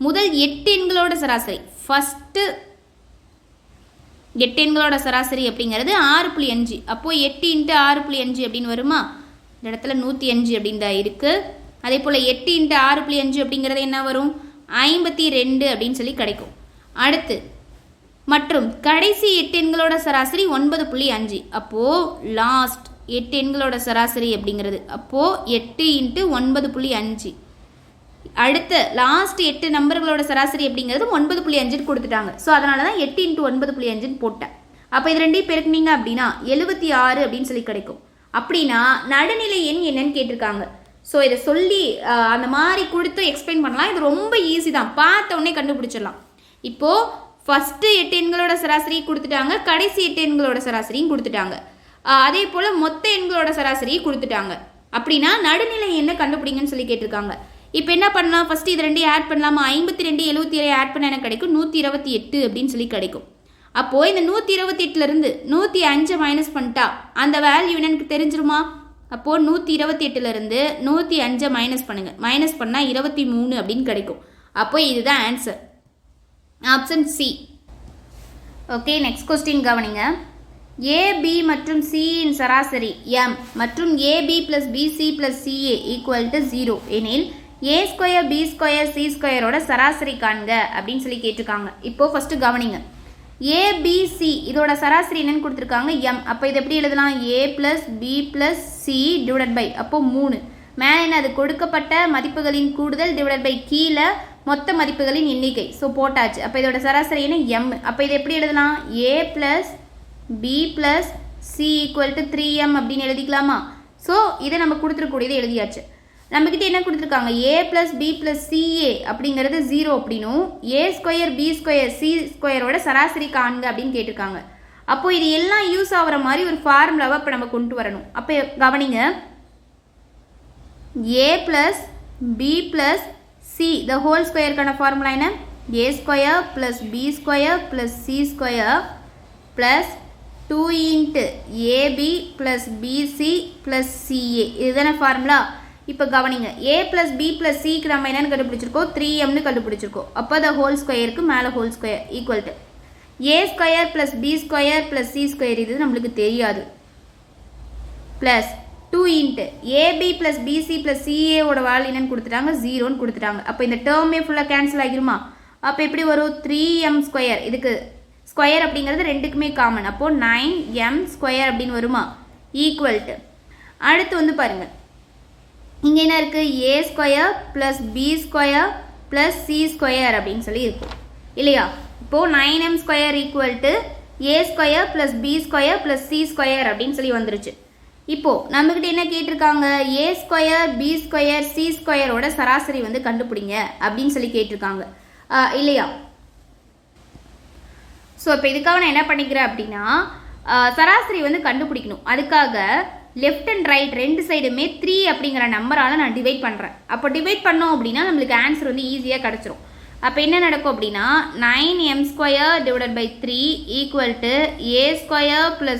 முதல் 8 எண்களோட சராசரி, ஃபஸ்ட்டு 8 எண்களோட சராசரி அப்படிங்கிறது 6.5. அப்போது 8 × 6.5 அப்படின்னு வருமா? இந்த இடத்துல 105 அப்படின்னு தான் இருக்குது. அதே போல் 8 × 6.5 அப்படிங்கிறது என்ன வரும், 52 அப்படின்னு சொல்லி கிடைக்கும். அடுத்து மற்றும் கடைசி 8 எண்களோட சராசரி 9.5. அப்போது லாஸ்ட் 8 எண்களோட சராசரி அப்படிங்கிறது அப்போது 8 × 9.5. அடுத்து லாஸ்ட் 8 நம்பர்களோட சராசரி அப்படிங்கிறது 9.5 கொடுத்துட்டாங்க. ஸோ அதனால தான் 8 × 9.5 போட்டேன். அப்போ இது 2 பெருக்குனீங்க அப்படின்னா 76 அப்படின்னு சொல்லி கிடைக்கும். அப்படின்னா நடுநிலை எண் என்னன்னு கேட்டிருக்காங்க. ஸோ இதை சொல்லி அந்த மாதிரி கொடுத்து எக்ஸ்பிளைன் பண்ணலாம். இது ரொம்ப ஈஸி தான், பார்த்த உடனே கண்டுபிடிச்சிடலாம். இப்போது ஃபஸ்ட்டு 8 எண்களோட சராசரி கொடுத்துட்டாங்க, கடைசி 8 எண்களோட சராசரியும் கொடுத்துட்டாங்க. அதே போல் மொத்த எண்களோட சராசரியை கொடுத்துட்டாங்க. அப்படின்னா நடுநிலை என்ன கண்டுபிடிங்கன்னு சொல்லி கேட்டிருக்காங்க. இப்போ என்ன பண்ணலாம், ஃபஸ்ட்டு இது 2 ஆட் பண்ணலாமா? 52 77 ஆட் பண்ண எனக்கு கிடைக்கும் 128 அப்படின்னு சொல்லி கிடைக்கும். அப்போது இந்த 128லேருந்து 105 மைனஸ் பண்ணிட்டா அந்த வேல்யூ எனக்கு தெரிஞ்சிருமா? அப்போது 128லேருந்து 105 மைனஸ் பண்ணுங்கள். மைனஸ் பண்ணால் 23 அப்படின்னு கிடைக்கும். அப்போ இதுதான் answer, option C. Okay, next question கவனிங்க. AB மற்றும் சியின் சராசரி m மற்றும் AB + BC + CA = 0 எனில் a² b² c² சராசரி காண்க அப்படின்னு சொல்லி கேட்டிருக்காங்க. இப்போது ஃபஸ்ட்டு கவனிங்க, ABC இதோட சராசரி என்னன்னு கொடுத்துருக்காங்க, m. அப்போ இது எப்படி எழுதலாம், a + b + c / அப்போது 3. மேலே என்ன, அது கொடுக்கப்பட்ட மதிப்புகளின் கூடுதல் / கீழே மொத்த மதிப்புகளின் எண்ணிக்கை. ஸோ போட்டாச்சு. அப்போ இதோட சராசரி என்ன, m. அப்போ இது எப்படி எழுதலாம், a + b + c = 3m அப்படின்னு எழுதிக்கலாமா? ஸோ இதை நம்ம கொடுத்துருக்கூடியதை எழுதியாச்சு. நம்மக்கிட்ட என்ன கொடுத்துருக்காங்க, a + b + ca அப்படிங்கிறது 0 அப்படின்னும் a² b² c² சராசரி காண்க அப்படின்னு கேட்டிருக்காங்க. அப்போது இது எல்லாம் யூஸ் ஆகிற மாதிரி ஒரு ஃபார்முலாவை இப்போ நம்ம கொண்டு வரணும். அப்போ கவனிங்க, a + b + c the whole square formula என்ன, a² + b² + c² + 2 × ab + bc + ca. இதுதானே ஃபார்முலா. இப்போ கவனிங்க, a + b + c நம்ம என்னென்னு கண்டுபிடிச்சிருக்கோம், 3mனு கண்டுபிடிச்சிருக்கோம். அப்போ the whole squareக்கு மேலே whole square = a² + b² + c² இது நம்மளுக்கு தெரியாது, plus 2 × ab + bc + ca value என்னன்னு கொடுத்துட்டாங்க, 0ன்னு கொடுத்துட்டாங்க. அப்போ இந்த டேர்மே ஃபுல்லாக கேன்சல் ஆகிருமா? அப்போ எப்படி வரும், 3m². இதுக்கு ஸ்கொயர் அப்படிங்கிறது ரெண்டுக்குமே காமன். அப்போது 9m² அப்படின்னு வருமா, ஈக்குவல். அடுத்து வந்து பாருங்கள், இங்கே என்ன இருக்குது, a² + b² + c² அப்படின்னு சொல்லி இருக்கும் இல்லையா? இப்போது 9m² = a² + b² + c² அப்படின்னு சொல்லி வந்துருச்சு. இப்போது நம்மக்கிட்ட என்ன கேட்டிருக்காங்க, a² b² c² சராசரி வந்து கண்டுபிடிங்க அப்படின்னு சொல்லி கேட்டிருக்காங்க இல்லையா? ஸோ இப்போ இதுக்காக நான் என்ன பண்ணிக்கிறேன் அப்படின்னா, சராசரி வந்து கண்டுபிடிக்கணும். அதுக்காக லெஃப்ட் அண்ட் ரைட் 2 சைடுமே 3 அப்படிங்கிற நம்பரால் நான் டிவைட் பண்ணுறேன். அப்போ டிவைட் பண்ணோம் அப்படின்னா நம்மளுக்கு ஆன்சர் வந்து ஈஸியாக கிடச்சிரும். அப்போ என்ன நடக்கும் அப்படின்னா, 9m² / 3 = a²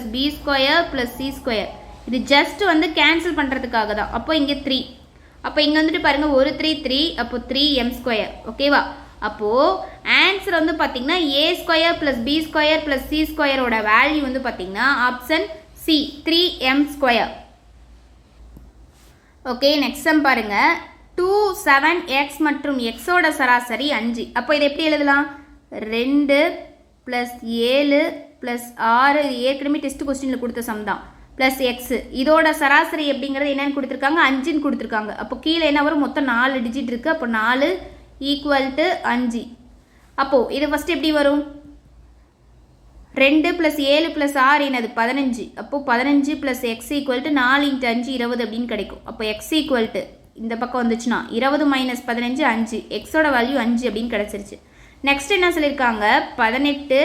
+ b² + c². இது ஜஸ்ட் வந்து கேன்சல் பண்ணுறதுக்காக தான். அப்போ இங்கே 3. அப்போ இங்கே வந்துட்டு பாருங்கள், ஒரு 3 அப்போது 3m². ஓகேவா? அப்போது ஆன்சர் வந்து பார்த்திங்கன்னா a² + b² + c² வேல்யூ வந்து பார்த்திங்கன்னா option C, 3m². Okay, next sum பாருங்கள். 2 7x மற்றும் xோட சராசரி 5. அப்போ இதை எப்படி எழுதலாம், 2 + 7 + 6. இது ஏற்கனவே டெஸ்ட் கொஸ்டினில் கொடுத்த சம் தான். ப்ளஸ் எக்ஸு இதோட சராசரி அப்படிங்கிறது என்னென்னு கொடுத்துருக்காங்க 5ன்னு கொடுத்துருக்காங்க. அப்போ கீழே என்ன வரும் மொத்தம் 4 டிஜிட் இருக்குது. அப்போ 4 ஈக்குவல் டு 5. அப்போது இது ஃபஸ்ட்டு எப்படி வரும் 2 + 7 + 6 என்னது 15. அப்போது 15 + எக்ஸ் ஈக்குவல் டு 4 × 5 20 அப்படின்னு கிடைக்கும். அப்போ எக்ஸ் ஈக்குவல் டு இந்த பக்கம் வந்துச்சுன்னா 20 - 15 5 எக்ஸோட வேல்யூ 5 அப்படின்னு கிடச்சிருச்சு. நெக்ஸ்ட் என்ன சொல்லியிருக்காங்க 18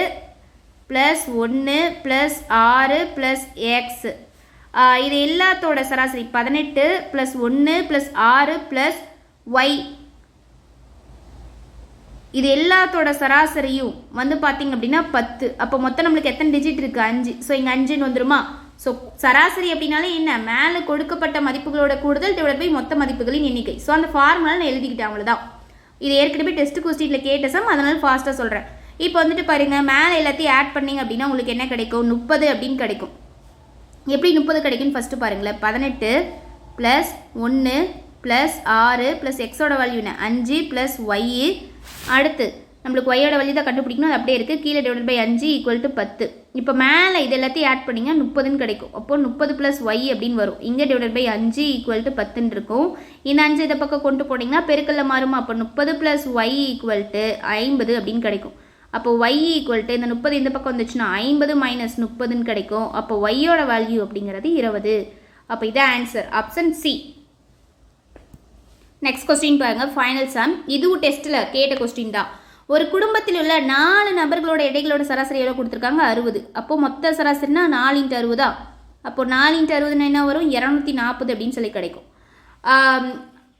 + 1 + 6 + எக்ஸ். இது எல்லாத்தோட சராசரி 18 + 1 + 6 + ஒய். இது எல்லாத்தோட சராசரியும் வந்து பார்த்தீங்க அப்படின்னா 10. அப்போ மொத்தம் நம்மளுக்கு எத்தனை டிஜிட் இருக்குது 5. ஸோ இங்கே 5ன்னு வந்துருமா. ஸோ சராசரி அப்படின்னாலே என்ன மேலே கொடுக்கப்பட்ட மதிப்புகளோட கூடுதல் டிவைட் பை மொத்த மதிப்புகளின் எண்ணிக்கை. ஸோ அந்த ஃபார்முலா நான் எழுதிக்கிட்டேன் அவ்வளோதான். இது ஏற்கனவே டெஸ்ட் கொஸ்டினில் கேட்ட சம், அதனால ஃபாஸ்ட்டாக சொல்கிறேன். இப்போ வந்துட்டு பாருங்கள் மேலே எல்லாத்தையும் ஆட் பண்ணிங்க அப்படின்னா உங்களுக்கு என்ன கிடைக்கும் 30 அப்படின்னு கிடைக்கும். எப்படி 30 கிடைக்கும்னு ஃபஸ்ட்டு பாருங்களேன். 18 + 1 + 6 + எக்ஸோட வேல்யூ என்ன 5 + ஒய். அடுத்து நம்மளுக்கு ஒய்யோட வேல்யூ தான் கண்டுபிடிக்கணும், அது அப்படியே இருக்குது. கீழே டிவைட் பை 5 = 10. இப்போ மேலே இது எல்லாத்தையும் ஆட் பண்ணிங்க 30ன்னு கிடைக்கும். அப்போது 30 + ஒய் அப்படின்னு வரும். இங்கே டிவைட் பை 5 = 10ன்னு இருக்கும். இந்த 5 இதை பக்கம் கொண்டு போட்டிங்கன்னா பெருக்கல்ல மாறுமா. அப்போ 30 + ஒய் = 50 அப்படின்னு கிடைக்கும். அப்போ ஒய் = இந்த 30 இந்த பக்கம் வந்துச்சுன்னா 50 - 30ன்னு கிடைக்கும். அப்போ ஒய்யோட வேல்யூ அப்படிங்கிறது 20. அப்போ இதான் answer option C. Next question பாருங்கள் ஃபைனல் சம். இதுவும் டெஸ்ட்டில் கேட்ட கொஸ்டின் தான். ஒரு குடும்பத்தில் உள்ள 4 நபர்களோட எடைகளோட சராசரி எவ்வளோ கொடுத்துருக்காங்க 60. அப்போது மொத்த சராசரினா 4 × 60. அப்போது 4 × 60 என்ன வரும் 240 அப்படின்னு சொல்லி கிடைக்கும்.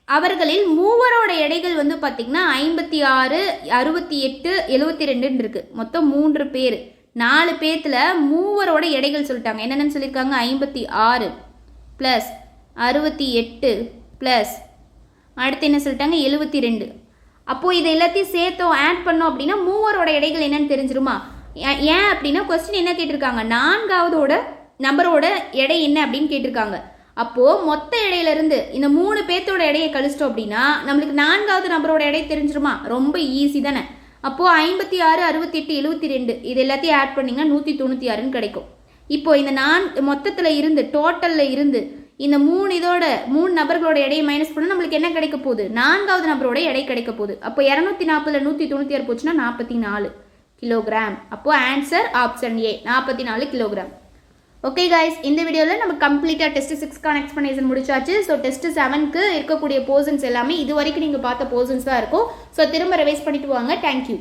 அவர்களில் மூவரோட எடைகள் வந்து பார்த்திங்கன்னா 56 68 72ன்னு இருக்குது. மொத்தம் 3 பேர். 4 பேர்த்தில் மூவரோட எடைகள் சொல்லிட்டாங்க. என்னென்னு சொல்லியிருக்காங்க 56 + 68 + அடுத்து என்ன சொல்லிட்டாங்க 72. அப்போது இதை எல்லாத்தையும் சேர்த்தோம் ஆட் பண்ணோம் அப்படின்னா மூவரோட எடைகள் என்னன்னு தெரிஞ்சிருமா. ஏன் அப்படின்னா கொஸ்டின் என்ன கேட்டிருக்காங்க 4ஆவதோட நம்பரோட எடை என்ன அப்படின்னு கேட்டிருக்காங்க. அப்போது மொத்த எடையிலேருந்து இந்த 3 பேர்த்தோட எடையை கழிச்சிட்டோம் அப்படின்னா நம்மளுக்கு 4ஆவது நம்பரோட எடை தெரிஞ்சிருமா. ரொம்ப ஈஸி தானே. அப்போது 56 68 72 இது எல்லாத்தையும் ஆட் பண்ணிங்கன்னா 196ன்னு கிடைக்கும். இப்போது இந்த மொத்தத்தில் இருந்து டோட்டலில் இருந்து இந்த 3 நபர்களோட எடையை மைனஸ் பண்ணால் நம்மளுக்கு என்ன கிடைக்க போகுது 4ஆவது நபரோட எடை கிடைக்க போகுது. அப்போ 240 196 போச்சுன்னா 44 கிலோகிராம். அப்போது ஆன்சர் ஆப்ஷன் ஏ 44 கிலோகிராம். ஓகே கைஸ், இந்த வீடியோவில் நம்ம கம்ப்ளீட்டாக டெஸ்ட் 6க்கான எக்ஸ்ப்ளனேஷன் முடிச்சாச்சு. ஸோ டெஸ்ட் 7க்கு இருக்கக்கூடிய போர்ஷன்ஸ் எல்லாமே இது வரைக்கும் நீங்கள் பார்த்த போர்ஷன்ஸ் தான் இருக்கும். ஸோ திரும்ப ரிவைஸ் பண்ணிட்டு வாங்க. தேங்க்யூ.